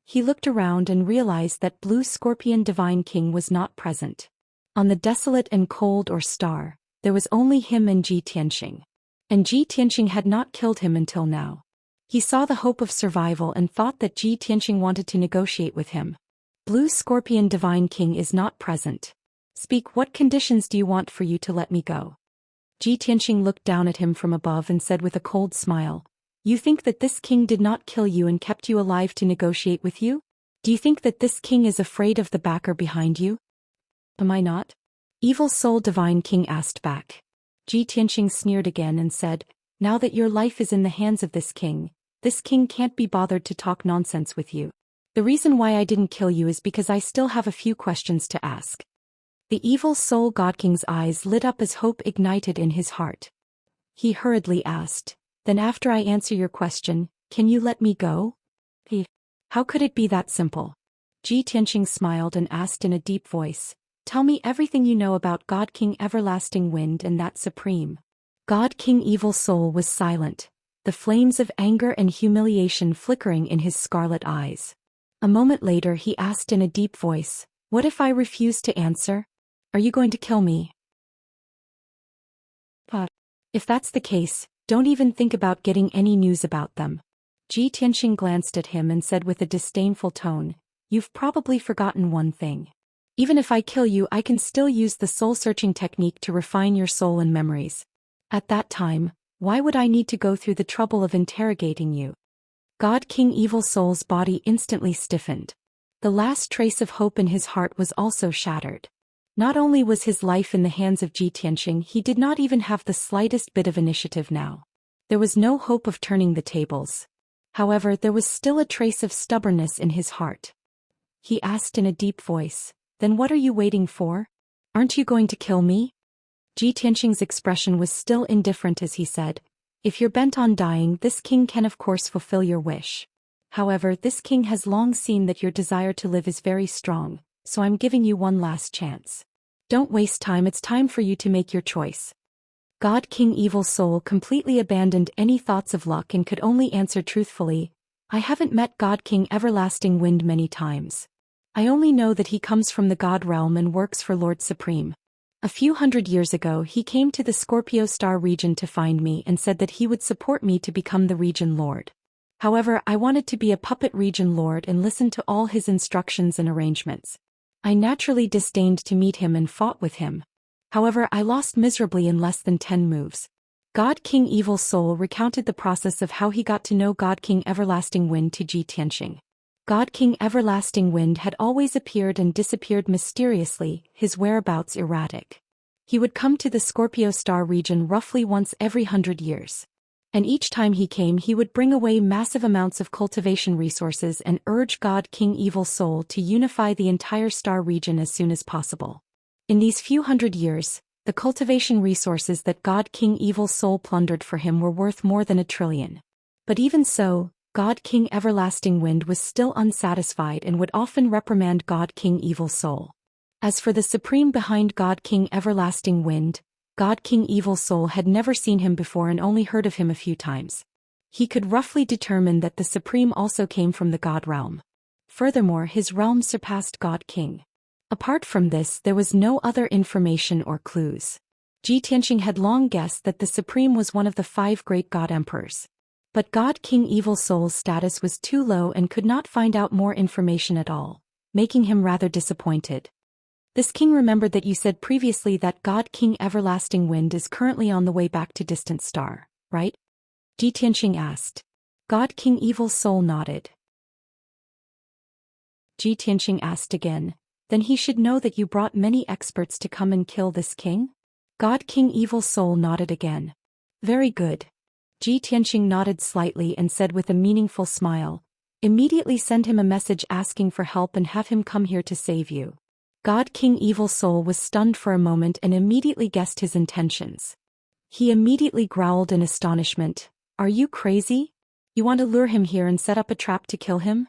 He looked around and realized that Blue Scorpion Divine King was not present. On the desolate and cold Ore Star, there was only him and Ji Tianxing. And Ji Tianxing had not killed him until now. He saw the hope of survival and thought that Ji Tianxing wanted to negotiate with him. Blue Scorpion Divine King is not present. Speak, what conditions do you want for you to let me go? Ji Tianxing looked down at him from above and said with a cold smile, You think that this king did not kill you and kept you alive to negotiate with you? Do you think that this king is afraid of the backer behind you? Am I not? Evil Soul Divine King asked back. Ji Tianxing sneered again and said, Now that your life is in the hands of this king can't be bothered to talk nonsense with you. The reason why I didn't kill you is because I still have a few questions to ask. The Evil Soul God King's eyes lit up as hope ignited in his heart. He hurriedly asked, Then after I answer your question, can you let me go? How could it be that simple? Ji Tianxing smiled and asked in a deep voice, Tell me everything you know about God King Everlasting Wind and that Supreme. God King Evil Soul was silent, the flames of anger and humiliation flickering in his scarlet eyes. A moment later he asked in a deep voice, What if I refuse to answer? Are you going to kill me? If that's the case, don't even think about getting any news about them. Ji Tianxing glanced at him and said with a disdainful tone, You've probably forgotten one thing. Even if I kill you, I can still use the soul-searching technique to refine your soul and memories. At that time, why would I need to go through the trouble of interrogating you? God King Evil Soul's body instantly stiffened. The last trace of hope in his heart was also shattered. Not only was his life in the hands of Ji Tianxing, he did not even have the slightest bit of initiative now. There was no hope of turning the tables. However, there was still a trace of stubbornness in his heart. He asked in a deep voice, Then what are you waiting for? Aren't you going to kill me? Ji Tianxing's expression was still indifferent as he said, If you're bent on dying, this king can of course fulfill your wish. However, this king has long seen that your desire to live is very strong, so I'm giving you one last chance. Don't waste time, it's time for you to make your choice. God King Evil Soul completely abandoned any thoughts of luck and could only answer truthfully, I haven't met God King Everlasting Wind many times. I only know that he comes from the God realm and works for Lord Supreme. A few hundred years ago he came to the Scorpio Star region to find me and said that he would support me to become the region lord. However, I wanted to be a puppet region lord and listen to all his instructions and arrangements. I naturally disdained to meet him and fought with him. However, I lost miserably in less than 10 moves. God King Evil Soul recounted the process of how he got to know God King Everlasting Wind to Ji Tianxing. God King Everlasting Wind had always appeared and disappeared mysteriously, his whereabouts erratic. He would come to the Scorpio Star region roughly once every 100 years. And each time he came he would bring away massive amounts of cultivation resources and urge God King Evil Soul to unify the entire star region as soon as possible. In these few hundred years, the cultivation resources that God King Evil Soul plundered for him were worth more than 1 trillion. But even so, God King Everlasting Wind was still unsatisfied and would often reprimand God King Evil Soul. As for the Supreme behind God King Everlasting Wind, God King Evil Soul had never seen him before and only heard of him a few times. He could roughly determine that the Supreme also came from the God realm. Furthermore, his realm surpassed God King. Apart from this, there was no other information or clues. Ji Tianxing had long guessed that the Supreme was one of the 5 great God Emperors. But God King Evil Soul's status was too low and could not find out more information at all, making him rather disappointed. This king remembered that you said previously that God King Everlasting Wind is currently on the way back to Distant Star, right? Ji Tianqing asked. God King Evil Soul nodded. Ji Tianqing asked again, then he should know that you brought many experts to come and kill this king? God King Evil Soul nodded again. Very good. Ji Tianqing nodded slightly and said with a meaningful smile, immediately send him a message asking for help and have him come here to save you. God King Evil Soul was stunned for a moment and immediately guessed his intentions. He immediately growled in astonishment, are you crazy? You want to lure him here and set up a trap to kill him?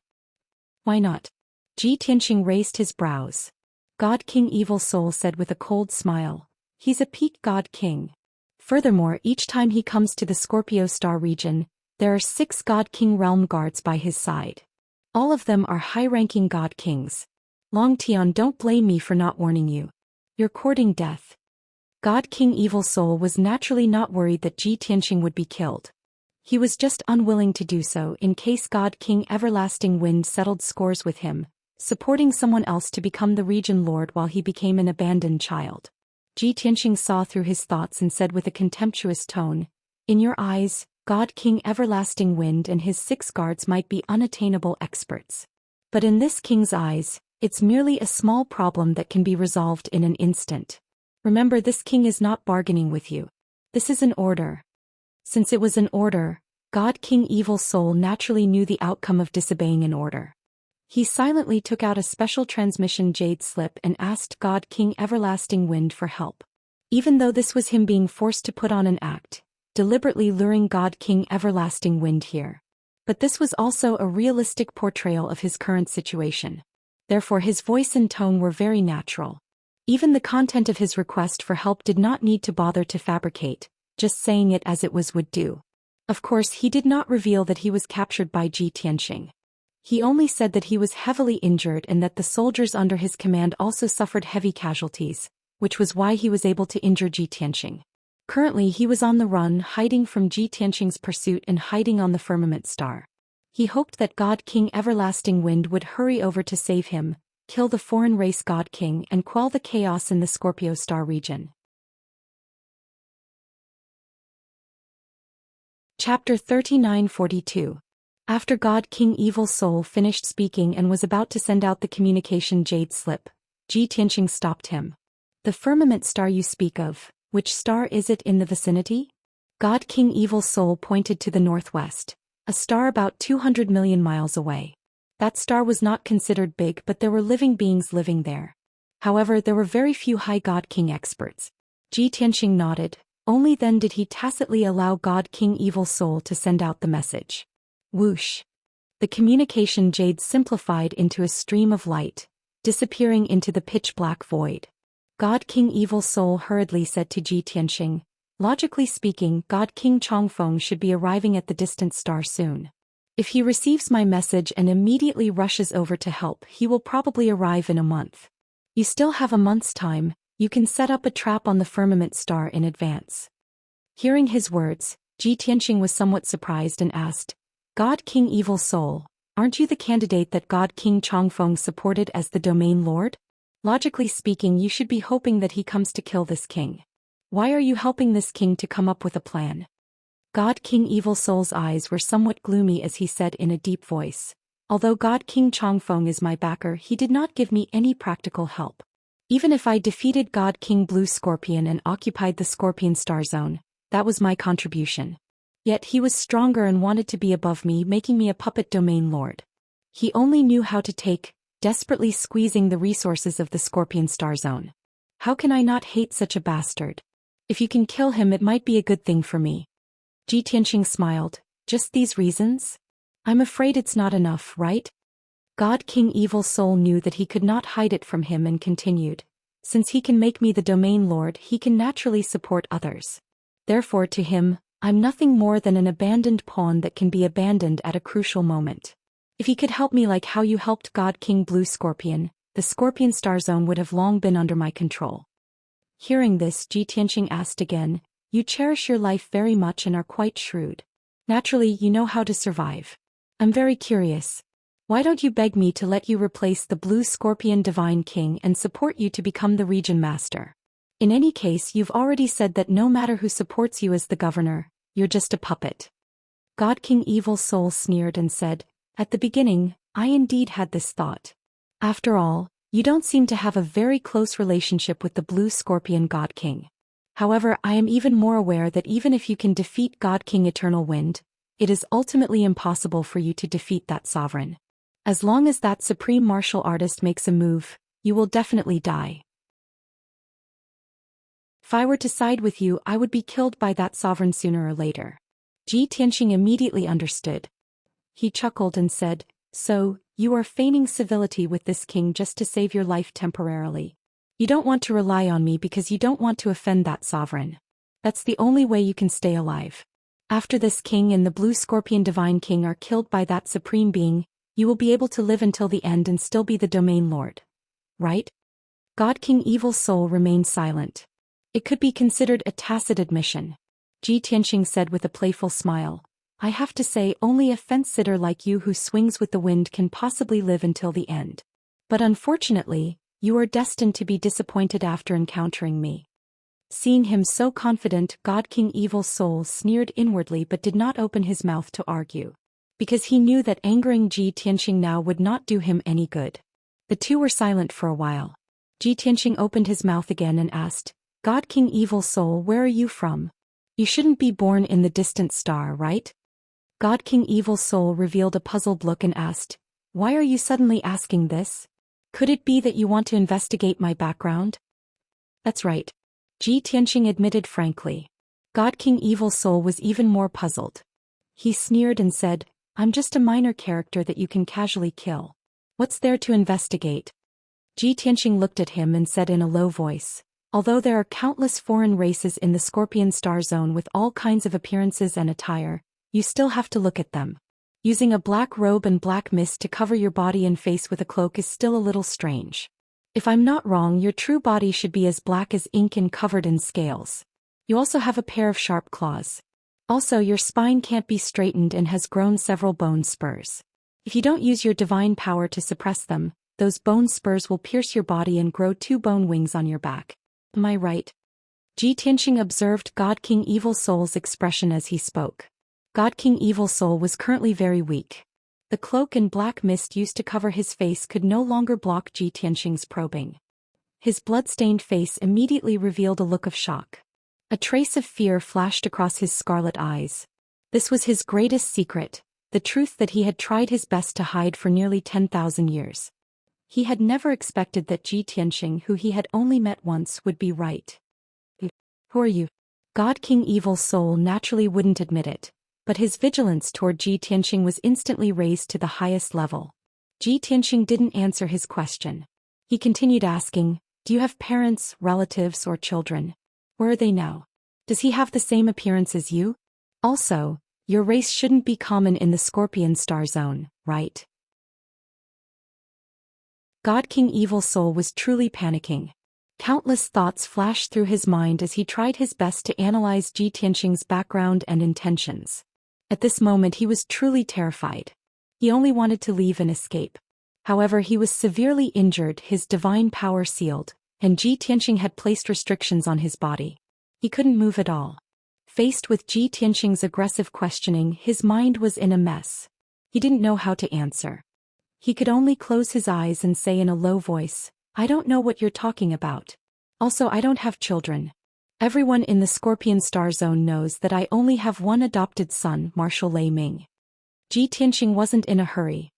Why not? Ji Tianqing raised his brows. God King Evil Soul said with a cold smile, he's a peak God King. Furthermore, each time he comes to the Scorpio Star region, there are 6 God King realm guards by his side. All of them are high-ranking God Kings. Long Tian, don't blame me for not warning you. You're courting death. God King Evil Soul was naturally not worried that Ji Tianqing would be killed. He was just unwilling to do so in case God King Everlasting Wind settled scores with him, supporting someone else to become the region lord while he became an abandoned child. Ji Tianqing saw through his thoughts and said with a contemptuous tone, in your eyes, God King Everlasting Wind and his 6 guards might be unattainable experts. But in this king's eyes, it's merely a small problem that can be resolved in an instant. Remember, this king is not bargaining with you. This is an order. Since it was an order, God King Evil Soul naturally knew the outcome of disobeying an order. He silently took out a special transmission jade slip and asked God King Everlasting Wind for help. Even though this was him being forced to put on an act, deliberately luring God King Everlasting Wind here. But this was also a realistic portrayal of his current situation. Therefore his voice and tone were very natural. Even the content of his request for help did not need to bother to fabricate, just saying it as it was would do. Of course, he did not reveal that he was captured by Ji Tianqing. He only said that he was heavily injured and that the soldiers under his command also suffered heavy casualties, which was why he was able to injure Ji Tianqing. Currently he was on the run, hiding from Ji Tianqing's pursuit and hiding on the firmament star. He hoped that God King Everlasting Wind would hurry over to save him, kill the foreign race God King and quell the chaos in the Scorpio Star region. Chapter 3942. After God King Evil Soul finished speaking and was about to send out the communication jade slip, Ji Tianqing stopped him. The firmament star you speak of, which star is it in the vicinity? God King Evil Soul pointed to the northwest, a star about 200 million miles away. That star was not considered big, but there were living beings living there. However, there were very few high God King experts. Ji Tianqing nodded, only then did he tacitly allow God King Evil Soul to send out the message. Whoosh! The communication jade simplified into a stream of light, disappearing into the pitch-black void. God King Evil Soul hurriedly said to Ji Tianqing, logically speaking, God King Chongfeng should be arriving at the distant star soon. If he receives my message and immediately rushes over to help, he will probably arrive in a month. You still have a month's time, you can set up a trap on the firmament star in advance. Hearing his words, Ji Tianqing was somewhat surprised and asked, God King Evil Soul, aren't you the candidate that God King Chongfeng supported as the domain lord? Logically speaking, you should be hoping that he comes to kill this king. Why are you helping this king to come up with a plan? God King Evil Soul's eyes were somewhat gloomy as he said in a deep voice, although God King Chongfeng is my backer, he did not give me any practical help. Even if I defeated God King Blue Scorpion and occupied the Scorpion Star Zone, that was my contribution. Yet he was stronger and wanted to be above me, making me a puppet domain lord. He only knew how to take, desperately squeezing the resources of the Scorpion Star Zone. How can I not hate such a bastard? If you can kill him, it might be a good thing for me. Ji Tianqing smiled, just these reasons? I'm afraid it's not enough, right? God King Evil Soul knew that he could not hide it from him and continued, since he can make me the domain lord, he can naturally support others. Therefore to him, I'm nothing more than an abandoned pawn that can be abandoned at a crucial moment. If he could help me like how you helped God King Blue Scorpion, the Scorpion Star Zone would have long been under my control. Hearing this, Ji Tianqing asked again, you cherish your life very much and are quite shrewd. Naturally, you know how to survive. I'm very curious. Why don't you beg me to let you replace the Blue Scorpion Divine King and support you to become the region master? In any case, you've already said that no matter who supports you as the governor, you're just a puppet. God King Evil Soul sneered and said, "At the beginning, I indeed had this thought. After all, you don't seem to have a very close relationship with the Blue Scorpion God King. However, I am even more aware that even if you can defeat God King Eternal Wind, it is ultimately impossible for you to defeat that sovereign. As long as that supreme martial artist makes a move, you will definitely die. If I were to side with you, I would be killed by that sovereign sooner or later." Ji Tianxing immediately understood. He chuckled and said, "So, you are feigning civility with this king just to save your life temporarily. You don't want to rely on me because you don't want to offend that sovereign. That's the only way you can stay alive. After this king and the Blue Scorpion Divine King are killed by that supreme being, you will be able to live until the end and still be the domain lord. Right?" God King Evil Soul remained silent. It could be considered a tacit admission. Ji Tianxing said with a playful smile, "I have to say only a fence-sitter like you who swings with the wind can possibly live until the end. But unfortunately, you are destined to be disappointed after encountering me." Seeing him so confident, God King Evil Soul sneered inwardly but did not open his mouth to argue. Because he knew that angering Ji Tianxing now would not do him any good. The two were silent for a while. Ji Tianxing opened his mouth again and asked, "God King Evil Soul, where are you from? You shouldn't be born in the distant star, right?" God King Evil Soul revealed a puzzled look and asked, "Why are you suddenly asking this? Could it be that you want to investigate my background?" "That's right," Ji Tianxing admitted frankly. God King Evil Soul was even more puzzled. He sneered and said, "I'm just a minor character that you can casually kill. What's there to investigate?" Ji Tianxing looked at him and said in a low voice, "Although there are countless foreign races in the Scorpion Star Zone with all kinds of appearances and attire, you still have to look at them. Using a black robe and black mist to cover your body and face with a cloak is still a little strange. If I'm not wrong, your true body should be as black as ink and covered in scales. You also have a pair of sharp claws. Also, your spine can't be straightened and has grown several bone spurs. If you don't use your divine power to suppress them, those bone spurs will pierce your body and grow 2 bone wings on your back. Am I right?" Ji Tianxing observed God King Evil Soul's expression as he spoke. God King Evil Soul was currently very weak. The cloak and black mist used to cover his face could no longer block Ji Tianxing's probing. His blood-stained face immediately revealed a look of shock. A trace of fear flashed across his scarlet eyes. This was his greatest secret, the truth that he had tried his best to hide for nearly 10,000 years. He had never expected that Ji Tianxing, who he had only met once, would be right. "Who are you?" God King Evil Soul naturally wouldn't admit it, but his vigilance toward Ji Tianxing was instantly raised to the highest level. Ji Tianxing didn't answer his question. He continued asking, "Do you have parents, relatives, or children? Where are they now? Does he have the same appearance as you? Also, your race shouldn't be common in the Scorpion Star Zone, right?" God King Evil Soul was truly panicking. Countless thoughts flashed through his mind as he tried his best to analyze Ji Tianxing's background and intentions. At this moment he was truly terrified. He only wanted to leave and escape. However, he was severely injured, his divine power sealed, and Ji Tianxing had placed restrictions on his body. He couldn't move at all. Faced with Ji Tianxing's aggressive questioning, his mind was in a mess. He didn't know how to answer. He could only close his eyes and say in a low voice, "I don't know what you're talking about. Also, I don't have children. Everyone in the Scorpion Star Zone knows that I only have one adopted son, Marshal Lei Ming." Ji Tianxing wasn't in a hurry.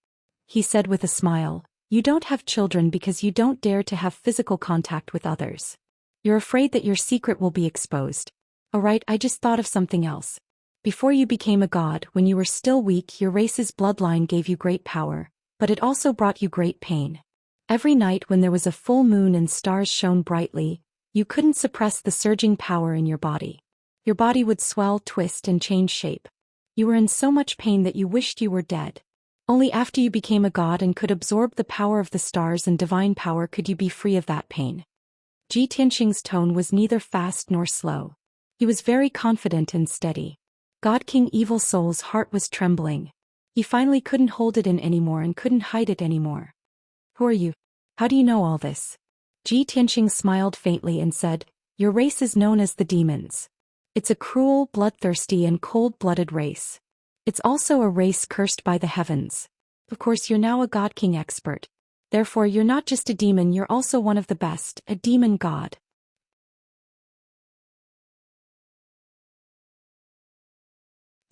He said with a smile, "You don't have children because you don't dare to have physical contact with others. You're afraid that your secret will be exposed. Alright, I just thought of something else. Before you became a god, when you were still weak, your race's bloodline gave you great power, but it also brought you great pain. Every night when there was a full moon and stars shone brightly, you couldn't suppress the surging power in your body. Your body would swell, twist, and change shape. You were in so much pain that you wished you were dead. Only after you became a god and could absorb the power of the stars and divine power could you be free of that pain." Ji Tianxing's tone was neither fast nor slow. He was very confident and steady. God King Evil Soul's heart was trembling. He finally couldn't hold it in anymore and couldn't hide it anymore. Who are you? How do you know all this? Ji Tianqing smiled faintly and said, your race is known as the demons. It's a cruel, bloodthirsty and cold-blooded race. It's also a race cursed by the heavens. Of course you're now a God King expert. Therefore you're not just a demon, you're also one of the best, a demon god.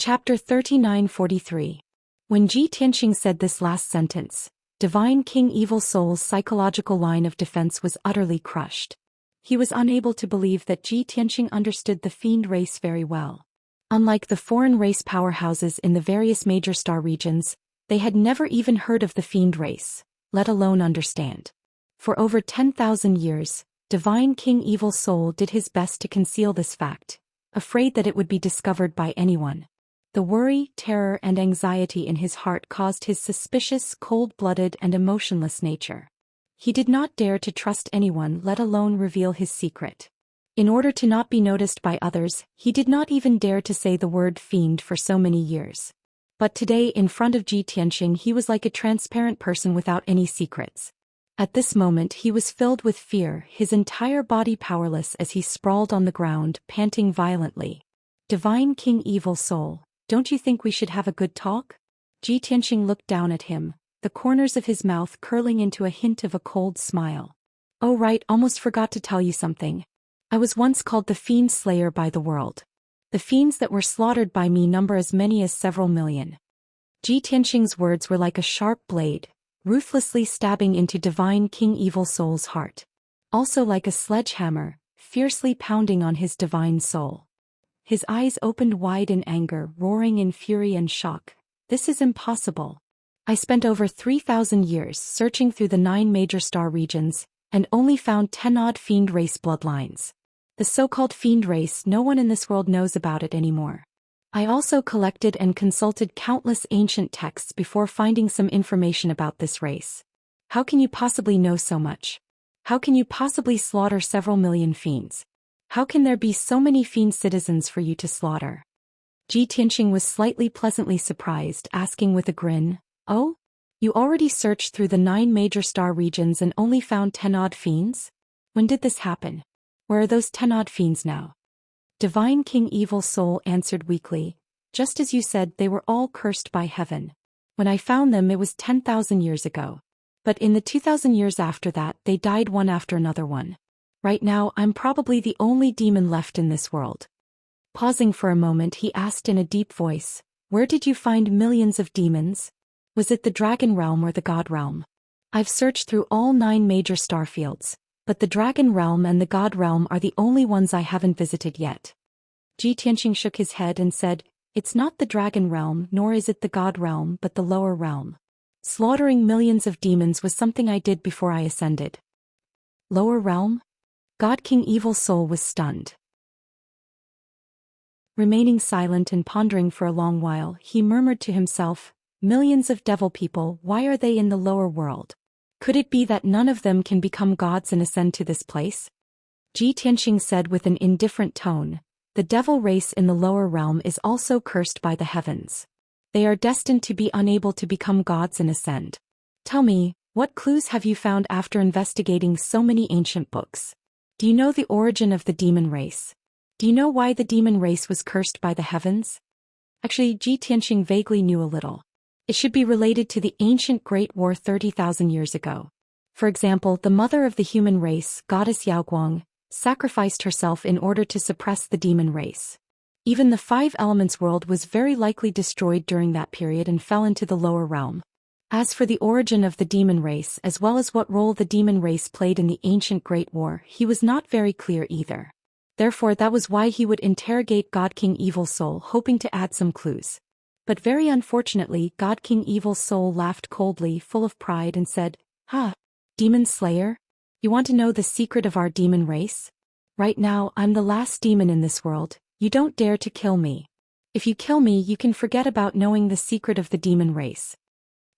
Chapter 3943. When Ji Tianqing said this last sentence, Divine King Evil Soul's psychological line of defense was utterly crushed. He was unable to believe that Ji Tianqing understood the fiend race very well. Unlike the foreign race powerhouses in the various major star regions, they had never even heard of the fiend race, let alone understand. For over 10,000 years, Divine King Evil Soul did his best to conceal this fact, afraid that it would be discovered by anyone. The worry, terror and anxiety in his heart caused his suspicious, cold-blooded and emotionless nature. He did not dare to trust anyone, let alone reveal his secret. In order to not be noticed by others, he did not even dare to say the word fiend for so many years. But today in front of Ji Tianqing he was like a transparent person without any secrets. At this moment he was filled with fear, his entire body powerless as he sprawled on the ground, panting violently. Divine King Evil Soul, don't you think we should have a good talk? Ji Tianqing looked down at him, the corners of his mouth curling into a hint of a cold smile. Oh right, almost forgot to tell you something. I was once called the Fiend Slayer by the world. The fiends that were slaughtered by me number as many as several million. Ji Tianqing's words were like a sharp blade, ruthlessly stabbing into Divine King Evil Soul's heart. Also like a sledgehammer, fiercely pounding on his divine soul. His eyes opened wide in anger, roaring in fury and shock. This is impossible. I spent over 3,000 years searching through the 9 major star regions, and only found 10-odd fiend race bloodlines. The so-called fiend race, no one in this world knows about it anymore. I also collected and consulted countless ancient texts before finding some information about this race. How can you possibly know so much? How can you possibly slaughter several million fiends? How can there be so many fiend citizens for you to slaughter? Ji Tianqing was slightly pleasantly surprised, asking with a grin, oh? You already searched through the 9 major star regions and only found 10-odd fiends? When did this happen? Where are those 10-odd fiends now? Divine King Evil Soul answered weakly, just as you said, they were all cursed by heaven. When I found them it was 10,000 years ago. But in the 2,000 years after that they died one after another one. Right now I'm probably the only demon left in this world. Pausing for a moment he asked in a deep voice, where did you find millions of demons? Was it the dragon realm or the god realm? I've searched through all 9 major star fields, but the dragon realm and the god realm are the only ones I haven't visited yet. Ji Tianqing shook his head and said, it's not the dragon realm nor is it the god realm but the lower realm. Slaughtering millions of demons was something I did before I ascended. Lower realm? God King Evil Soul was stunned. Remaining silent and pondering for a long while, he murmured to himself, millions of devil people, why are they in the lower world? Could it be that none of them can become gods and ascend to this place? Ji Tianqing said with an indifferent tone, the devil race in the lower realm is also cursed by the heavens. They are destined to be unable to become gods and ascend. Tell me, what clues have you found after investigating so many ancient books? Do you know the origin of the demon race? Do you know why the demon race was cursed by the heavens? Actually, Ji Tianqing vaguely knew a little. It should be related to the ancient Great War 30,000 years ago. For example, the mother of the human race, goddess Yaoguang, sacrificed herself in order to suppress the demon race. Even the 5 elements world was very likely destroyed during that period and fell into the lower realm. As for the origin of the demon race as well as what role the demon race played in the ancient Great War, he was not very clear either. Therefore that was why he would interrogate God King Evil Soul, hoping to add some clues. But very unfortunately, God King Evil Soul laughed coldly, full of pride, and said, Demon Slayer? You want to know the secret of our demon race? Right now, I'm the last demon in this world. You don't dare to kill me. If you kill me, you can forget about knowing the secret of the demon race.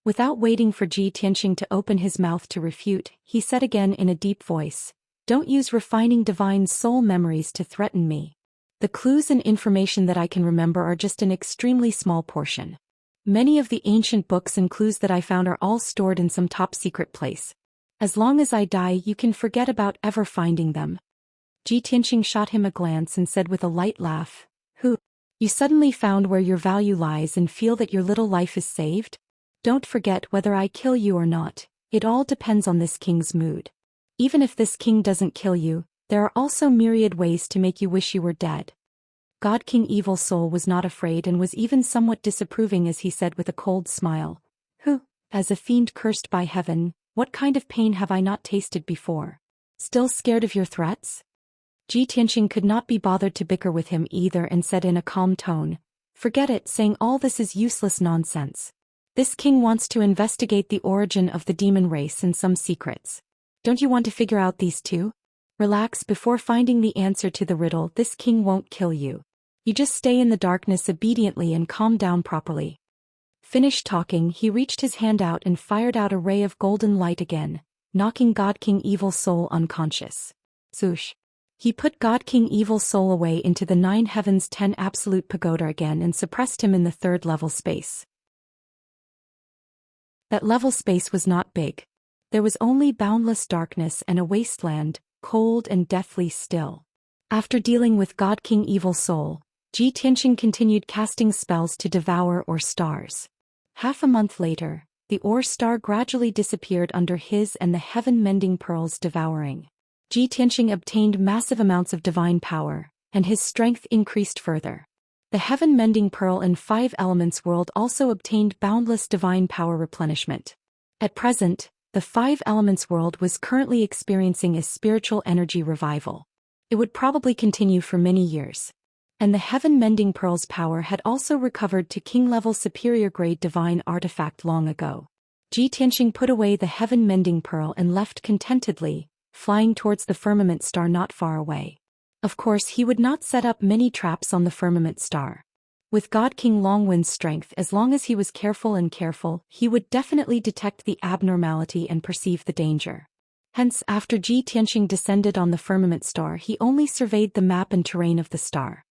Without waiting for Ji Tianqing to open his mouth to refute, he said again in a deep voice, don't use refining divine soul memories to threaten me. The clues and information that I can remember are just an extremely small portion. Many of the ancient books and clues that I found are all stored in some top-secret place. As long as I die, you can forget about ever finding them." Ji Tianqing shot him a glance and said with a light laugh, "Who? You suddenly found where your value lies and feel that your little life is saved? Don't forget whether I kill you or not. It all depends on this king's mood. Even if this king doesn't kill you, there are also myriad ways to make you wish you were dead." God King Evil Soul was not afraid and was even somewhat disapproving as he said with a cold smile, "Who, as a fiend cursed by heaven, what kind of pain have I not tasted before? Still scared of your threats?" Ji Tianqing could not be bothered to bicker with him either and said in a calm tone, "Forget it, saying all this is useless nonsense. This king wants to investigate the origin of the demon race and some secrets. Don't you want to figure out these too? Relax before finding the answer to the riddle. This king won't kill you. You just stay in the darkness obediently and calm down properly." Finished talking, he reached his hand out and fired out a ray of golden light again, knocking God King Evil Soul unconscious. Swoosh. He put God King Evil Soul away into the 9 Heavens 10 Absolute Pagoda again and suppressed him in the 3rd level space. That level space was not big. There was only boundless darkness and a wasteland, cold and deathly still. After dealing with God King Evil Soul, Ji Tianqing continued casting spells to devour ore stars. Half a month later, the ore star gradually disappeared under his and the heaven-mending pearls devouring. Ji Tianqing obtained massive amounts of divine power, and his strength increased further. The heaven-mending pearl and 5 elements world also obtained boundless divine power replenishment. At present, the 5 elements world was currently experiencing a spiritual energy revival. It would probably continue for many years. And the heaven-mending pearl's power had also recovered to king-level superior-grade divine artifact long ago. Ji Tianqing put away the heaven-mending pearl and left contentedly, flying towards the firmament star not far away. Of course, he would not set up many traps on the firmament star. With God King Longwind's strength, as long as he was careful, he would definitely detect the abnormality and perceive the danger. Hence, after Ji Tianqing descended on the firmament star, he only surveyed the map and terrain of the star.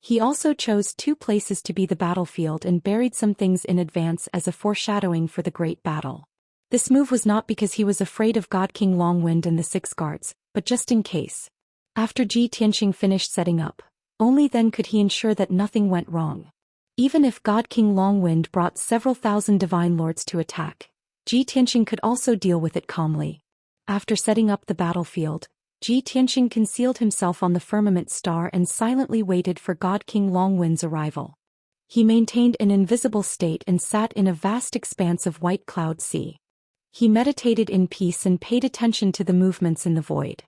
He also chose 2 places to be the battlefield and buried some things in advance as a foreshadowing for the great battle. This move was not because he was afraid of God King Longwind and the 6 guards, but just in case. After Ji Tianqing finished setting up, only then could he ensure that nothing went wrong. Even if God King Longwind brought several thousand divine lords to attack, Ji Tianqing could also deal with it calmly. After setting up the battlefield, Ji Tianqing concealed himself on the firmament star and silently waited for God King Longwind's arrival. He maintained an invisible state and sat in a vast expanse of white cloud sea. He meditated in peace and paid attention to the movements in the void.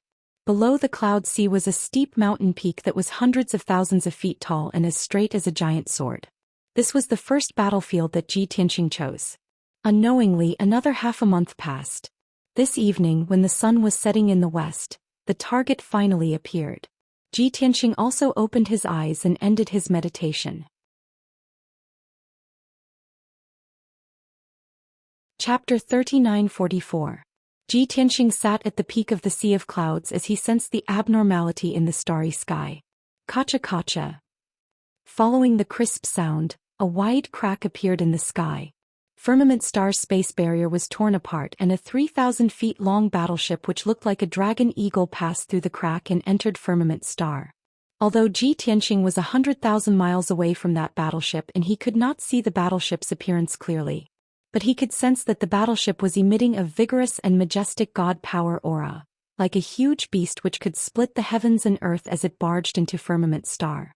Below the cloud sea was a steep mountain peak that was hundreds of thousands of feet tall and as straight as a giant sword. This was the first battlefield that Ji Tianqing chose. Unknowingly, another half a month passed. This evening, when the sun was setting in the west, the target finally appeared. Ji Tianqing also opened his eyes and ended his meditation. Chapter 3944. Ji Tianqing sat at the peak of the Sea of Clouds as he sensed the abnormality in the starry sky. Kacha-kacha. Following the crisp sound, a wide crack appeared in the sky. Firmament Star's space barrier was torn apart and a 3,000 feet long battleship which looked like a dragon eagle passed through the crack and entered Firmament Star. Although Ji Tianqing was 100,000 miles away from that battleship and he could not see the battleship's appearance clearly, but he could sense that the battleship was emitting a vigorous and majestic god power aura, like a huge beast which could split the heavens and earth as it barged into Firmament Star.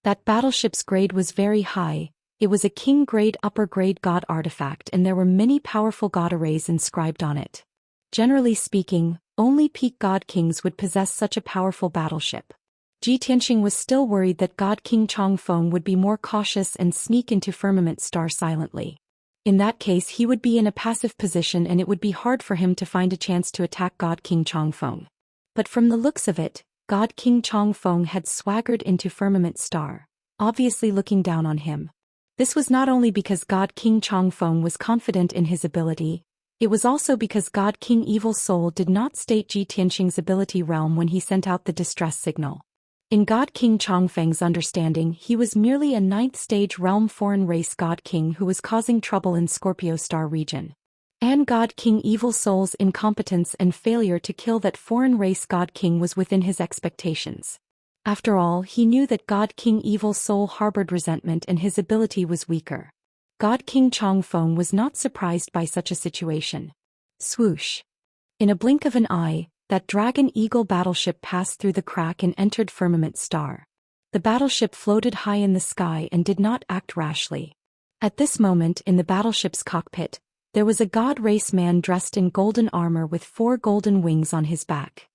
That battleship's grade was very high. It was a king-grade upper-grade god artifact and there were many powerful god arrays inscribed on it. Generally speaking, only peak god kings would possess such a powerful battleship. Ji Tianqing was still worried that God King Chongfeng would be more cautious and sneak into Firmament Star silently. In that case, he would be in a passive position and it would be hard for him to find a chance to attack God King Chongfeng. But from the looks of it, God King Chongfeng had swaggered into Firmament Star, obviously looking down on him. This was not only because God King Chongfeng was confident in his ability, it was also because God King Evil Soul did not state Ji Tianqing's ability realm when he sent out the distress signal. In God King Chongfeng's understanding, he was merely a ninth-stage realm foreign race God King who was causing trouble in Scorpio Star region. And God King Evil Soul's incompetence and failure to kill that foreign race God King was within his expectations. After all, he knew that God King Evil Soul harbored resentment and his ability was weaker. God King Chongfeng was not surprised by such a situation. Swoosh. In a blink of an eye, that Dragon Eagle battleship passed through the crack and entered Firmament Star. The battleship floated high in the sky and did not act rashly. At this moment in the battleship's cockpit, there was a god race man dressed in golden armor with 4 golden wings on his back.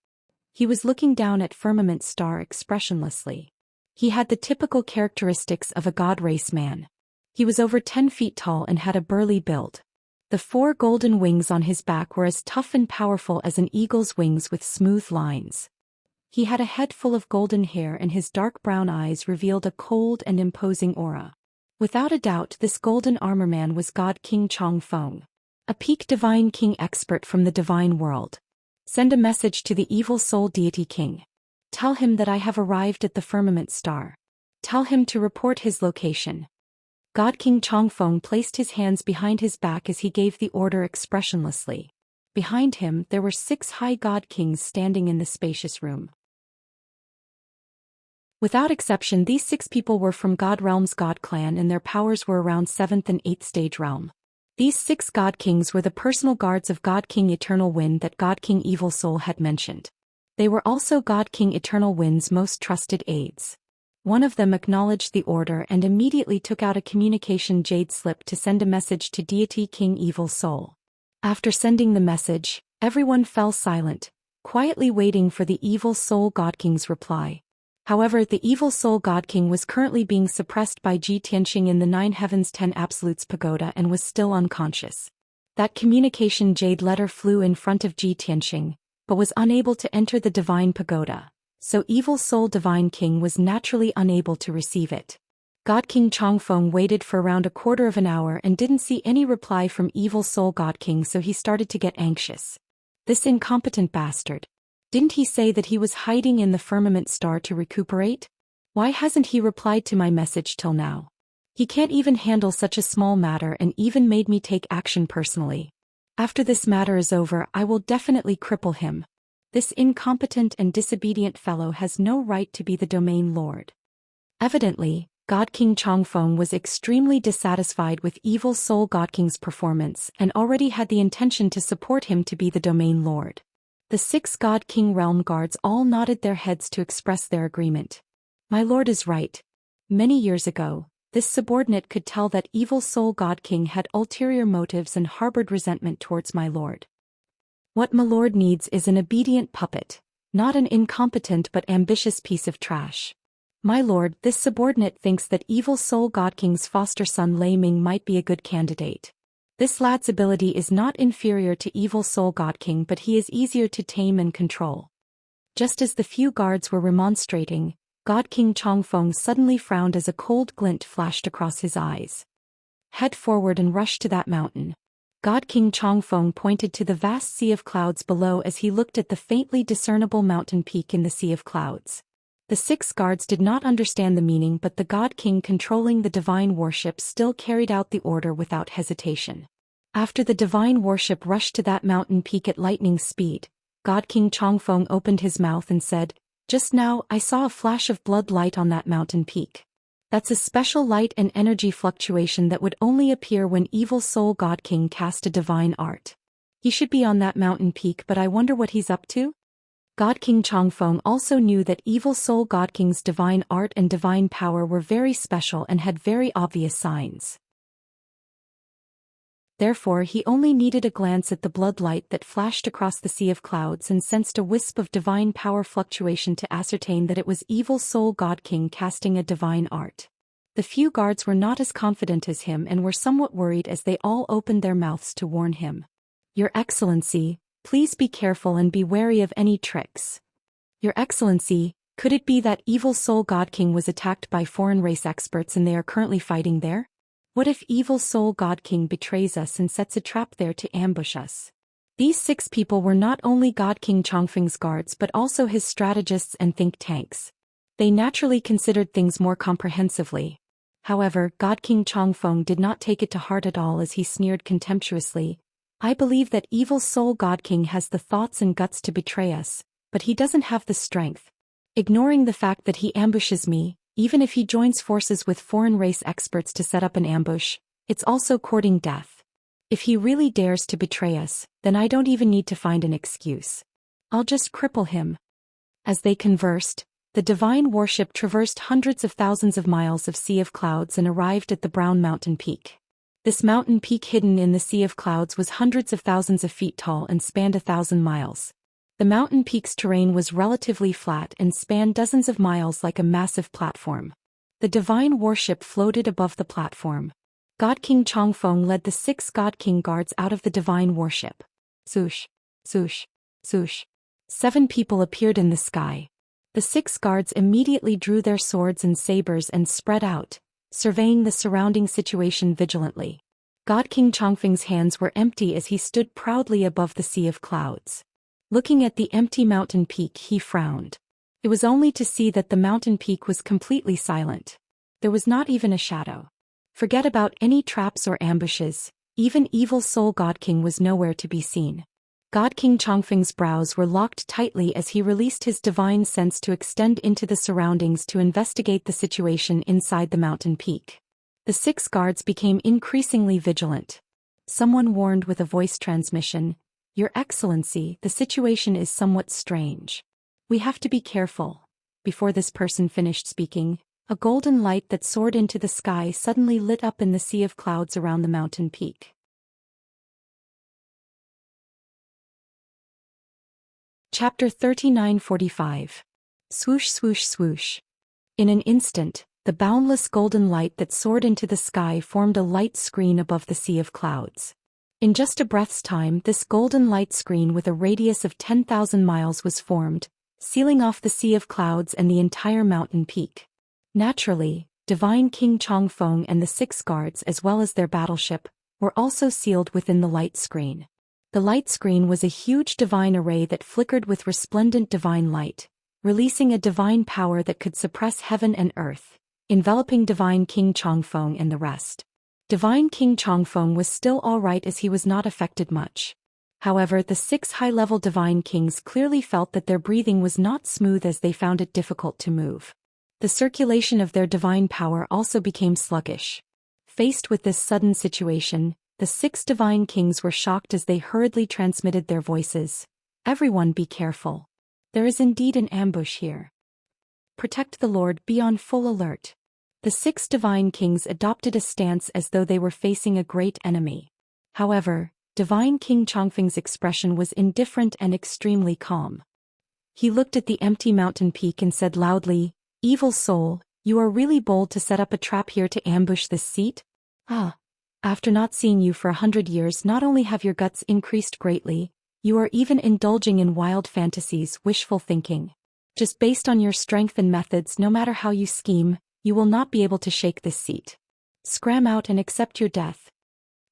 He was looking down at Firmament Star expressionlessly. He had the typical characteristics of a god race man. He was over 10 feet tall and had a burly build. The 4 golden wings on his back were as tough and powerful as an eagle's wings with smooth lines. He had a head full of golden hair and his dark brown eyes revealed a cold and imposing aura. Without a doubt, this golden armor man was God King Chongfeng, a peak divine king expert from the divine world. Send a message to the evil soul deity king. Tell him that I have arrived at the Firmament Star. Tell him to report his location. God King Chongfeng placed his hands behind his back as he gave the order expressionlessly. Behind him, there were 6 high God Kings standing in the spacious room. Without exception, these 6 people were from God Realm's God Clan and their powers were around 7th and 8th stage realm. These 6 God Kings were the personal guards of God King Eternal Wind that God King Evil Soul had mentioned. They were also God King Eternal Wind's most trusted aides. One of them acknowledged the order and immediately took out a communication jade slip to send a message to Deity King Evil Soul. After sending the message, everyone fell silent, quietly waiting for the Evil Soul God King's reply. However, the Evil Soul God King was currently being suppressed by Ji Tianxing in the 9 Heavens 10 Absolutes Pagoda and was still unconscious. That communication jade letter flew in front of Ji Tianxing, but was unable to enter the Divine Pagoda. So Evil Soul Divine King was naturally unable to receive it. God King Chongfeng waited for around a quarter of an hour and didn't see any reply from Evil Soul God King, so he started to get anxious. This incompetent bastard. Didn't he say that he was hiding in the Firmament Star to recuperate? Why hasn't he replied to my message till now? He can't even handle such a small matter and even made me take action personally. After this matter is over, I will definitely cripple him. This incompetent and disobedient fellow has no right to be the domain lord. Evidently, God King Chongfeng was extremely dissatisfied with Evil Soul God King's performance and already had the intention to support him to be the domain lord. The 6 God King realm guards all nodded their heads to express their agreement. My lord is right. Many years ago, this subordinate could tell that Evil Soul God King had ulterior motives and harbored resentment towards my lord. What my lord needs is an obedient puppet, not an incompetent but ambitious piece of trash. My lord, this subordinate thinks that Evil Soul God King's foster son Lei Ming might be a good candidate. This lad's ability is not inferior to Evil Soul God King, but he is easier to tame and control. Just as the few guards were remonstrating, God King Chongfeng suddenly frowned as a cold glint flashed across his eyes. Head forward and rush to that mountain. God King Chongfeng pointed to the vast sea of clouds below as he looked at the faintly discernible mountain peak in the sea of clouds. The 6 guards did not understand the meaning, but the God King controlling the divine warship still carried out the order without hesitation. After the divine warship rushed to that mountain peak at lightning speed, God King Chongfeng opened his mouth and said, "Just now I saw a flash of blood light on that mountain peak. That's a special light and energy fluctuation that would only appear when Evil Soul God King cast a divine art. He should be on that mountain peak, but I wonder what he's up to?" God King Chongfeng also knew that Evil Soul God King's divine art and divine power were very special and had very obvious signs. Therefore, he only needed a glance at the blood light that flashed across the sea of clouds and sensed a wisp of divine power fluctuation to ascertain that it was Evil Soul God King casting a divine art. The few guards were not as confident as him and were somewhat worried as they all opened their mouths to warn him. "Your Excellency, please be careful and be wary of any tricks." "Your Excellency, could it be that Evil Soul God King was attacked by foreign race experts and they are currently fighting there? What if Evil Soul God King betrays us and sets a trap there to ambush us?" These 6 people were not only God King Chongfeng's guards but also his strategists and think tanks. They naturally considered things more comprehensively. However, God King Chongfeng did not take it to heart at all as he sneered contemptuously. I believe that evil soul God King has the thoughts and guts to betray us, but he doesn't have the strength. Ignoring the fact that he ambushes me, even if he joins forces with foreign race experts to set up an ambush, it's also courting death. If he really dares to betray us, then I don't even need to find an excuse. I'll just cripple him. As they conversed, the divine warship traversed hundreds of thousands of miles of sea of clouds and arrived at the brown mountain peak. This mountain peak hidden in the sea of clouds was hundreds of thousands of feet tall and spanned 1,000 miles. The mountain peak's terrain was relatively flat and spanned dozens of miles like a massive platform. The divine warship floated above the platform. God King Chongfeng led the 6 God King guards out of the divine warship. Swoosh, swoosh, swoosh. 7 people appeared in the sky. The 6 guards immediately drew their swords and sabers and spread out, surveying the surrounding situation vigilantly. God King Chongfeng's hands were empty as he stood proudly above the sea of clouds. Looking at the empty mountain peak, he frowned. It was only to see that the mountain peak was completely silent. There was not even a shadow. Forget about any traps or ambushes, even evil soul God King was nowhere to be seen. God King Chongfeng's brows were locked tightly as he released his divine sense to extend into the surroundings to investigate the situation inside the mountain peak. The 6 guards became increasingly vigilant. Someone warned with a voice transmission, "Your Excellency, the situation is somewhat strange. We have to be careful." Before this person finished speaking, a golden light that soared into the sky suddenly lit up in the sea of clouds around the mountain peak. Chapter 39:45. Swoosh swoosh swoosh. In an instant, the boundless golden light that soared into the sky formed a light screen above the sea of clouds. In just a breath's time, this golden light screen with a radius of 10,000 miles was formed, sealing off the sea of clouds and the entire mountain peak. Naturally, Divine King Chongfeng and the 6 guards as well as their battleship were also sealed within the light screen. The light screen was a huge divine array that flickered with resplendent divine light, releasing a divine power that could suppress heaven and earth, enveloping Divine King Chongfeng and the rest. Divine King Chongfeng was still all right as he was not affected much. However, the 6 high-level divine kings clearly felt that their breathing was not smooth as they found it difficult to move. The circulation of their divine power also became sluggish. Faced with this sudden situation, the 6 divine kings were shocked as they hurriedly transmitted their voices. "Everyone be careful. There is indeed an ambush here. Protect the Lord, be on full alert." The 6 divine kings adopted a stance as though they were facing a great enemy. However, Divine King Chongfeng's expression was indifferent and extremely calm. He looked at the empty mountain peak and said loudly, "Evil soul, you are really bold to set up a trap here to ambush this seat? Ah. After not seeing you for 100 years, not only have your guts increased greatly, you are even indulging in wild fantasies, wishful thinking. Just based on your strength and methods, no matter how you scheme, you will not be able to shake this seat. Scram out and accept your death."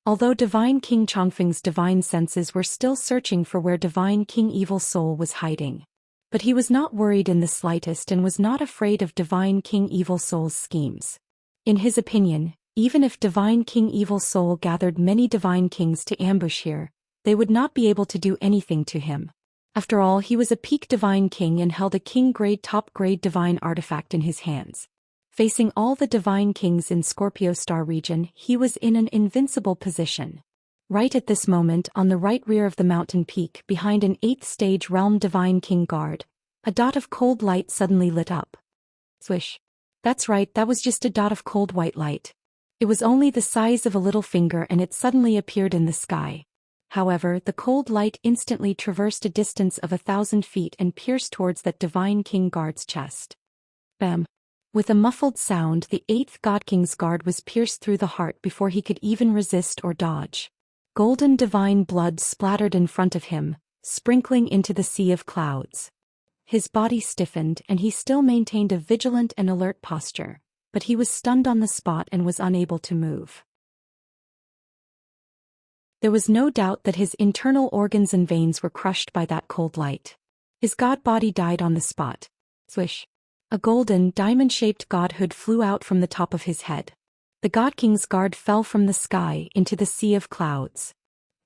Although Divine King Chongfeng's divine senses were still searching for where Divine King Evil Soul was hiding. But he was not worried in the slightest and was not afraid of Divine King Evil Soul's schemes. In his opinion, even if Divine King Evil Soul gathered many divine kings to ambush here, they would not be able to do anything to him. After all, he was a peak divine king and held a king-grade top-grade divine artifact in his hands. Facing all the divine kings in Scorpio Star region, he was in an invincible position. Right at this moment, on the right rear of the mountain peak, behind an 8th stage realm divine king guard, a dot of cold light suddenly lit up. Swish. That's right, that was just a dot of cold white light. It was only the size of a little finger and it suddenly appeared in the sky. However, the cold light instantly traversed a distance of 1,000 feet and pierced towards that divine king guard's chest. Bam! With a muffled sound, the 8th God King's guard was pierced through the heart before he could even resist or dodge. Golden divine blood splattered in front of him, sprinkling into the sea of clouds. His body stiffened and he still maintained a vigilant and alert posture, but he was stunned on the spot and was unable to move. There was no doubt that his internal organs and veins were crushed by that cold light. His god body died on the spot. Swish. A golden, diamond-shaped godhood flew out from the top of his head. The God King's guard fell from the sky into the sea of clouds.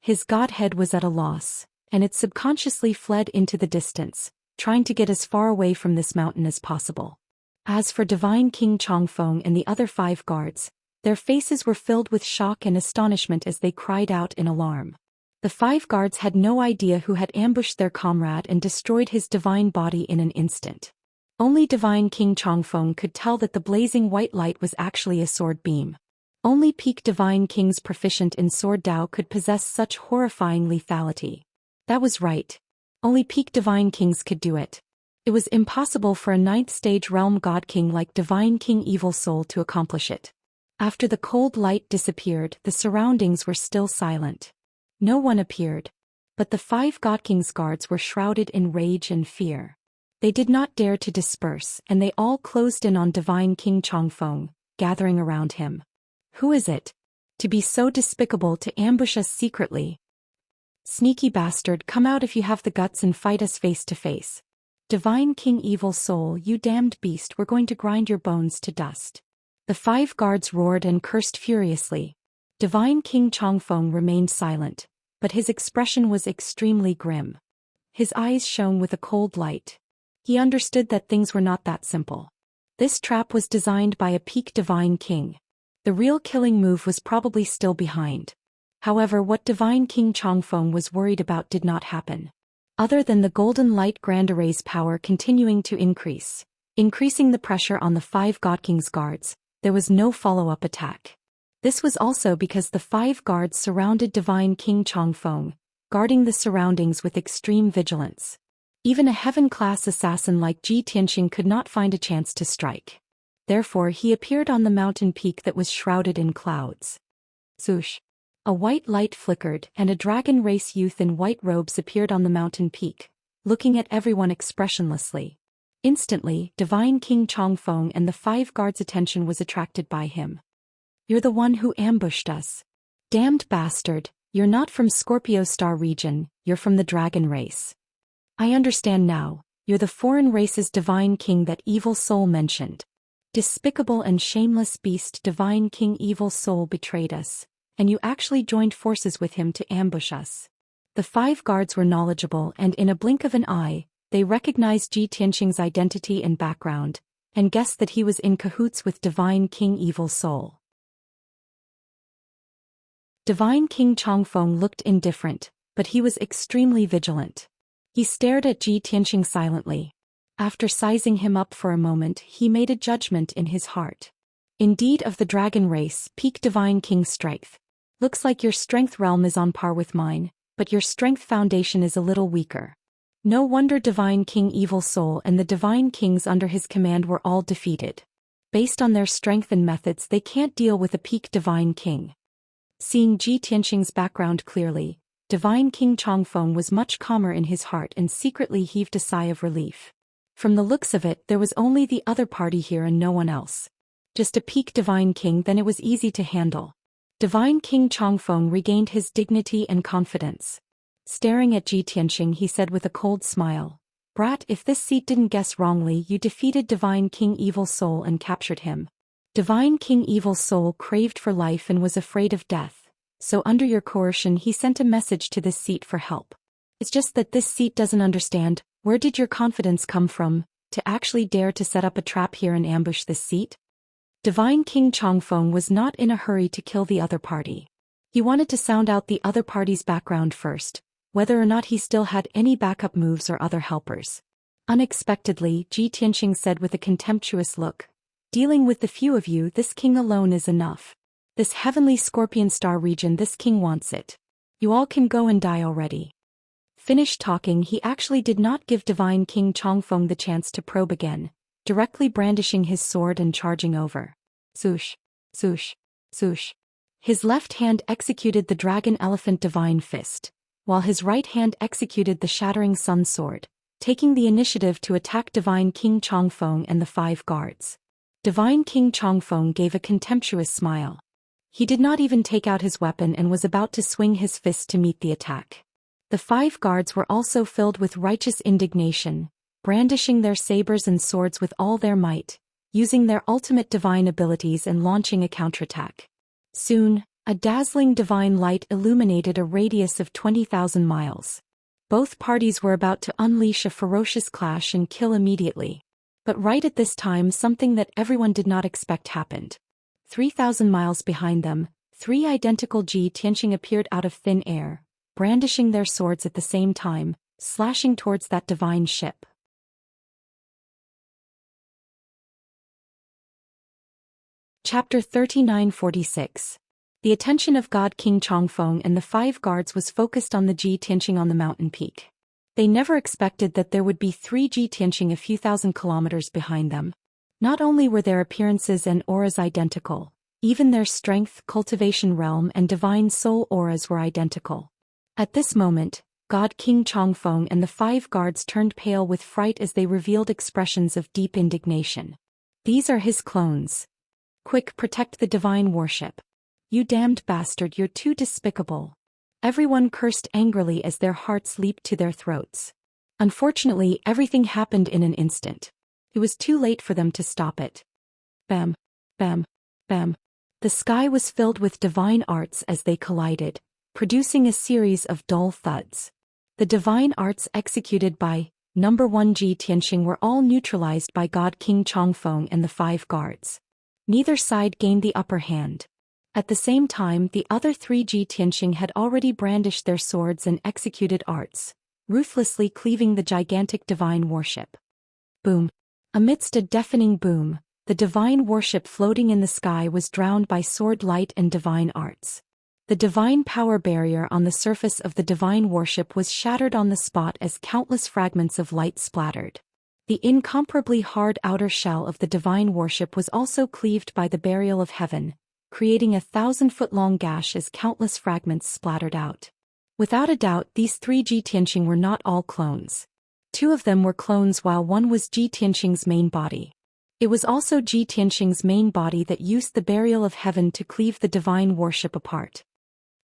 His godhead was at a loss, and it subconsciously fled into the distance, trying to get as far away from this mountain as possible. As for Divine King Chongfeng and the other 5 guards, their faces were filled with shock and astonishment as they cried out in alarm. The 5 guards had no idea who had ambushed their comrade and destroyed his divine body in an instant. Only Divine King Chongfeng could tell that the blazing white light was actually a sword beam. Only peak Divine Kings proficient in sword Dao could possess such horrifying lethality. That was right. Only peak Divine Kings could do it. It was impossible for a 9th stage realm God King like Divine King Evil Soul to accomplish it. After the cold light disappeared, the surroundings were still silent. No one appeared. But the 5 God King's guards were shrouded in rage and fear. They did not dare to disperse, and they all closed in on Divine King Chongfeng, gathering around him. Who is it? To be so despicable to ambush us secretly. Sneaky bastard, come out if you have the guts and fight us face to face. Divine King Evil Soul, you damned beast, we're going to grind your bones to dust. The 5 guards roared and cursed furiously. Divine King Chongfeng remained silent, but his expression was extremely grim. His eyes shone with a cold light. He understood that things were not that simple. This trap was designed by a peak Divine King. The real killing move was probably still behind. However, what Divine King Chongfeng was worried about did not happen. Other than the golden light grand array's power continuing to increase, increasing the pressure on the 5 God King's guards, there was no follow-up attack. This was also because the 5 guards surrounded Divine King Chongfeng, guarding the surroundings with extreme vigilance. Even a heaven-class assassin like Ji Tianxing could not find a chance to strike. Therefore he appeared on the mountain peak that was shrouded in clouds. Swoosh! A white light flickered, and a dragon race youth in white robes appeared on the mountain peak, looking at everyone expressionlessly. Instantly, Divine King Chongfeng and the 5 guards' attention was attracted by him. You're the one who ambushed us. Damned bastard, you're not from Scorpio Star region, you're from the dragon race. I understand now, you're the foreign race's Divine King that Evil Soul mentioned. Despicable and shameless beast, Divine King Evil Soul betrayed us, and you actually joined forces with him to ambush us. The 5 guards were knowledgeable, and in a blink of an eye, they recognized Ji Tianxing's identity and background, and guessed that he was in cahoots with Divine King Evil Soul. Divine King Chongfeng looked indifferent, but he was extremely vigilant. He stared at Ji Tianxing silently. After sizing him up for a moment, he made a judgment in his heart. Indeed, of the dragon race, peak Divine King strength. Looks like your strength realm is on par with mine, but your strength foundation is a little weaker. No wonder Divine King Evil Soul and the Divine Kings under his command were all defeated. Based on their strength and methods, they can't deal with a peak Divine King. Seeing Ji Tianxing's background clearly, Divine King Chongfeng was much calmer in his heart and secretly heaved a sigh of relief. From the looks of it, there was only the other party here and no one else. Just a peak Divine King, then it was easy to handle. Divine King Chongfeng regained his dignity and confidence. Staring at Ji Tianxing, he said with a cold smile, "Brat, if this seat didn't guess wrongly, you defeated Divine King Evil Soul and captured him. Divine King Evil Soul craved for life and was afraid of death. So under your coercion he sent a message to this seat for help. It's just that this seat doesn't understand, where did your confidence come from, to actually dare to set up a trap here and ambush this seat?" Divine King Chongfeng was not in a hurry to kill the other party. He wanted to sound out the other party's background first, whether or not he still had any backup moves or other helpers. Unexpectedly, Ji Tianxing said with a contemptuous look, "Dealing with the few of you, this king alone is enough. This heavenly Scorpion Star region, this king wants it. You all can go and die already." Finished talking, he actually did not give Divine King Chongfeng the chance to probe again, directly brandishing his sword and charging over. Swoosh, swoosh, swoosh. His left hand executed the Dragon Elephant Divine Fist, while his right hand executed the Shattering Sun Sword, taking the initiative to attack Divine King Chongfeng and the 5 guards. Divine King Chongfeng gave a contemptuous smile. He did not even take out his weapon and was about to swing his fist to meet the attack. The 5 guards were also filled with righteous indignation, brandishing their sabers and swords with all their might, using their ultimate divine abilities and launching a counterattack. Soon, a dazzling divine light illuminated a radius of 20,000 miles. Both parties were about to unleash a ferocious clash and kill immediately. But right at this time, something that everyone did not expect happened. 3,000 miles behind them, three identical Ji Tianxing appeared out of thin air, brandishing their swords at the same time, slashing towards that divine ship. Chapter 3946. The attention of God King Chongfeng and the 5 guards was focused on the Ji Tianxing on the mountain peak. They never expected that there would be 3 Ji Tianxing a few thousand kilometers behind them. Not only were their appearances and auras identical, even their strength, cultivation realm and divine soul auras were identical. At this moment, God King Chongfeng and the 5 guards turned pale with fright as they revealed expressions of deep indignation. These are his clones. Quick, protect the divine worship. You damned bastard, you're too despicable. Everyone cursed angrily as their hearts leaped to their throats. Unfortunately, everything happened in an instant. It was too late for them to stop it. Bam, bam, bam. The sky was filled with divine arts as they collided, producing a series of dull thuds. The divine arts executed by number 1 Ji Tianxing were all neutralized by God King Chongfeng and the 5 guards. Neither side gained the upper hand. At the same time, the other 3 Ji Tianxing had already brandished their swords and executed arts, ruthlessly cleaving the gigantic divine worship. Boom! Amidst a deafening boom, the divine worship floating in the sky was drowned by sword light and divine arts. The divine power barrier on the surface of the divine worship was shattered on the spot as countless fragments of light splattered. The incomparably hard outer shell of the divine worship was also cleaved by the barrier of heaven, creating a 1,000-foot-long gash as countless fragments splattered out. Without a doubt, these 3 Ji Tianxing were not all clones. 2 of them were clones while 1 was Ji Tianxing's main body. It was also Ji Tianxing's main body that used the barrier of heaven to cleave the divine worship apart.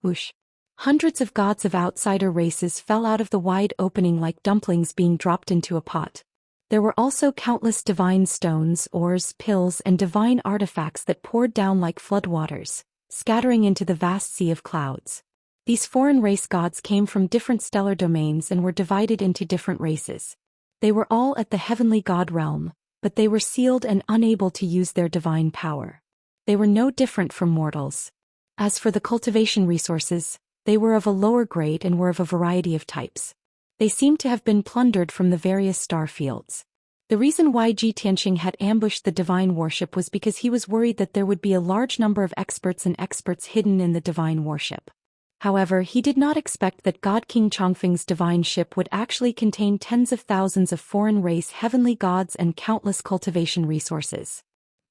Whoosh! Hundreds of gods of outsider races fell out of the wide opening like dumplings being dropped into a pot. There were also countless divine stones, ores, pills and divine artifacts that poured down like floodwaters, scattering into the vast sea of clouds. These foreign race gods came from different stellar domains and were divided into different races. They were all at the heavenly god realm, but they were sealed and unable to use their divine power. They were no different from mortals. As for the cultivation resources, they were of a lower grade and were of a variety of types. They seemed to have been plundered from the various star fields. The reason why Ji Tianxing had ambushed the divine worship was because he was worried that there would be a large number of experts hidden in the divine worship. However, he did not expect that God King Chongfeng's divine ship would actually contain tens of thousands of foreign race heavenly gods and countless cultivation resources.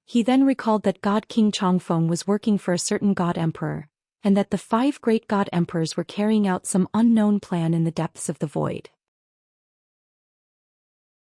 He then recalled that God King Chongfeng was working for a certain god emperor, and that the 5 great god emperors were carrying out some unknown plan in the depths of the void.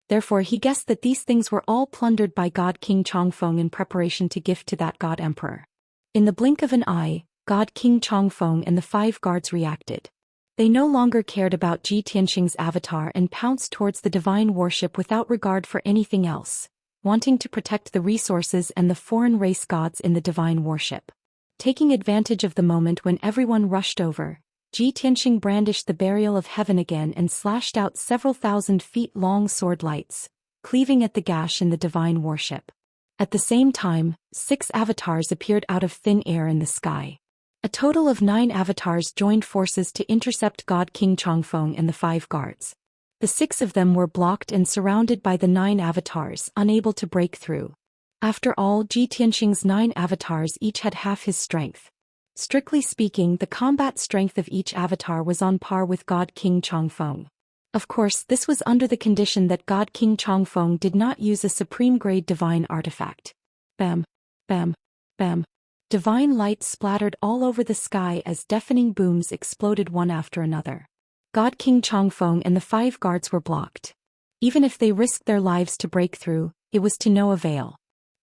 Therefore he guessed that these things were all plundered by God King Chongfeng in preparation to gift to that god emperor. In the blink of an eye, God King Chongfeng and the 5 guards reacted. They no longer cared about Ji Tianxing's avatar and pounced towards the divine worship without regard for anything else, wanting to protect the resources and the foreign race gods in the divine worship. Taking advantage of the moment when everyone rushed over, Ji Tianxing brandished the barrier of heaven again and slashed out several thousand feet long sword lights, cleaving at the gash in the divine worship. At the same time, 6 avatars appeared out of thin air in the sky. A total of 9 avatars joined forces to intercept God King Chongfeng and the 5 guards. The 6 of them were blocked and surrounded by the 9 avatars, unable to break through. After all, Ji Tianxing's 9 avatars each had half his strength. Strictly speaking, the combat strength of each avatar was on par with God King Chongfeng. Of course, this was under the condition that God King Chongfeng did not use a supreme-grade divine artifact. Bam, bam, bam. Divine light splattered all over the sky as deafening booms exploded one after another. God King Chongfeng and the 5 guards were blocked. Even if they risked their lives to break through, it was to no avail.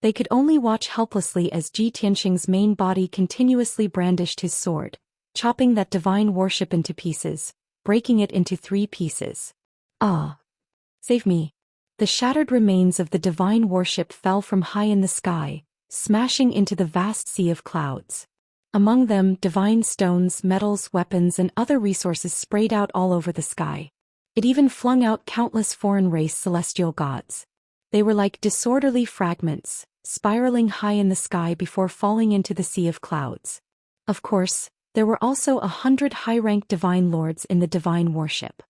They could only watch helplessly as Ji Tianxing's main body continuously brandished his sword, chopping that divine worship into pieces, breaking it into 3 pieces. Ah! Save me! The shattered remains of the divine warship fell from high in the sky, smashing into the vast sea of clouds. Among them, divine stones, metals, weapons, and other resources sprayed out all over the sky. It even flung out countless foreign race celestial gods. They were like disorderly fragments, spiraling high in the sky before falling into the sea of clouds. Of course, there were also 100 high-ranked divine lords in the divine warship.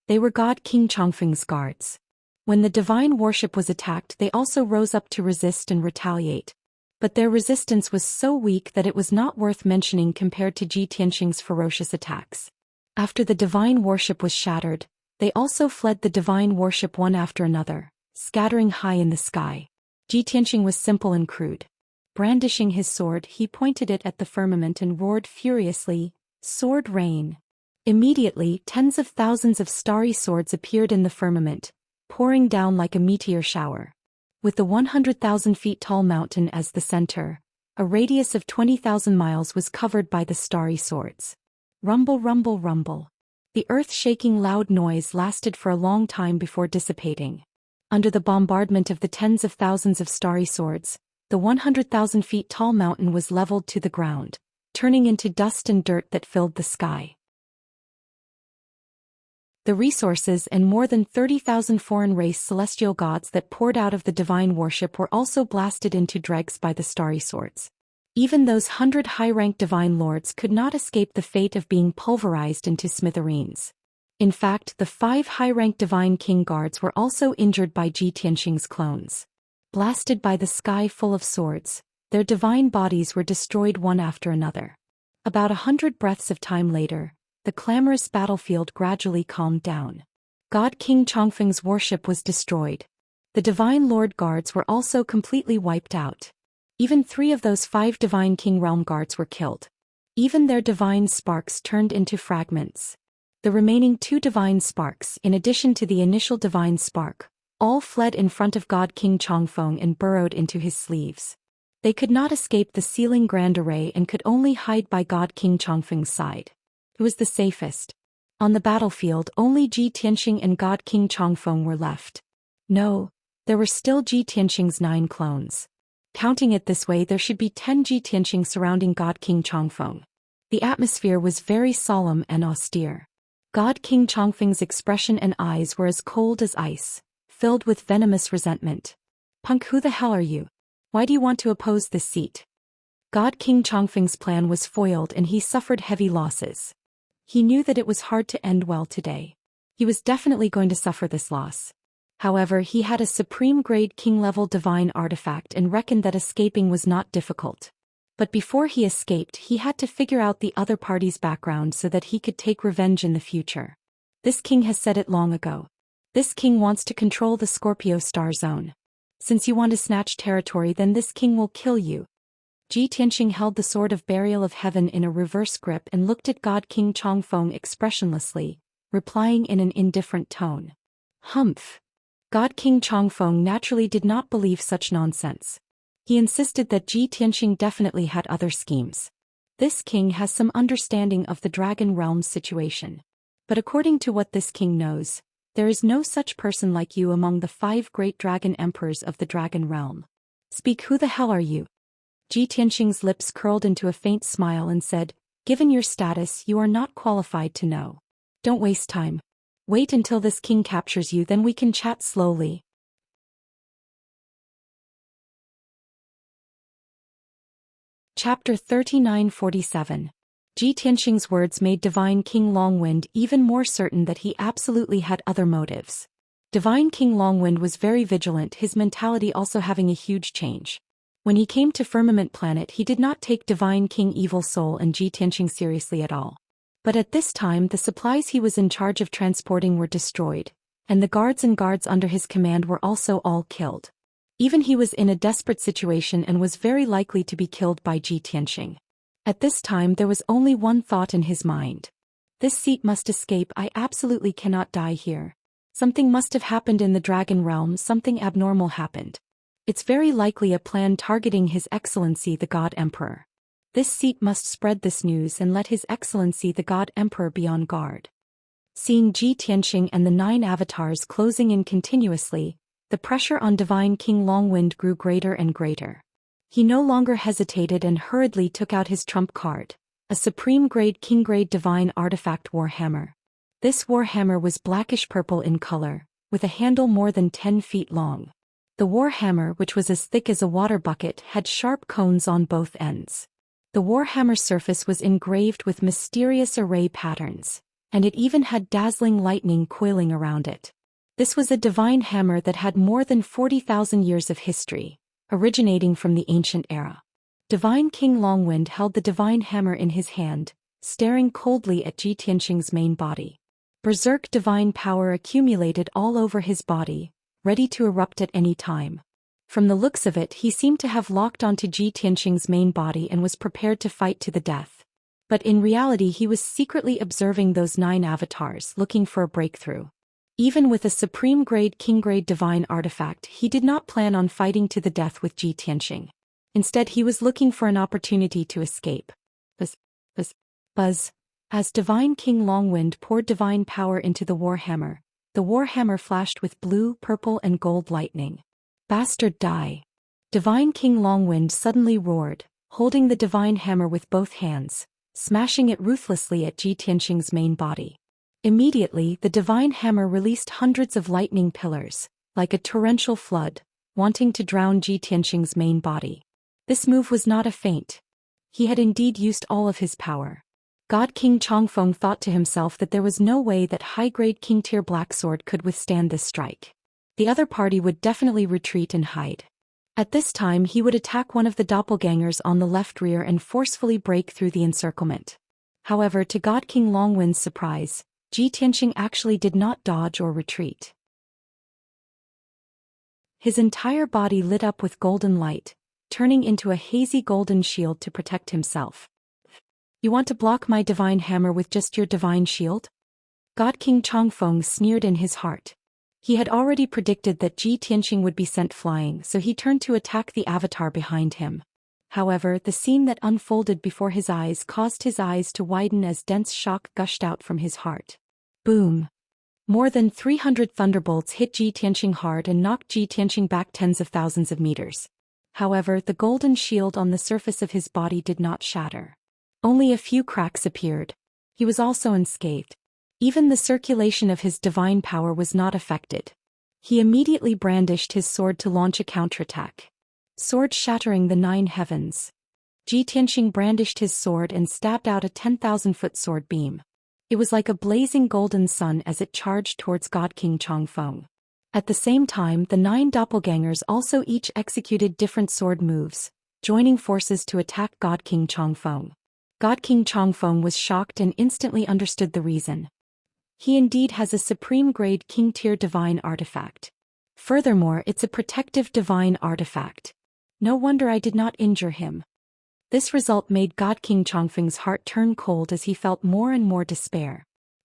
They were God King Chongfeng's guards. When the divine warship was attacked, they also rose up to resist and retaliate. But their resistance was so weak that it was not worth mentioning compared to Ji Tianqing's ferocious attacks. After the divine warship was shattered, they also fled the divine warship one after another, scattering high in the sky. Ji Tianqing was simple and crude. Brandishing his sword, he pointed it at the firmament and roared furiously, "Sword rain!" Immediately, tens of thousands of starry swords appeared in the firmament, pouring down like a meteor shower. With the 100,000 feet tall mountain as the center, a radius of 20,000 miles was covered by the starry swords. Rumble, rumble, rumble. The earth-shaking loud noise lasted for a long time before dissipating. Under the bombardment of the tens of thousands of starry swords, the 100,000 feet tall mountain was leveled to the ground, turning into dust and dirt that filled the sky. The resources and more than 30,000 foreign race celestial gods that poured out of the divine warship were also blasted into dregs by the starry swords. Even those 100 high-ranked divine lords could not escape the fate of being pulverized into smithereens. In fact, the 5 high-ranked divine king guards were also injured by Ji Tianqing's clones. Blasted by the sky full of swords, their divine bodies were destroyed one after another. About 100 breaths of time later, the clamorous battlefield gradually calmed down. God King Chongfeng's warship was destroyed. The divine lord guards were also completely wiped out. Even 3 of those 5 divine king realm guards were killed. Even their divine sparks turned into fragments. The remaining 2 divine sparks, in addition to the initial divine spark, all fled in front of God King Chongfeng and burrowed into his sleeves. They could not escape the sealing grand array and could only hide by God King Chongfeng's side. It was the safest. On the battlefield, only Ji Tianqing and God King Chongfeng were left. No, there were still Ji Tianqing's 9 clones. Counting it this way, there should be 10 Ji Tianqing surrounding God King Chongfeng. The atmosphere was very solemn and austere. God King Chongfeng's expression and eyes were as cold as ice, filled with venomous resentment. "Punk, who the hell are you? Why do you want to oppose this seat?" God King Chongfeng's plan was foiled and he suffered heavy losses. He knew that it was hard to end well today. He was definitely going to suffer this loss. However, he had a supreme-grade king-level divine artifact and reckoned that escaping was not difficult. But before he escaped, he had to figure out the other party's background so that he could take revenge in the future. This king has said it long ago. This king wants to control the Scorpio star zone. Since you want to snatch territory, then this king will kill you. Ji Tianqing held the sword of burial of heaven in a reverse grip and looked at God King Chongfeng expressionlessly, replying in an indifferent tone. Humph. God King Chongfeng naturally did not believe such nonsense. He insisted that Ji Tianqing definitely had other schemes. This king has some understanding of the dragon realm's situation. But according to what this king knows, there is no such person like you among the 5 great dragon emperors of the dragon realm. Speak, who the hell are you? Ji Tianqing's lips curled into a faint smile and said, "Given your status, you are not qualified to know. Don't waste time. Wait until this king captures you, then we can chat slowly." Chapter 3947. Ji Tianqing's words made Divine King Longwind even more certain that he absolutely had other motives. Divine King Longwind was very vigilant, his mentality also having a huge change. When he came to Firmament Planet, he did not take Divine King Evil Soul and Ji Tianqing seriously at all. But at this time, the supplies he was in charge of transporting were destroyed, and the guards under his command were also all killed. Even he was in a desperate situation and was very likely to be killed by Ji Tianqing. At this time, there was only one thought in his mind. This seat must escape. I absolutely cannot die here. Something must have happened in the dragon realm, something abnormal happened. It's very likely a plan targeting His Excellency the God Emperor. This seat must spread this news and let His Excellency the God Emperor be on guard. Seeing Ji Tianqing and the 9 avatars closing in continuously, the pressure on Divine King Longwind grew greater and greater. He no longer hesitated and hurriedly took out his trump card, a supreme-grade king-grade divine artifact warhammer. This warhammer was blackish-purple in color, with a handle more than 10 feet long. The warhammer, which was as thick as a water bucket, had sharp cones on both ends. The warhammer's surface was engraved with mysterious array patterns, and it even had dazzling lightning coiling around it. This was a divine hammer that had more than 40,000 years of history, originating from the ancient era. Divine King Longwind held the divine hammer in his hand, staring coldly at Ji Tianqing's main body. Berserk divine power accumulated all over his body, ready to erupt at any time. From the looks of it, he seemed to have locked onto Ji Tianqing's main body and was prepared to fight to the death. But in reality, he was secretly observing those 9 avatars, looking for a breakthrough. Even with a supreme-grade king-grade divine artifact, he did not plan on fighting to the death with Ji Tianqing. Instead, he was looking for an opportunity to escape. Buzz. As Divine King Longwind poured divine power into the warhammer flashed with blue, purple, and gold lightning. Bastard, die! Divine King Longwind suddenly roared, holding the divine hammer with both hands, smashing it ruthlessly at Ji Tianqing's main body. Immediately, the divine hammer released hundreds of lightning pillars, like a torrential flood, wanting to drown Ji Tianqing's main body. This move was not a feint. He had indeed used all of his power. God King Chongfeng thought to himself that there was no way that high-grade king-tier black sword could withstand this strike. The other party would definitely retreat and hide. At this time, he would attack one of the doppelgangers on the left rear and forcefully break through the encirclement. However, to God King Longwind's surprise, Ji Tianqing actually did not dodge or retreat. His entire body lit up with golden light, turning into a hazy golden shield to protect himself. You want to block my divine hammer with just your divine shield? God King Chongfeng sneered in his heart. He had already predicted that Ji Tianqing would be sent flying, so he turned to attack the avatar behind him. However, the scene that unfolded before his eyes caused his eyes to widen as dense shock gushed out from his heart. Boom! More than 300 thunderbolts hit Ji Tianqing hard and knocked Ji Tianqing back tens of thousands of meters. However, the golden shield on the surface of his body did not shatter. Only a few cracks appeared. He was also unscathed. Even the circulation of his divine power was not affected. He immediately brandished his sword to launch a counterattack. Sword shattering the 9 heavens. Ji Tianqing brandished his sword and stabbed out a 10,000-foot sword beam. It was like a blazing golden sun as it charged towards God King Chongfeng. At the same time, the 9 doppelgangers also each executed different sword moves, joining forces to attack God King Chongfeng. God King Chongfeng was shocked and instantly understood the reason. He indeed has a supreme-grade king-tier divine artifact. Furthermore, it's a protective divine artifact. No wonder I did not injure him. This result made God King Chongfeng's heart turn cold as he felt more and more despair.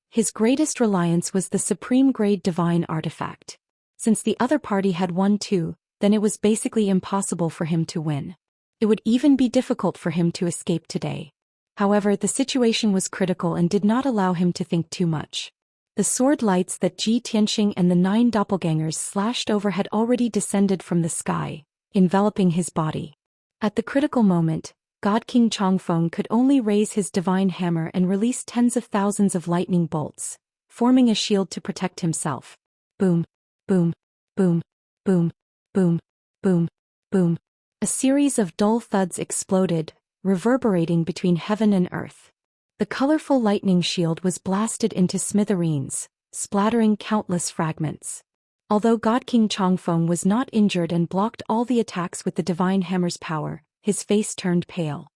His greatest reliance was the supreme-grade divine artifact. Since the other party had won too, then it was basically impossible for him to win. It would even be difficult for him to escape today. However, the situation was critical and did not allow him to think too much. The sword lights that Ji Tianqing and the 9 doppelgangers slashed over had already descended from the sky, enveloping his body. At the critical moment, God King Chongfeng could only raise his divine hammer and release tens of thousands of lightning bolts, forming a shield to protect himself. Boom, boom, boom, boom, boom, boom, boom. A series of dull thuds exploded, reverberating between heaven and earth. The colorful lightning shield was blasted into smithereens, splattering countless fragments. Although God King Chongfeng was not injured and blocked all the attacks with the divine hammer's power, his face turned pale.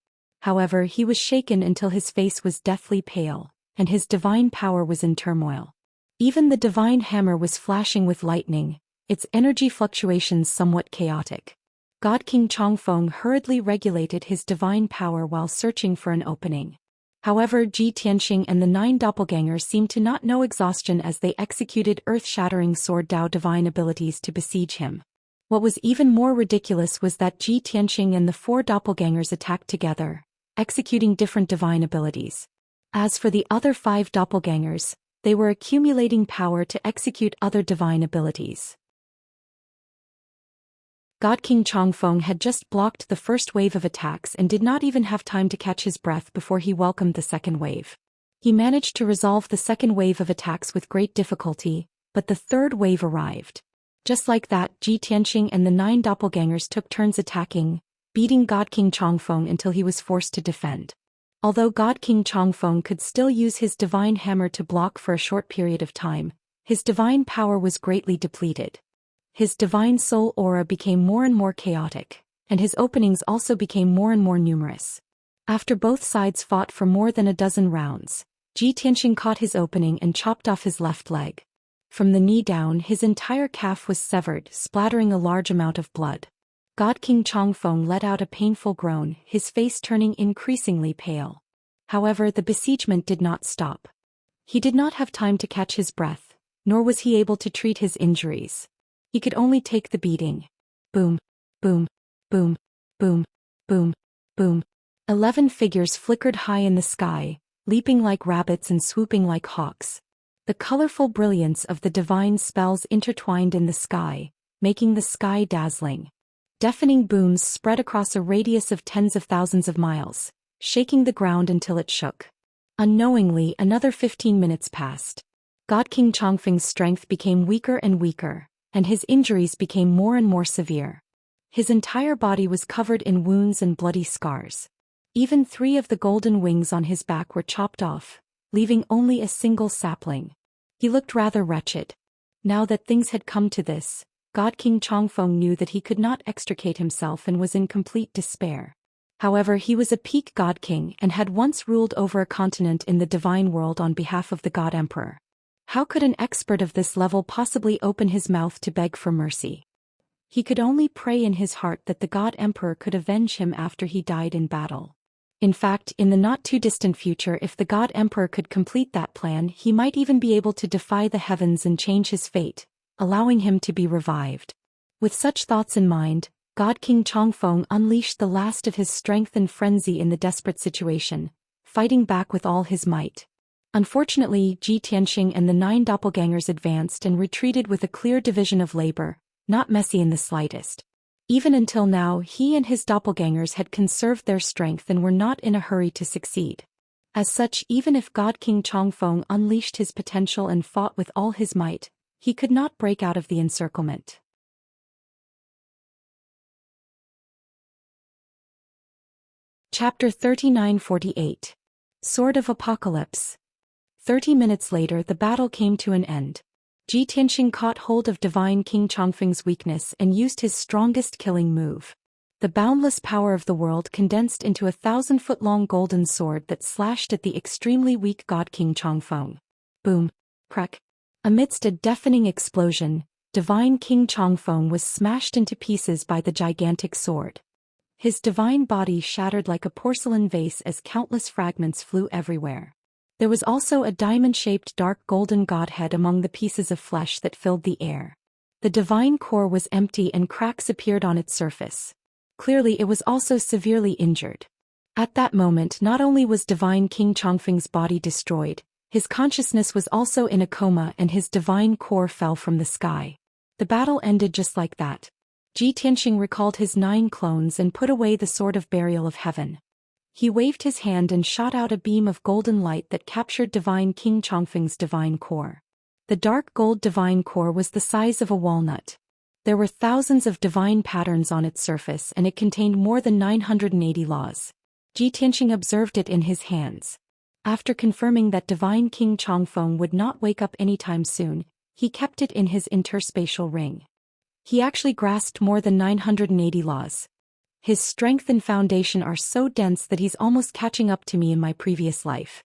However, he was shaken until his face was deathly pale, and his divine power was in turmoil. Even the divine hammer was flashing with lightning, its energy fluctuations somewhat chaotic. God King Chongfeng hurriedly regulated his divine power while searching for an opening. However, Ji Tianqing and the 9 doppelgangers seemed to not know exhaustion as they executed earth-shattering sword Dao divine abilities to besiege him. What was even more ridiculous was that Ji Tianqing and the 4 doppelgangers attacked together, executing different divine abilities. As for the other 5 doppelgangers, they were accumulating power to execute other divine abilities. God King Chongfeng had just blocked the first wave of attacks and did not even have time to catch his breath before he welcomed the second wave. He managed to resolve the second wave of attacks with great difficulty, but the third wave arrived. Just like that, Ji Tianqing and the 9 doppelgangers took turns attacking, beating God King Chongfeng until he was forced to defend. Although God King Chongfeng could still use his divine hammer to block for a short period of time, his divine power was greatly depleted. His divine soul aura became more and more chaotic, and his openings also became more and more numerous. After both sides fought for more than a dozen rounds, Ji Tianqing caught his opening and chopped off his left leg. From the knee down, his entire calf was severed, splattering a large amount of blood. God King Chongfeng let out a painful groan, his face turning increasingly pale. However, the besiegement did not stop. He did not have time to catch his breath, nor was he able to treat his injuries. He could only take the beating. Boom, boom, boom, boom, boom, boom. 11 figures flickered high in the sky, leaping like rabbits and swooping like hawks. The colorful brilliance of the divine spells intertwined in the sky, making the sky dazzling. Deafening booms spread across a radius of tens of thousands of miles, shaking the ground until it shook. Unknowingly, another 15 minutes passed. God King Chongfeng's strength became weaker and weaker, and his injuries became more and more severe. His entire body was covered in wounds and bloody scars. Even 3 of the golden wings on his back were chopped off, leaving only a single sapling. He looked rather wretched. Now that things had come to this, God King Chongfeng knew that he could not extricate himself and was in complete despair. However, he was a peak God King and had once ruled over a continent in the divine world on behalf of the God Emperor. How could an expert of this level possibly open his mouth to beg for mercy? He could only pray in his heart that the God Emperor could avenge him after he died in battle. In fact, in the not-too-distant future, if the God Emperor could complete that plan, he might even be able to defy the heavens and change his fate, allowing him to be revived. With such thoughts in mind, God King Chongfeng unleashed the last of his strength and frenzy in the desperate situation, fighting back with all his might. Unfortunately, Ji Tianqing and the 9 doppelgangers advanced and retreated with a clear division of labor, not messy in the slightest. Even until now, he and his doppelgangers had conserved their strength and were not in a hurry to succeed. As such, even if God King Chongfeng unleashed his potential and fought with all his might, he could not break out of the encirclement. Chapter 3948. Sword of Apocalypse. 30 minutes later, the battle came to an end. Ji Tianqing caught hold of Divine King Chongfeng's weakness and used his strongest killing move. The boundless power of the world condensed into a 1,000-foot-long golden sword that slashed at the extremely weak God King Chongfeng. Boom! Crack! Amidst a deafening explosion, Divine King Chongfeng was smashed into pieces by the gigantic sword. His divine body shattered like a porcelain vase as countless fragments flew everywhere. There was also a diamond-shaped dark golden godhead among the pieces of flesh that filled the air. The divine core was empty and cracks appeared on its surface. Clearly, it was also severely injured. At that moment, not only was Divine King Chongfeng's body destroyed, his consciousness was also in a coma and his divine core fell from the sky. The battle ended just like that. Ji Tianqing recalled his 9 clones and put away the Sword of Burial of Heaven. He waved his hand and shot out a beam of golden light that captured Divine King Chongfeng's divine core. The dark gold divine core was the size of a walnut. There were thousands of divine patterns on its surface and it contained more than 980 laws. Ji Tianqing observed it in his hands. After confirming that Divine King Chongfeng would not wake up anytime soon, he kept it in his interspatial ring. He actually grasped more than 980 laws. His strength and foundation are so dense that he's almost catching up to me in my previous life.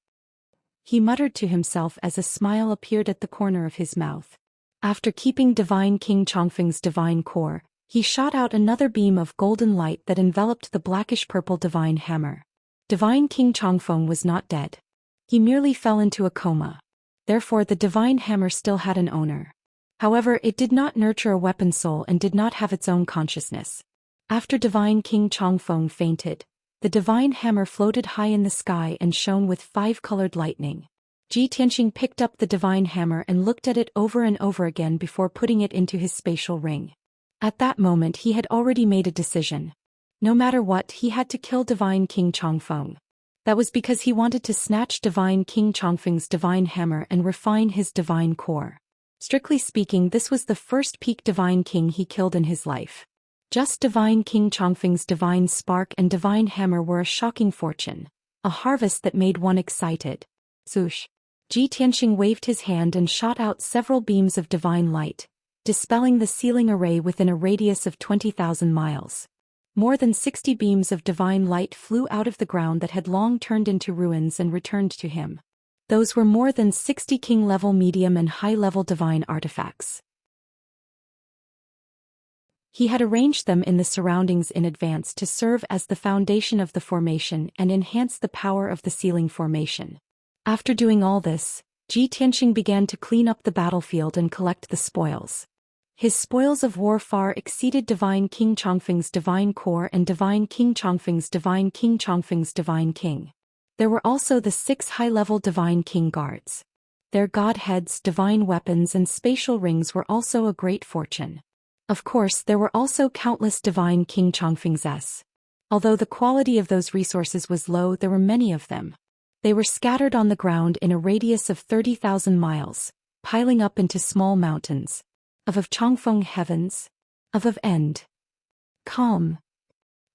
He muttered to himself as a smile appeared at the corner of his mouth. After keeping Divine King Chongfeng's divine core, he shot out another beam of golden light that enveloped the blackish-purple divine hammer. Divine King Chongfeng was not dead. He merely fell into a coma. Therefore, the divine hammer still had an owner. However, it did not nurture a weapon soul and did not have its own consciousness. After Divine King Chongfeng fainted, the divine hammer floated high in the sky and shone with 5-colored lightning. Ji Tianqing picked up the divine hammer and looked at it over and over again before putting it into his spatial ring. At that moment he had already made a decision. No matter what, he had to kill Divine King Chongfeng. That was because he wanted to snatch Divine King Chongfeng's divine hammer and refine his divine core. Strictly speaking, this was the first peak Divine King he killed in his life. Just Divine King Chongfeng's divine spark and divine hammer were a shocking fortune, a harvest that made one excited. Swoosh! Ji Tianxing waved his hand and shot out several beams of divine light, dispelling the ceiling array within a radius of 20,000 miles. More than 60 beams of divine light flew out of the ground that had long turned into ruins and returned to him. Those were more than 60 king-level medium and high-level divine artifacts. He had arranged them in the surroundings in advance to serve as the foundation of the formation and enhance the power of the ceiling formation. After doing all this, Ji Tianxing began to clean up the battlefield and collect the spoils. His spoils of war far exceeded Divine King Chongfeng's divine core and Divine King Chongfeng's divine king. There were also the 6 high-level Divine King guards. Their godheads, divine weapons and spatial rings were also a great fortune. Of course, there were also countless Divine King Chongfeng's S. Although the quality of those resources was low, there were many of them. They were scattered on the ground in a radius of 30,000 miles, piling up into small mountains. Of Chongfeng heavens, of end. Calm.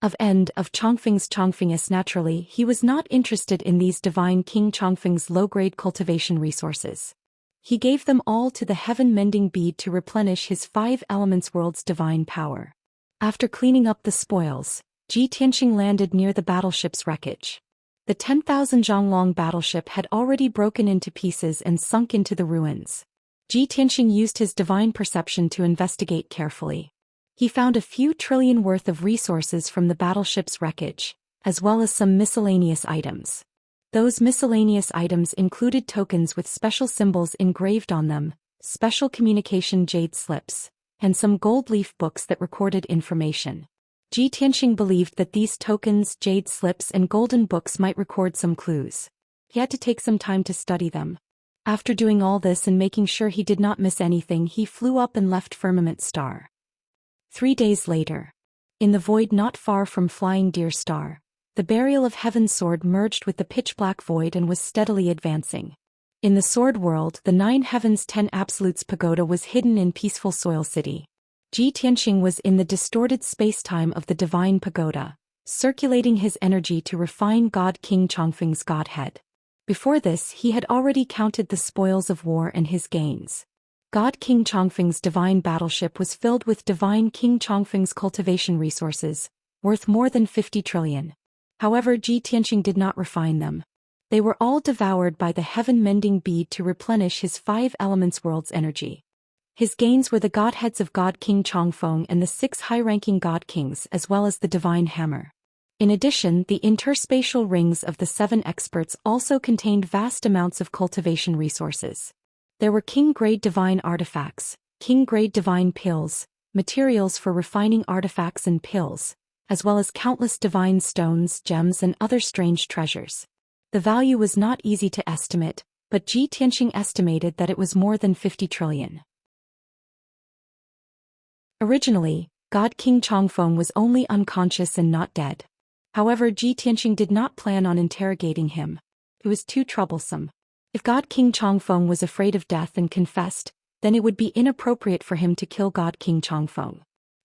Of end of Chongfeng's naturally, he was not interested in these Divine King Chongfeng's low-grade cultivation resources. He gave them all to the heaven-mending bead to replenish his 5 elements world's divine power. After cleaning up the spoils, Ji Tianxing landed near the battleship's wreckage. The 10,000 Zhonglong battleship had already broken into pieces and sunk into the ruins. Ji Tianxing used his divine perception to investigate carefully. He found a few trillion worth of resources from the battleship's wreckage, as well as some miscellaneous items. Those miscellaneous items included tokens with special symbols engraved on them, special communication jade slips, and some gold leaf books that recorded information. Ji Tianxing believed that these tokens, jade slips and golden books might record some clues. He had to take some time to study them. After doing all this and making sure he did not miss anything, he flew up and left Firmament Star. 3 days later, in the void not far from Flying Deer Star, the Burial of Heaven's sword merged with the pitch-black void and was steadily advancing. In the Sword World, the 9 Heavens 10 Absolutes pagoda was hidden in peaceful Soil City. Ji Tianxing was in the distorted space-time of the Divine Pagoda, circulating his energy to refine God King Chongfeng's godhead. Before this, he had already counted the spoils of war and his gains. God King Chongfeng's divine battleship was filled with Divine King Chongfeng's cultivation resources, worth more than 50 trillion. However, Ji Tianxing did not refine them. They were all devoured by the heaven-mending bead to replenish his 5 elements world's energy. His gains were the godheads of God King Chongfeng and the 6 high-ranking god kings as well as the divine hammer. In addition, the interspatial rings of the 7 experts also contained vast amounts of cultivation resources. There were king-grade divine artifacts, king-grade divine pills, materials for refining artifacts and pills, as well as countless divine stones, gems and other strange treasures. The value was not easy to estimate, but Ji Tianxing estimated that it was more than 50 trillion. Originally, God King Chongfeng was only unconscious and not dead. However, Ji Tianxing did not plan on interrogating him. It was too troublesome. If God King Chongfeng was afraid of death and confessed, then it would be inappropriate for him to kill God King Chongfeng.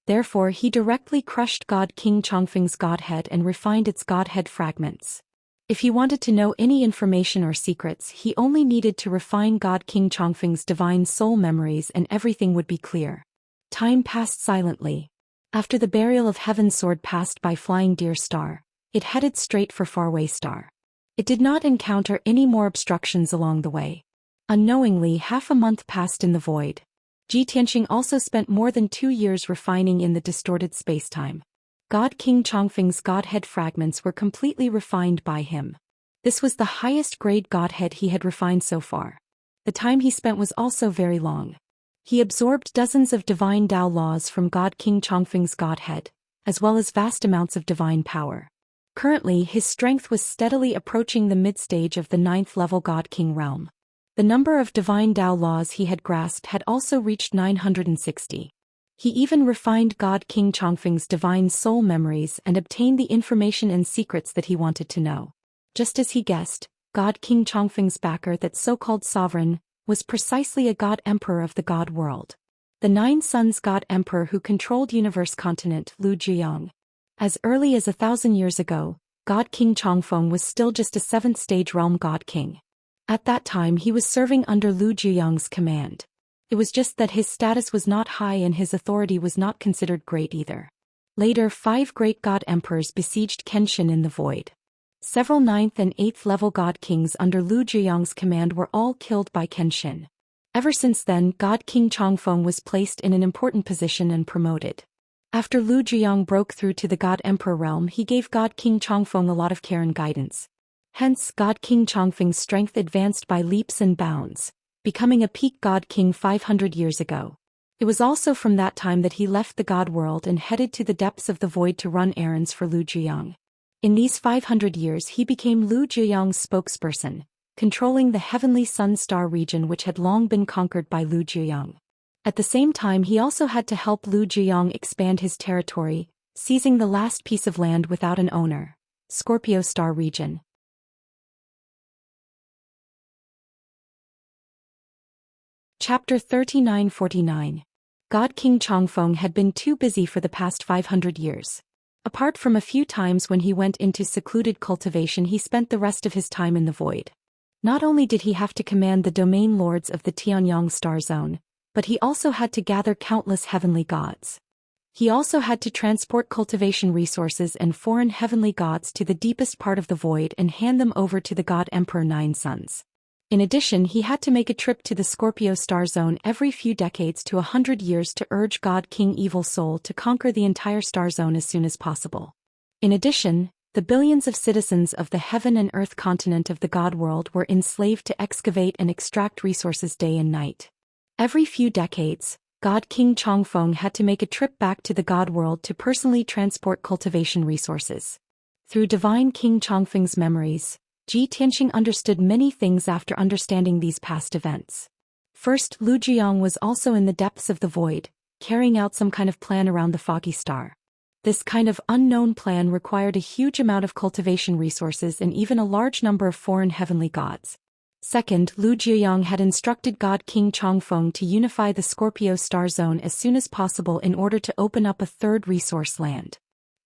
Therefore, he directly crushed God King Chongfeng's godhead and refined its godhead fragments. If he wanted to know any information or secrets, he only needed to refine God King Chongfeng's divine soul memories and everything would be clear. Time passed silently. After the Burial of Heaven's sword passed by Flying Deer Star, it headed straight for Faraway Star. It did not encounter any more obstructions along the way. Unknowingly, half a month passed in the void. Ji Tianxing also spent more than 2 years refining in the distorted spacetime. God King Chongfeng's godhead fragments were completely refined by him. This was the highest grade godhead he had refined so far. The time he spent was also very long. He absorbed dozens of divine Tao laws from God King Chongfeng's godhead, as well as vast amounts of divine power. Currently, his strength was steadily approaching the mid-stage of the 9th level God King realm. The number of divine Tao laws he had grasped had also reached 960. He even refined God King Chongfeng's divine soul memories and obtained the information and secrets that he wanted to know. Just as he guessed, God King Chongfeng's backer, that so-called sovereign, was precisely a god emperor of the god world. The Nine Suns god emperor who controlled universe continent, Lu Zhiyang. As early as 1,000 years ago, God King Chongfeng was still just a 7th-stage realm god king. At that time he was serving under Lu Zhiyang's command. It was just that his status was not high and his authority was not considered great either. Later 5 great god emperors besieged Kenshin in the void. Several 9th and 8th level god kings under Lu Zhiyang's command were all killed by Kenshin. Ever since then, God King Chongfeng was placed in an important position and promoted. After Lu Zhiyang broke through to the God Emperor realm, he gave God King Chongfeng a lot of care and guidance. Hence, God King Chongfeng's strength advanced by leaps and bounds, becoming a peak God King 500 years ago. It was also from that time that he left the God world and headed to the depths of the void to run errands for Lu Zhiyang. In these 500 years he became Lu Zhiyang's spokesperson, controlling the heavenly sun star region which had long been conquered by Lu Zhiyang. At the same time he also had to help Lu Zhiyang expand his territory, seizing the last piece of land without an owner, Scorpio Star region. Chapter 3949. God King Chongfeng had been too busy for the past 500 years. Apart from a few times when he went into secluded cultivation, he spent the rest of his time in the void. Not only did he have to command the domain lords of the Tianyang star zone, but he also had to gather countless heavenly gods. He also had to transport cultivation resources and foreign heavenly gods to the deepest part of the void and hand them over to the God Emperor Nine Suns. In addition, he had to make a trip to the Scorpio star zone every few decades to 100 years to urge God King Evil Soul to conquer the entire star zone as soon as possible. In addition, the billions of citizens of the heaven and earth continent of the God world were enslaved to excavate and extract resources day and night. Every few decades, God King Chongfeng had to make a trip back to the God world to personally transport cultivation resources. Through divine King Chongfeng's memories, Ji Tianxing understood many things after understanding these past events. First, Lu Zhiyang was also in the depths of the void, carrying out some kind of plan around the foggy star. This kind of unknown plan required a huge amount of cultivation resources and even a large number of foreign heavenly gods. Second, Lu Zhiyang had instructed God King Chongfeng to unify the Scorpio star zone as soon as possible in order to open up a third resource land.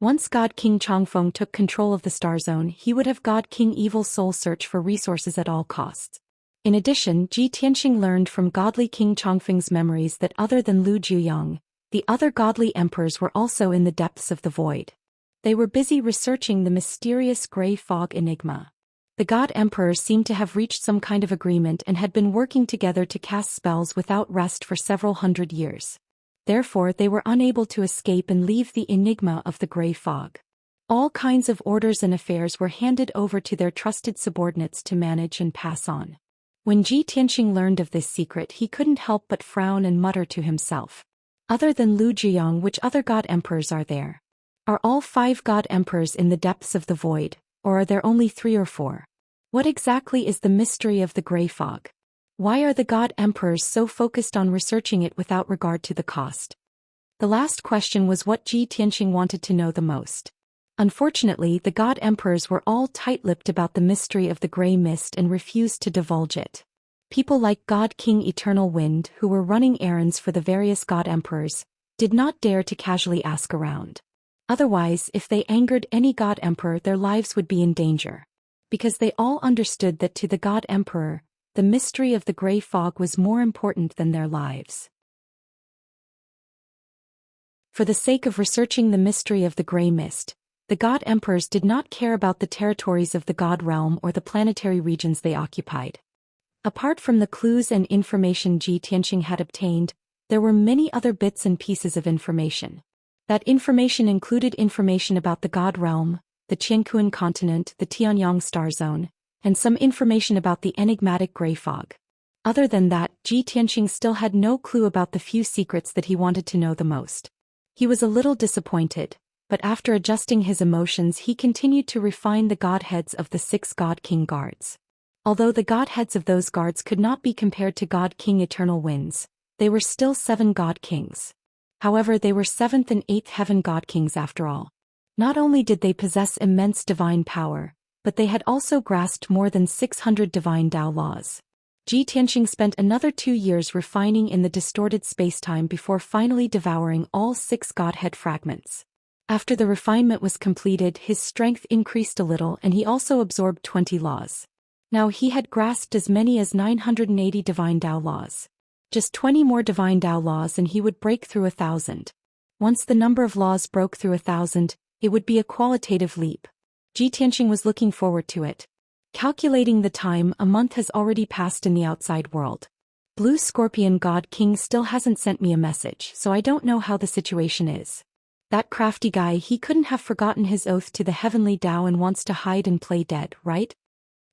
Once God King Chongfeng took control of the star zone, he would have God King Evil Soul search for resources at all costs. In addition, Ji Tianxing learned from godly King Chongfeng's memories that other than Lu Zhiyang, the other godly emperors were also in the depths of the void. They were busy researching the mysterious gray fog enigma. The god emperors seemed to have reached some kind of agreement and had been working together to cast spells without rest for several hundred years. Therefore, they were unable to escape and leave the enigma of the gray fog. All kinds of orders and affairs were handed over to their trusted subordinates to manage and pass on. When Ji Tianxing learned of this secret, he couldn't help but frown and mutter to himself. Other than Lu Zhiyang, which other god emperors are there? Are all 5 god emperors in the depths of the void, or are there only 3 or 4? What exactly is the mystery of the gray fog? Why are the god emperors so focused on researching it without regard to the cost? The last question was what Ji Tianxing wanted to know the most. Unfortunately, the god emperors were all tight-lipped about the mystery of the gray mist and refused to divulge it. People like God King Eternal Wind, who were running errands for the various god emperors, did not dare to casually ask around. Otherwise, if they angered any god emperor, their lives would be in danger. Because they all understood that to the god emperor, the mystery of the gray fog was more important than their lives. For the sake of researching the mystery of the gray mist, the god emperors did not care about the territories of the god realm or the planetary regions they occupied. Apart from the clues and information Ji Tianxing had obtained, there were many other bits and pieces of information. That information included information about the god realm, the Qiankuan continent, the Tianyang star zone, and some information about the enigmatic gray fog. Other than that, Ji Tianxing still had no clue about the few secrets that he wanted to know the most. He was a little disappointed, but after adjusting his emotions he continued to refine the godheads of the 6 God King guards. Although the godheads of those guards could not be compared to God King Eternal Winds, they were still 7 God Kings. However, they were 7th and 8th heaven god kings after all. Not only did they possess immense divine power, but they had also grasped more than 600 divine Tao laws. Ji Tianxing spent another 2 years refining in the distorted spacetime before finally devouring all 6 godhead fragments. After the refinement was completed, his strength increased a little and he also absorbed 20 laws. Now he had grasped as many as 980 divine Tao laws. Just 20 more divine Tao laws and he would break through 1,000. Once the number of laws broke through 1,000, it would be a qualitative leap. Ji Tianxing was looking forward to it. Calculating the time, a month has already passed in the outside world. Blue Scorpion God King still hasn't sent me a message, so I don't know how the situation is. That crafty guy, he couldn't have forgotten his oath to the heavenly Tao and wants to hide and play dead, right?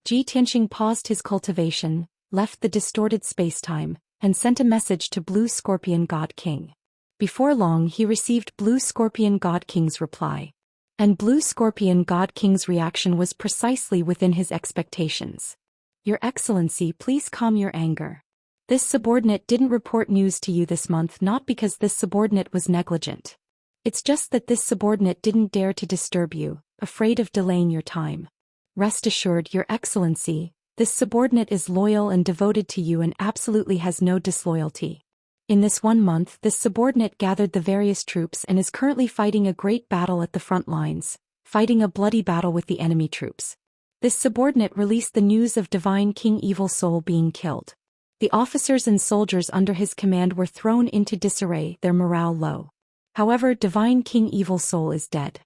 Ji Tianxing paused his cultivation, left the distorted spacetime, and sent a message to Blue Scorpion God King. Before long he received Blue Scorpion God King's reply. And Blue Scorpion God King's reaction was precisely within his expectations. Your Excellency, please calm your anger. This subordinate didn't report news to you this month not because this subordinate was negligent. It's just that this subordinate didn't dare to disturb you, afraid of delaying your time. Rest assured, Your Excellency, this subordinate is loyal and devoted to you and absolutely has no disloyalty. In this 1 month, this subordinate gathered the various troops and is currently fighting a great battle at the front lines, fighting a bloody battle with the enemy troops. This subordinate released the news of Divine King Evil Soul being killed. The officers and soldiers under his command were thrown into disarray, their morale low. However, Divine King Evil Soul is dead.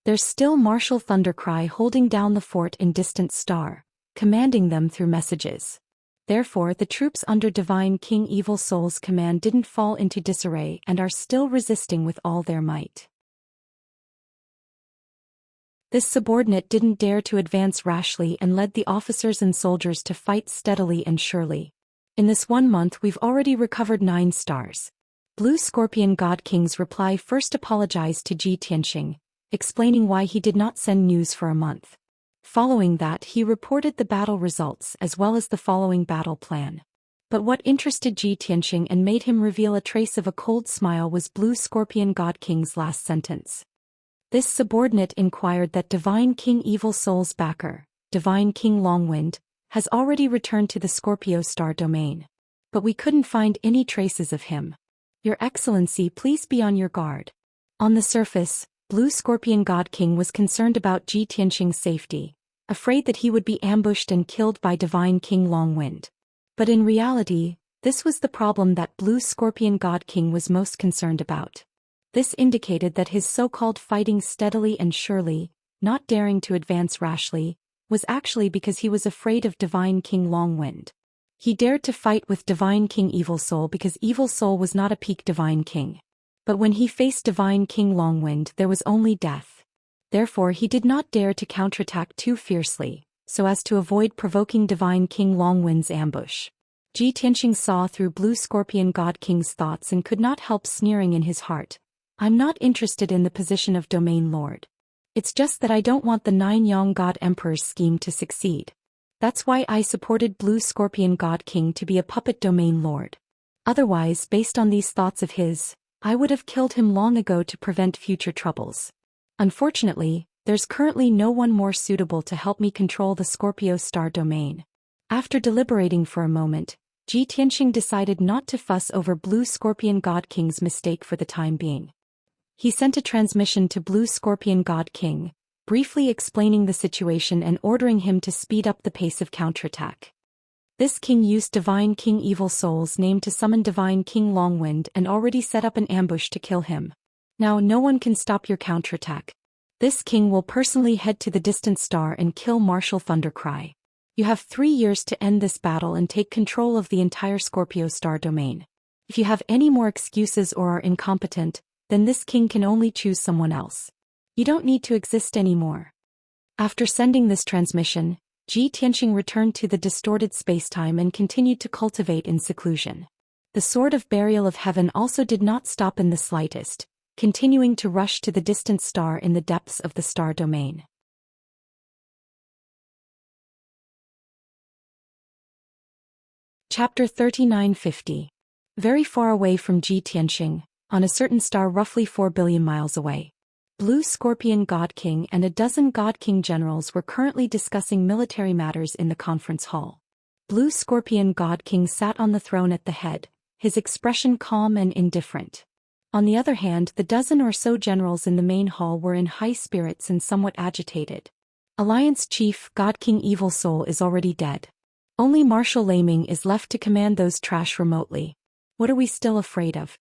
There's still Martial Thundercry holding down the fort in Distant Star, commanding them through messages. Therefore, the troops under Divine King Evil Soul's command didn't fall into disarray and are still resisting with all their might. This subordinate didn't dare to advance rashly and led the officers and soldiers to fight steadily and surely. In this 1 month we've already recovered 9 stars. Blue Scorpion God King's reply first apologized to Ji Tianxing, explaining why he did not send news for a month. Following that, he reported the battle results as well as the following battle plan. But what interested Ji Tianxing and made him reveal a trace of a cold smile was Blue Scorpion God King's last sentence. This subordinate inquired that Divine King Evil Soul's backer, Divine King Longwind, has already returned to the Scorpio star domain. But we couldn't find any traces of him. Your Excellency, please be on your guard. On the surface, Blue Scorpion God King was concerned about Ji Tianxing's safety, afraid that he would be ambushed and killed by Divine King Longwind. But in reality, this was the problem that Blue Scorpion God King was most concerned about. This indicated that his so-called fighting steadily and surely, not daring to advance rashly, was actually because he was afraid of Divine King Longwind. He dared to fight with Divine King Evil Soul because Evil Soul was not a peak Divine King. But when he faced Divine King Longwind, there was only death. Therefore he did not dare to counterattack too fiercely, so as to avoid provoking Divine King Longwind's ambush. Ji Tianxing saw through Blue Scorpion God King's thoughts and could not help sneering in his heart. I'm not interested in the position of Domain Lord. It's just that I don't want the 9 Yang God Emperor's scheme to succeed. That's why I supported Blue Scorpion God King to be a puppet Domain Lord. Otherwise, based on these thoughts of his, I would have killed him long ago to prevent future troubles. Unfortunately, there's currently no one more suitable to help me control the Scorpio star domain. After deliberating for a moment, Ji Tianxing decided not to fuss over Blue Scorpion God King's mistake for the time being. He sent a transmission to Blue Scorpion God King, briefly explaining the situation and ordering him to speed up the pace of counterattack. This king used Divine King Evil Soul's name to summon Divine King Longwind and already set up an ambush to kill him. Now no one can stop your counterattack. This king will personally head to the distant star and kill Martial Thundercry. You have 3 years to end this battle and take control of the entire Scorpio star domain. If you have any more excuses or are incompetent, then this king can only choose someone else. You don't need to exist anymore. After sending this transmission, Ji Tianxing returned to the distorted spacetime and continued to cultivate in seclusion. The Sword of Burial of Heaven also did not stop in the slightest, continuing to rush to the distant star in the depths of the star domain. Chapter 3950. Very far away from Ji Tianxing, on a certain star roughly 4 billion miles away. Blue Scorpion God King and a dozen God King generals were currently discussing military matters in the conference hall. Blue Scorpion God King sat on the throne at the head, his expression calm and indifferent. On the other hand, the dozen or so generals in the main hall were in high spirits and somewhat agitated. Alliance Chief God King Evil Soul is already dead. Only Marshal Laming is left to command those trash remotely. What are we still afraid of?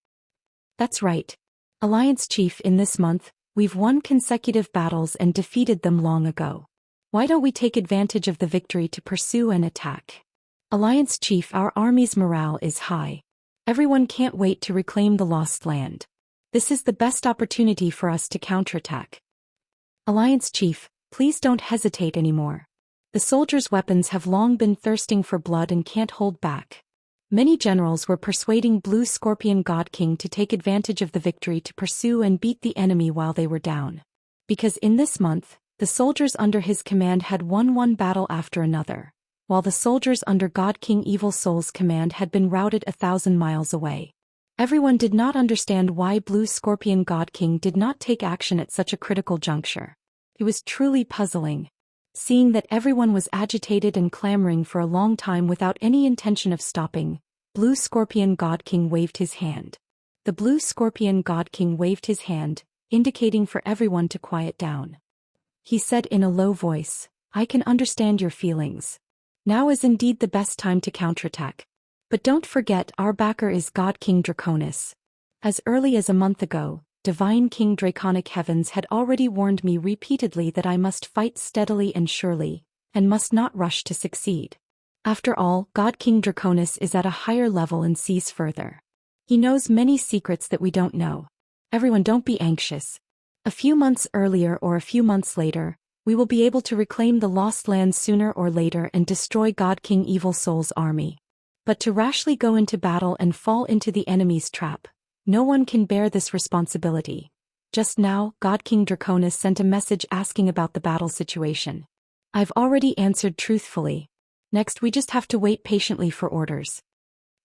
That's right. Alliance Chief, in this month, we've won consecutive battles and defeated them long ago. Why don't we take advantage of the victory to pursue and attack? Alliance Chief, our army's morale is high. Everyone can't wait to reclaim the lost land. This is the best opportunity for us to counterattack. Alliance Chief, please don't hesitate anymore. The soldiers' weapons have long been thirsting for blood and can't hold back. Many generals were persuading Blue Scorpion God King to take advantage of the victory to pursue and beat the enemy while they were down. Because in this month, the soldiers under his command had won one battle after another, while the soldiers under God King Evil Soul's command had been routed 1,000 miles away. Everyone did not understand why Blue Scorpion God King did not take action at such a critical juncture. It was truly puzzling. Seeing that everyone was agitated and clamoring for a long time without any intention of stopping, Blue Scorpion God King waved his hand. The Blue Scorpion God King waved his hand, indicating for everyone to quiet down. He said in a low voice, "I can understand your feelings. Now is indeed the best time to counterattack. But don't forget, our backer is God King Draconis. As early as a month ago, Divine King Draconic Heavens had already warned me repeatedly that I must fight steadily and surely, and must not rush to succeed. After all, God King Draconis is at a higher level and sees further. He knows many secrets that we don't know. Everyone, don't be anxious. A few months earlier or a few months later, we will be able to reclaim the lost lands sooner or later and destroy God King Evil Soul's army. But to rashly go into battle and fall into the enemy's trap, no one can bear this responsibility. Just now, God King Draconis sent a message asking about the battle situation. I've already answered truthfully. Next, we just have to wait patiently for orders."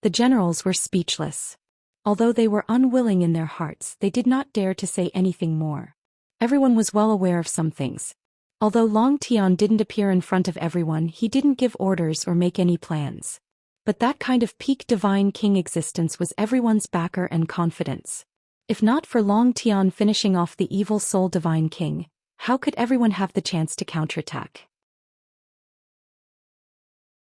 The generals were speechless. Although they were unwilling in their hearts, they did not dare to say anything more. Everyone was well aware of some things. Although Long Tian didn't appear in front of everyone, he didn't give orders or make any plans. But that kind of peak Divine King existence was everyone's backer and confidence. If not for Long Tian finishing off the Evil Soul Divine King, how could everyone have the chance to counterattack?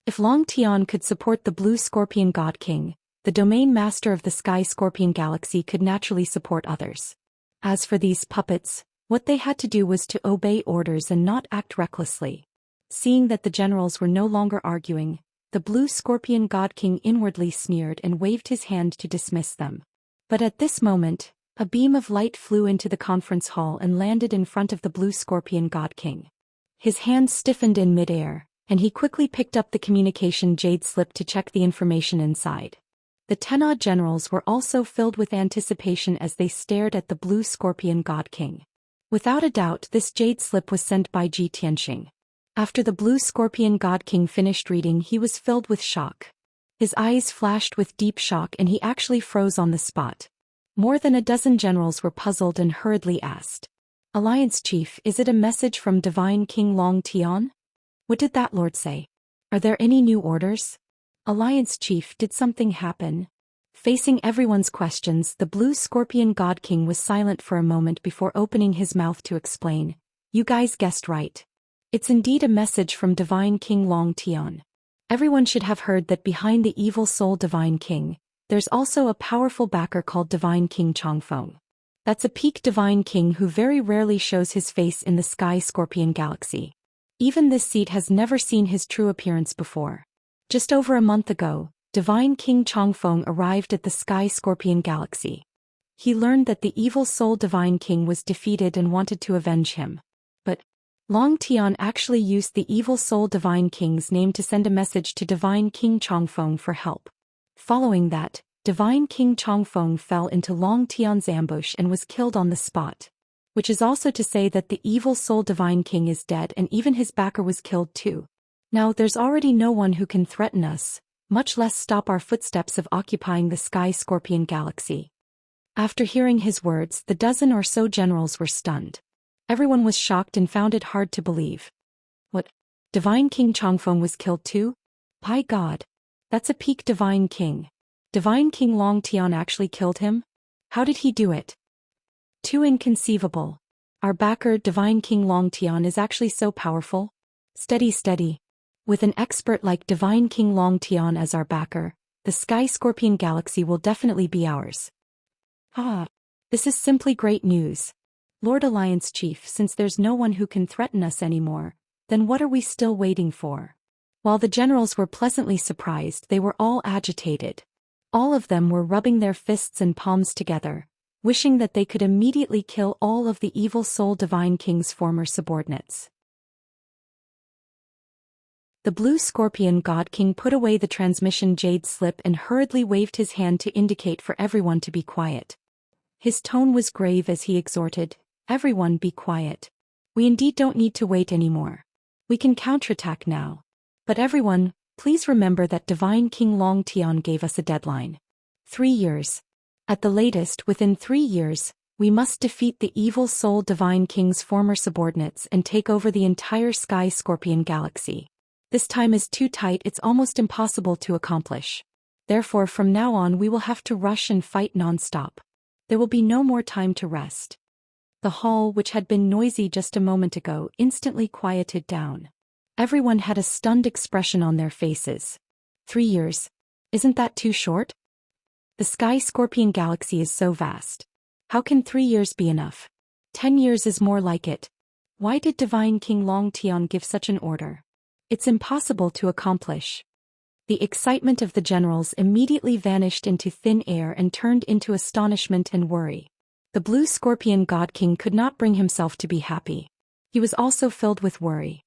If Long Tian could support the Blue Scorpion God King, the Domain Master of the Sky Scorpion Galaxy could naturally support others. As for these puppets, what they had to do was to obey orders and not act recklessly. Seeing that the generals were no longer arguing, the Blue Scorpion God King inwardly sneered and waved his hand to dismiss them. But at this moment, a beam of light flew into the conference hall and landed in front of the Blue Scorpion God King. His hand stiffened in midair, and he quickly picked up the communication jade slip to check the information inside. The 10 odd generals were also filled with anticipation as they stared at the Blue Scorpion God King. Without a doubt, this jade slip was sent by Ji Tianxing. After the Blue Scorpion God King finished reading, he was filled with shock. His eyes flashed with deep shock and he actually froze on the spot. More than a dozen generals were puzzled and hurriedly asked, "Alliance Chief, is it a message from Divine King Long Tian? What did that lord say? Are there any new orders? Alliance Chief, did something happen?" Facing everyone's questions, the Blue Scorpion God King was silent for a moment before opening his mouth to explain. "You guys guessed right. It's indeed a message from Divine King Long Tian. Everyone should have heard that behind the Evil Soul Divine King, there's also a powerful backer called Divine King Changfeng. That's a peak Divine King who very rarely shows his face in the Sky Scorpion Galaxy. Even this seat has never seen his true appearance before. Just over a month ago, Divine King Changfeng arrived at the Sky Scorpion Galaxy. He learned that the Evil Soul Divine King was defeated and wanted to avenge him. But Long Tian actually used the Evil Soul Divine King's name to send a message to Divine King Changfeng for help. Following that, Divine King Changfeng fell into Long Tian's ambush and was killed on the spot. Which is also to say that the Evil Soul Divine King is dead and even his backer was killed too. Now there's already no one who can threaten us, much less stop our footsteps of occupying the Sky Scorpion Galaxy." After hearing his words, the dozen or so generals were stunned. Everyone was shocked and found it hard to believe. What? Divine King Changfeng was killed too? By God! That's a peak Divine King. Divine King Long Tian actually killed him? How did he do it? Too inconceivable. Our backer, Divine King Long Tian, is actually so powerful. Steady, steady. With an expert like Divine King Long Tian as our backer, the Sky Scorpion Galaxy will definitely be ours. Ah, this is simply great news. Lord Alliance Chief, since there's no one who can threaten us anymore, then what are we still waiting for? While the generals were pleasantly surprised, they were all agitated. All of them were rubbing their fists and palms together, wishing that they could immediately kill all of the evil soul Divine King's former subordinates. The Blue Scorpion God King put away the transmission jade slip and hurriedly waved his hand to indicate for everyone to be quiet. His tone was grave as he exhorted, "Everyone be quiet. We indeed don't need to wait anymore. We can counterattack now. But everyone, please remember that Divine King Long Tian gave us a deadline. 3 years. At the latest, within 3 years, we must defeat the evil soul Divine King's former subordinates and take over the entire Sky Scorpion Galaxy. This time is too tight, it's almost impossible to accomplish. Therefore from now on we will have to rush and fight non-stop. There will be no more time to rest." The hall, which had been noisy just a moment ago, instantly quieted down. Everyone had a stunned expression on their faces. 3 years. Isn't that too short? The Sky Scorpion Galaxy is so vast. How can 3 years be enough? 10 years is more like it. Why did Divine King Long Tian give such an order? It's impossible to accomplish. The excitement of the generals immediately vanished into thin air and turned into astonishment and worry. The Blue Scorpion God King could not bring himself to be happy. He was also filled with worry.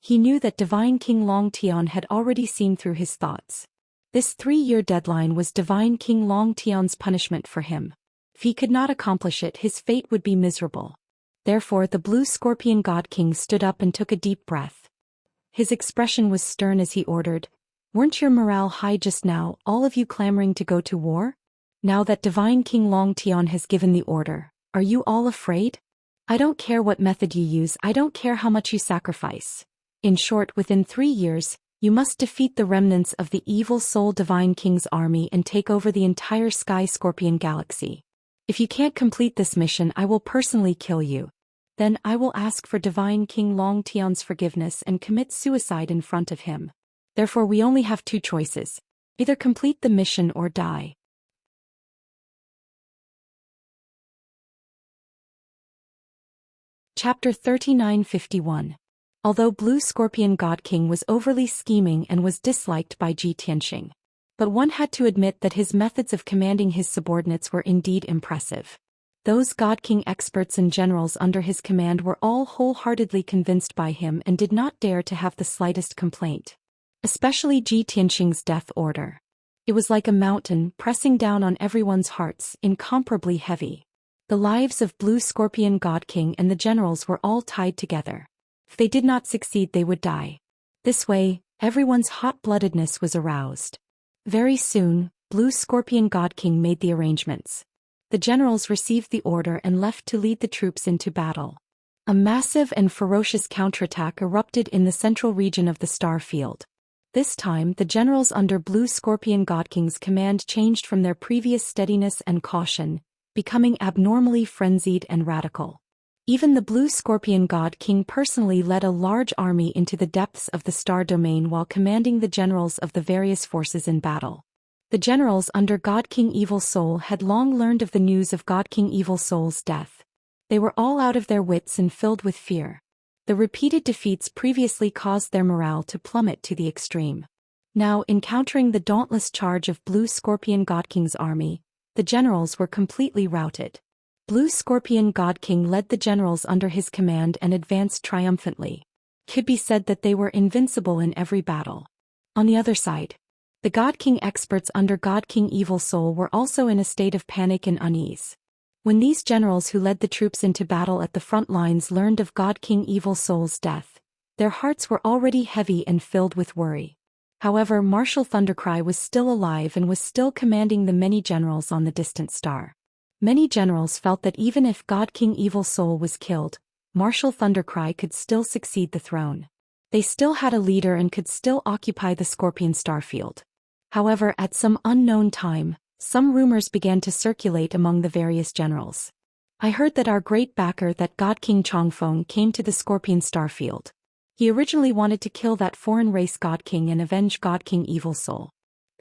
He knew that Divine King Long Tian had already seen through his thoughts. This 3-year deadline was Divine King Long Tian's punishment for him. If he could not accomplish it, his fate would be miserable. Therefore the Blue Scorpion God King stood up and took a deep breath. His expression was stern as he ordered, "Weren't your morale high just now, all of you clamoring to go to war? Now that Divine King Long Tian has given the order, are you all afraid? I don't care what method you use, I don't care how much you sacrifice. In short, within 3 years, you must defeat the remnants of the evil soul Divine King's army and take over the entire Sky Scorpion Galaxy. If you can't complete this mission, I will personally kill you. Then I will ask for Divine King Long Tian's forgiveness and commit suicide in front of him. Therefore we only have 2 choices. Either complete the mission or die." Chapter 3951. Although Blue Scorpion God King was overly scheming and was disliked by Ji Tianxing. But one had to admit that his methods of commanding his subordinates were indeed impressive. Those God King experts and generals under his command were all wholeheartedly convinced by him and did not dare to have the slightest complaint. Especially Ji Tianxing's death order. It was like a mountain pressing down on everyone's hearts, incomparably heavy. The lives of Blue Scorpion God King and the generals were all tied together. If they did not succeed, they would die. This way, everyone's hot-bloodedness was aroused. Very soon, Blue Scorpion God King made the arrangements. The generals received the order and left to lead the troops into battle. A massive and ferocious counterattack erupted in the central region of the star field. This time, the generals under Blue Scorpion God King's command changed from their previous steadiness and caution, becoming abnormally frenzied and radical. Even the Blue Scorpion God King personally led a large army into the depths of the star domain while commanding the generals of the various forces in battle. The generals under God King Evil Soul had long learned of the news of God King Evil Soul's death. They were all out of their wits and filled with fear. The repeated defeats previously caused their morale to plummet to the extreme. Now, encountering the dauntless charge of Blue Scorpion God King's army, the generals were completely routed. Blue Scorpion God King led the generals under his command and advanced triumphantly. It could be said that they were invincible in every battle. On the other side, the God King experts under God King Evil Soul were also in a state of panic and unease. When these generals who led the troops into battle at the front lines learned of God King Evil Soul's death, their hearts were already heavy and filled with worry. However, Marshal Thundercry was still alive and was still commanding the many generals on the distant star. Many generals felt that even if God King Evil Soul was killed, Marshal Thundercry could still succeed the throne. They still had a leader and could still occupy the Scorpion Starfield. However, at some unknown time, some rumors began to circulate among the various generals. I heard that our great backer, that God King Chongfeng, came to the Scorpion Starfield. He originally wanted to kill that foreign race God King and avenge God King Evil Soul,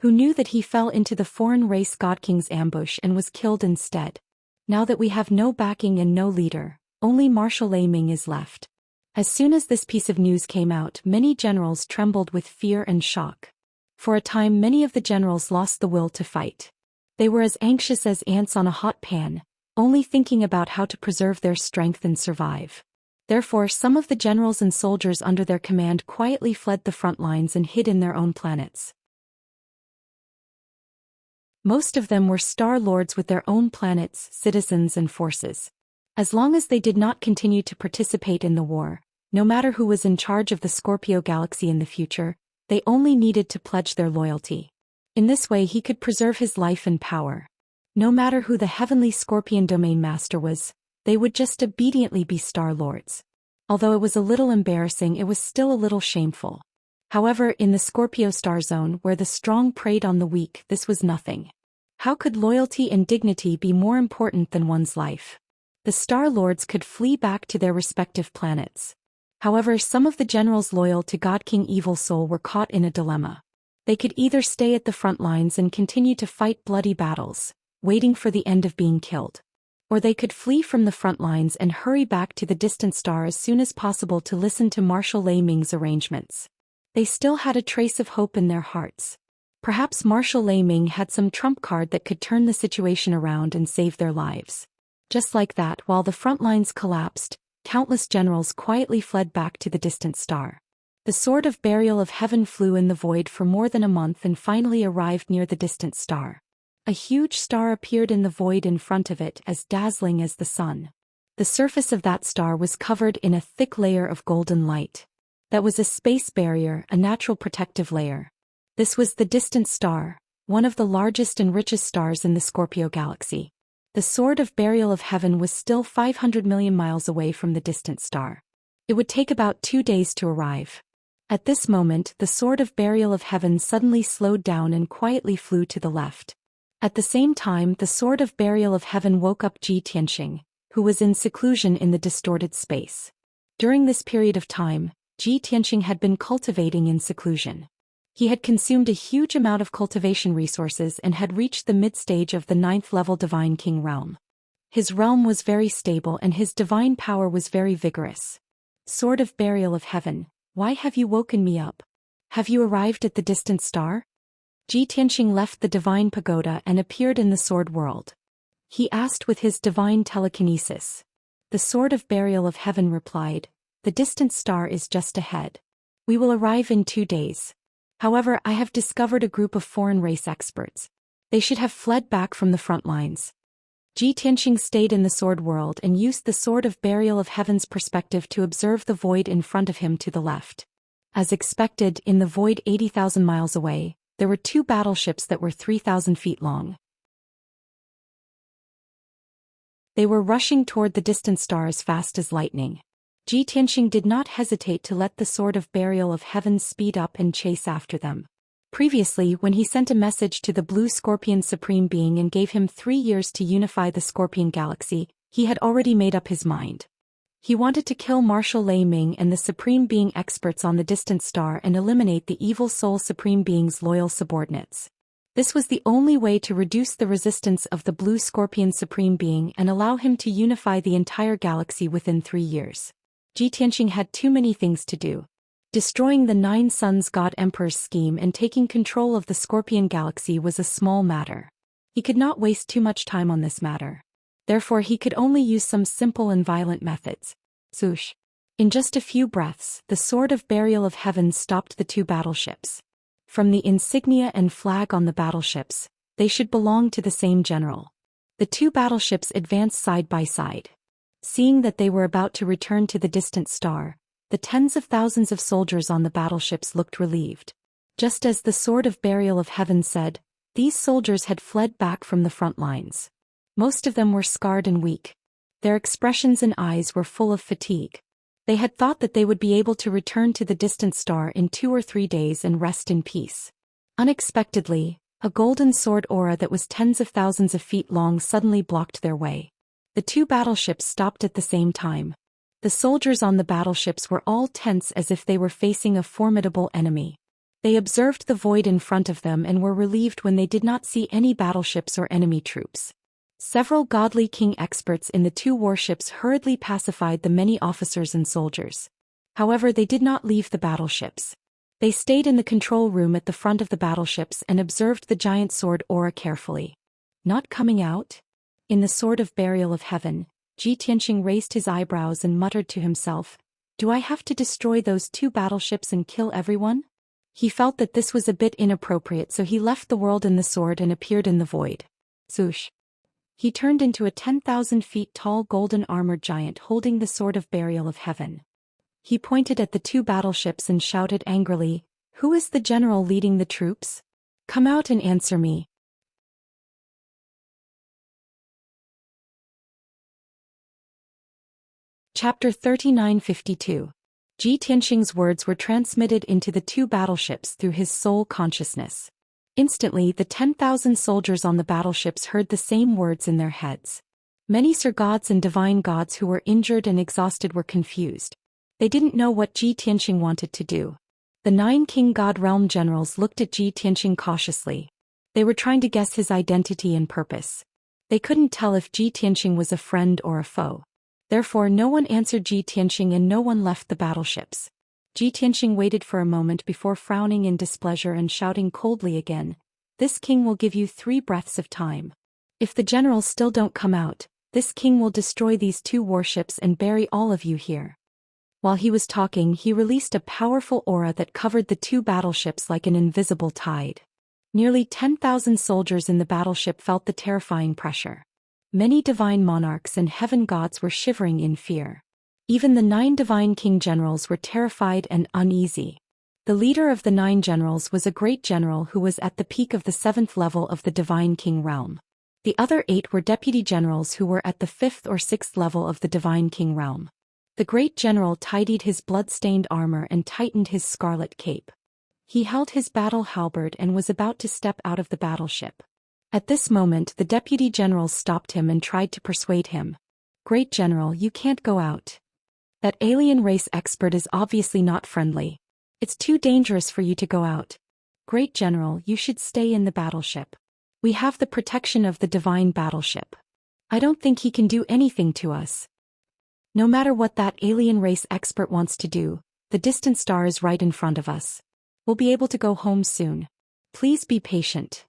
who knew that he fell into the foreign race God King's ambush and was killed instead. Now that we have no backing and no leader, only Marshal Lei Ming is left. As soon as this piece of news came out, many generals trembled with fear and shock. For a time, many of the generals lost the will to fight. They were as anxious as ants on a hot pan, only thinking about how to preserve their strength and survive. Therefore, some of the generals and soldiers under their command quietly fled the front lines and hid in their own planets. Most of them were Star Lords with their own planets, citizens and forces. As long as they did not continue to participate in the war, no matter who was in charge of the Scorpio Galaxy in the future, they only needed to pledge their loyalty. In this way he could preserve his life and power. No matter who the Heavenly Scorpion Domain Master was, they would just obediently be Star Lords. Although it was a little embarrassing, it was still a little shameful. However, in the Scorpio Star Zone where the strong preyed on the weak, this was nothing. How could loyalty and dignity be more important than one's life? The Star Lords could flee back to their respective planets. However, some of the generals loyal to God King Evil Soul were caught in a dilemma. They could either stay at the front lines and continue to fight bloody battles, waiting for the end of being killed, or they could flee from the front lines and hurry back to the distant star as soon as possible to listen to Marshal Lei Ming's arrangements. They still had a trace of hope in their hearts. Perhaps Marshal Lei Ming had some trump card that could turn the situation around and save their lives. Just like that, while the front lines collapsed, countless generals quietly fled back to the distant star. The Sword of Burial of Heaven flew in the void for more than a month and finally arrived near the distant star. A huge star appeared in the void in front of it, as dazzling as the sun. The surface of that star was covered in a thick layer of golden light. That was a space barrier, a natural protective layer. This was the distant star, one of the largest and richest stars in the Scorpio Galaxy. The Sword of Burial of Heaven was still 500 million miles away from the distant star. It would take about 2 days to arrive. At this moment, the Sword of Burial of Heaven suddenly slowed down and quietly flew to the left. At the same time, the Sword of Burial of Heaven woke up Ji Tianxing, who was in seclusion in the distorted space. During this period of time, Ji Tianxing had been cultivating in seclusion. He had consumed a huge amount of cultivation resources and had reached the mid-stage of the 9th level Divine King realm. His realm was very stable and his divine power was very vigorous. Sword of Burial of Heaven, why have you woken me up? Have you arrived at the distant star? Ji Tianxing left the divine pagoda and appeared in the sword world. He asked with his divine telekinesis. The Sword of Burial of Heaven replied, "The distant star is just ahead. We will arrive in 2 days. However, I have discovered a group of foreign race experts. They should have fled back from the front lines." Ji Tianxing stayed in the sword world and used the Sword of Burial of Heaven's perspective to observe the void in front of him to the left. As expected, in the void 80,000 miles away, there were 2 battleships that were 3,000 feet long. They were rushing toward the distant star as fast as lightning. Ji Tianxing did not hesitate to let the Sword of Burial of Heaven speed up and chase after them. Previously, when he sent a message to the Blue Scorpion Supreme Being and gave him 3 years to unify the Scorpion Galaxy, he had already made up his mind. He wanted to kill Marshal Lei Ming and the Supreme Being experts on the distant star and eliminate the Evil Soul Supreme Being's loyal subordinates. This was the only way to reduce the resistance of the Blue Scorpion Supreme Being and allow him to unify the entire galaxy within 3 years. Ji Tianxing had too many things to do. Destroying the 9 Suns God Emperor's scheme and taking control of the Scorpion Galaxy was a small matter. He could not waste too much time on this matter. Therefore he could only use some simple and violent methods. Swoosh. In just a few breaths, the Sword of Burial of Heaven stopped the 2 battleships. From the insignia and flag on the battleships, they should belong to the same general. The 2 battleships advanced side by side. Seeing that they were about to return to the distant star, the tens of thousands of soldiers on the battleships looked relieved. Just as the Sword of Burial of Heaven said, these soldiers had fled back from the front lines. Most of them were scarred and weak. Their expressions and eyes were full of fatigue. They had thought that they would be able to return to the distant star in 2 or 3 days and rest in peace. Unexpectedly, a golden sword aura that was tens of thousands of feet long suddenly blocked their way. The 2 battleships stopped at the same time. The soldiers on the battleships were all tense as if they were facing a formidable enemy. They observed the void in front of them and were relieved when they did not see any battleships or enemy troops. Several godly king experts in the 2 warships hurriedly pacified the many officers and soldiers. However, they did not leave the battleships. They stayed in the control room at the front of the battleships and observed the giant sword aura carefully. Not coming out? In the Sword of Burial of Heaven, Zhou Xian raised his eyebrows and muttered to himself, "Do I have to destroy those 2 battleships and kill everyone?" He felt that this was a bit inappropriate, so he left the world in the sword and appeared in the void. Swoosh! He turned into a 10,000 feet tall golden armored giant holding the Sword of Burial of Heaven. He pointed at the 2 battleships and shouted angrily, "Who is the general leading the troops? Come out and answer me." Chapter 3952. Zhou Xian's words were transmitted into the 2 battleships through his soul consciousness. Instantly, the 10,000 soldiers on the battleships heard the same words in their heads. Many Sir Gods and Divine Gods who were injured and exhausted were confused. They didn't know what Zhou Xian wanted to do. The 9 King God Realm generals looked at Zhou Xian cautiously. They were trying to guess his identity and purpose. They couldn't tell if Zhou Xian was a friend or a foe. Therefore, no one answered Zhou Xian and no one left the battleships. Zhou Xian waited for a moment before frowning in displeasure and shouting coldly again, "This king will give you 3 breaths of time. If the generals still don't come out, this king will destroy these 2 warships and bury all of you here." While he was talking, he released a powerful aura that covered the 2 battleships like an invisible tide. Nearly 10,000 soldiers in the battleship felt the terrifying pressure. Many divine monarchs and heaven gods were shivering in fear. Even the 9 divine king generals were terrified and uneasy. The leader of the 9 generals was a great general who was at the peak of the 7th level of the divine king realm. The other 8 were deputy generals who were at the 5th or 6th level of the divine king realm. The great general tidied his blood-stained armor and tightened his scarlet cape. He held his battle halberd and was about to step out of the battleship. At this moment, the deputy generals stopped him and tried to persuade him. "Great general, you can't go out. That alien race expert is obviously not friendly. It's too dangerous for you to go out. Great general, you should stay in the battleship. We have the protection of the divine battleship. I don't think he can do anything to us. No matter what that alien race expert wants to do, the distant star is right in front of us. We'll be able to go home soon. Please be patient."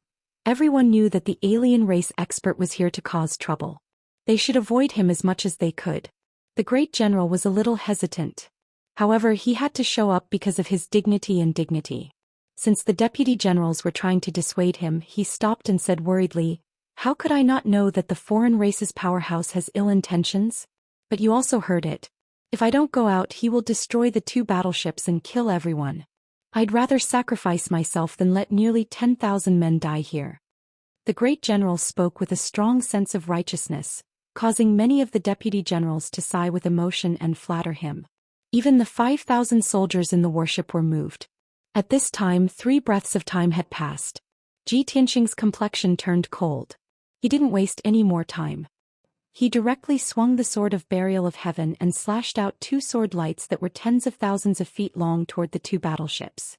Everyone knew that the alien race expert was here to cause trouble. They should avoid him as much as they could. The great general was a little hesitant. However, he had to show up because of his dignity. Since the deputy generals were trying to dissuade him, he stopped and said worriedly, "How could I not know that the foreign race's powerhouse has ill intentions? But you also heard it. If I don't go out, he will destroy the 2 battleships and kill everyone. I'd rather sacrifice myself than let nearly 10,000 men die here." The great general spoke with a strong sense of righteousness, causing many of the deputy generals to sigh with emotion and flatter him. Even the 5,000 soldiers in the warship were moved. At this time, 3 breaths of time had passed. Zhou Xian's complexion turned cold. He didn't waste any more time. He directly swung the Sword of Burial of Heaven and slashed out 2 sword lights that were tens of thousands of feet long toward the 2 battleships.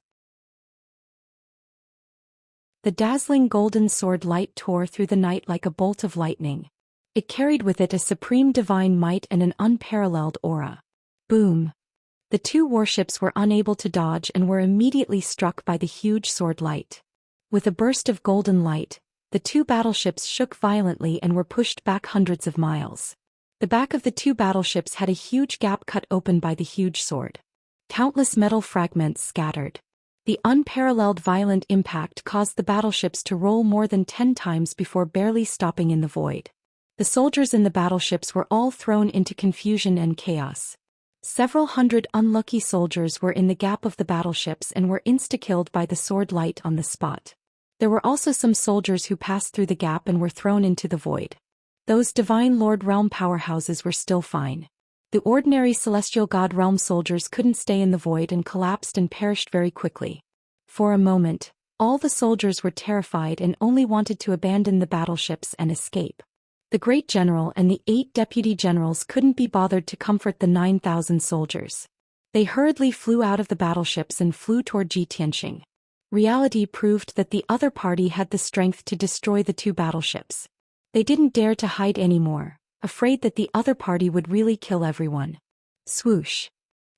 The dazzling golden sword light tore through the night like a bolt of lightning. It carried with it a supreme divine might and an unparalleled aura. Boom! The 2 warships were unable to dodge and were immediately struck by the huge sword light. With a burst of golden light, the 2 battleships shook violently and were pushed back hundreds of miles. The back of the 2 battleships had a huge gap cut open by the huge sword. Countless metal fragments scattered. The unparalleled violent impact caused the battleships to roll more than 10 times before barely stopping in the void. The soldiers in the battleships were all thrown into confusion and chaos. Several hundred unlucky soldiers were in the gap of the battleships and were insta-killed by the sword light on the spot. There were also some soldiers who passed through the gap and were thrown into the void. Those Divine Lord Realm powerhouses were still fine. The ordinary Celestial God Realm soldiers couldn't stay in the void and collapsed and perished very quickly. For a moment, all the soldiers were terrified and only wanted to abandon the battleships and escape. The Great General and the 8 deputy generals couldn't be bothered to comfort the 9,000 soldiers. They hurriedly flew out of the battleships and flew toward Tianxing. Reality proved that the other party had the strength to destroy the 2 battleships. They didn't dare to hide anymore, afraid that the other party would really kill everyone. Swoosh.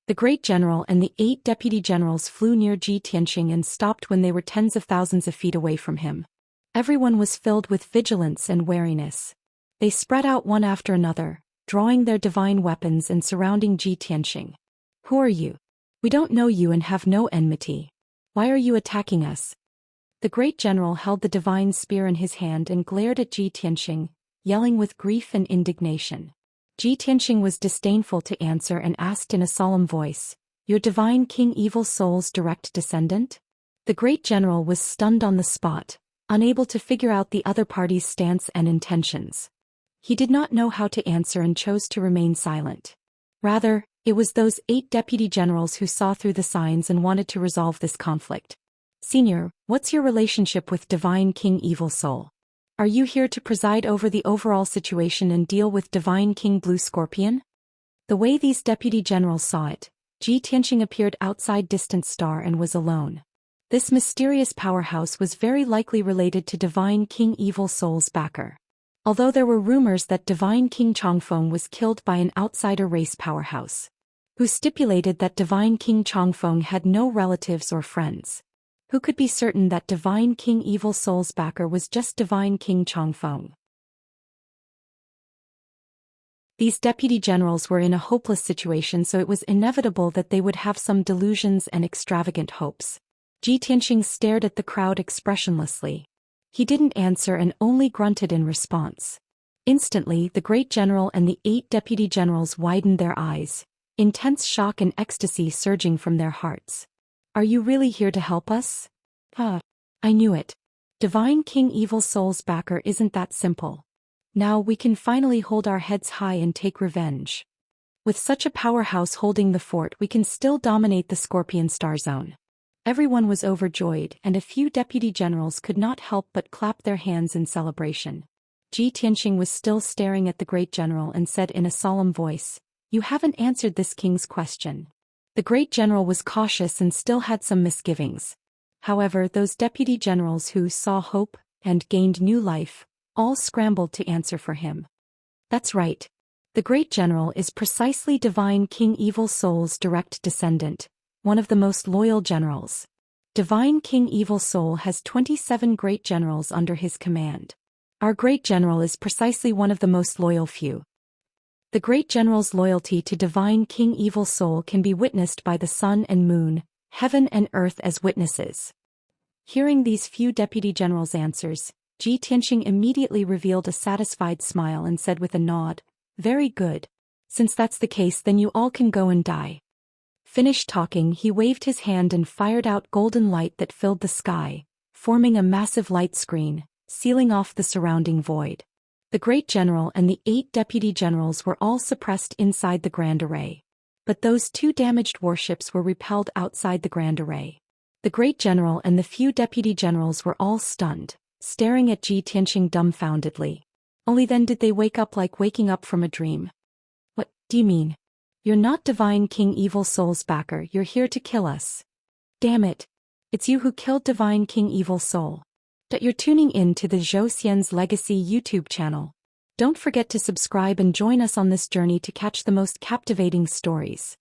The Great General and the 8 deputy generals flew near Tianxing and stopped when they were tens of thousands of feet away from him. Everyone was filled with vigilance and wariness. They spread out one after another, drawing their divine weapons and surrounding Tianxing. Who are you? We don't know you and have no enmity. Why are you attacking us? The Great General held the divine spear in his hand and glared at Tianxing, yelling with grief and indignation. Tianxing was disdainful to answer and asked in a solemn voice, "Your divine King Evil Soul's direct descendant?" The Great General was stunned on the spot, unable to figure out the other party's stance and intentions. He did not know how to answer and chose to remain silent. Rather, it was those 8 deputy generals who saw through the signs and wanted to resolve this conflict. "Senior, what's your relationship with Divine King Evil Soul? Are you here to preside over the overall situation and deal with Divine King Blue Scorpion?" The way these deputy generals saw it, Tianxing appeared outside Distant Star and was alone. This mysterious powerhouse was very likely related to Divine King Evil Soul's backer. Although there were rumors that Divine King Chongfeng was killed by an outsider race powerhouse, who stipulated that Divine King Chongfeng had no relatives or friends. Who could be certain that Divine King Evil Soul's backer was just Divine King Chongfeng? These deputy generals were in a hopeless situation, so it was inevitable that they would have some delusions and extravagant hopes. Tianxing stared at the crowd expressionlessly. He didn't answer and only grunted in response. Instantly, the Great General and the 8 deputy generals widened their eyes, intense shock and ecstasy surging from their hearts. "Are you really here to help us?" I knew it. Divine King Evil Soul's backer isn't that simple. Now we can finally hold our heads high and take revenge. With such a powerhouse holding the fort, we can still dominate the Scorpion Star Zone. Everyone was overjoyed, and a few deputy generals could not help but clap their hands in celebration. Tianxing was still staring at the Great General and said in a solemn voice, "You haven't answered this king's question." The Great General was cautious and still had some misgivings. However, those deputy generals who saw hope and gained new life all scrambled to answer for him. "That's right. The Great General is precisely Divine King Evil Soul's direct descendant, one of the most loyal generals. Divine King Evil Soul has 27 great generals under his command. Our Great General is precisely one of the most loyal few." The Great General's loyalty to Divine King Evil Soul can be witnessed by the sun and moon, heaven and earth as witnesses. Hearing these few deputy generals' answers, Tianxing immediately revealed a satisfied smile and said with a nod, "Very good. Since that's the case, then you all can go and die." Finished talking, he waved his hand and fired out golden light that filled the sky, forming a massive light screen, sealing off the surrounding void. The Great General and the 8 deputy generals were all suppressed inside the Grand Array. But those 2 damaged warships were repelled outside the Grand Array. The Great General and the few deputy generals were all stunned, staring at Tianxing dumbfoundedly. Only then did they wake up like waking up from a dream. "What do you mean? You're not Divine King Evil Soul's backer, you're here to kill us. Damn it. It's you who killed Divine King Evil Soul." You're tuning in to the Zhou Xian's Legacy YouTube channel. Don't forget to subscribe and join us on this journey to catch the most captivating stories.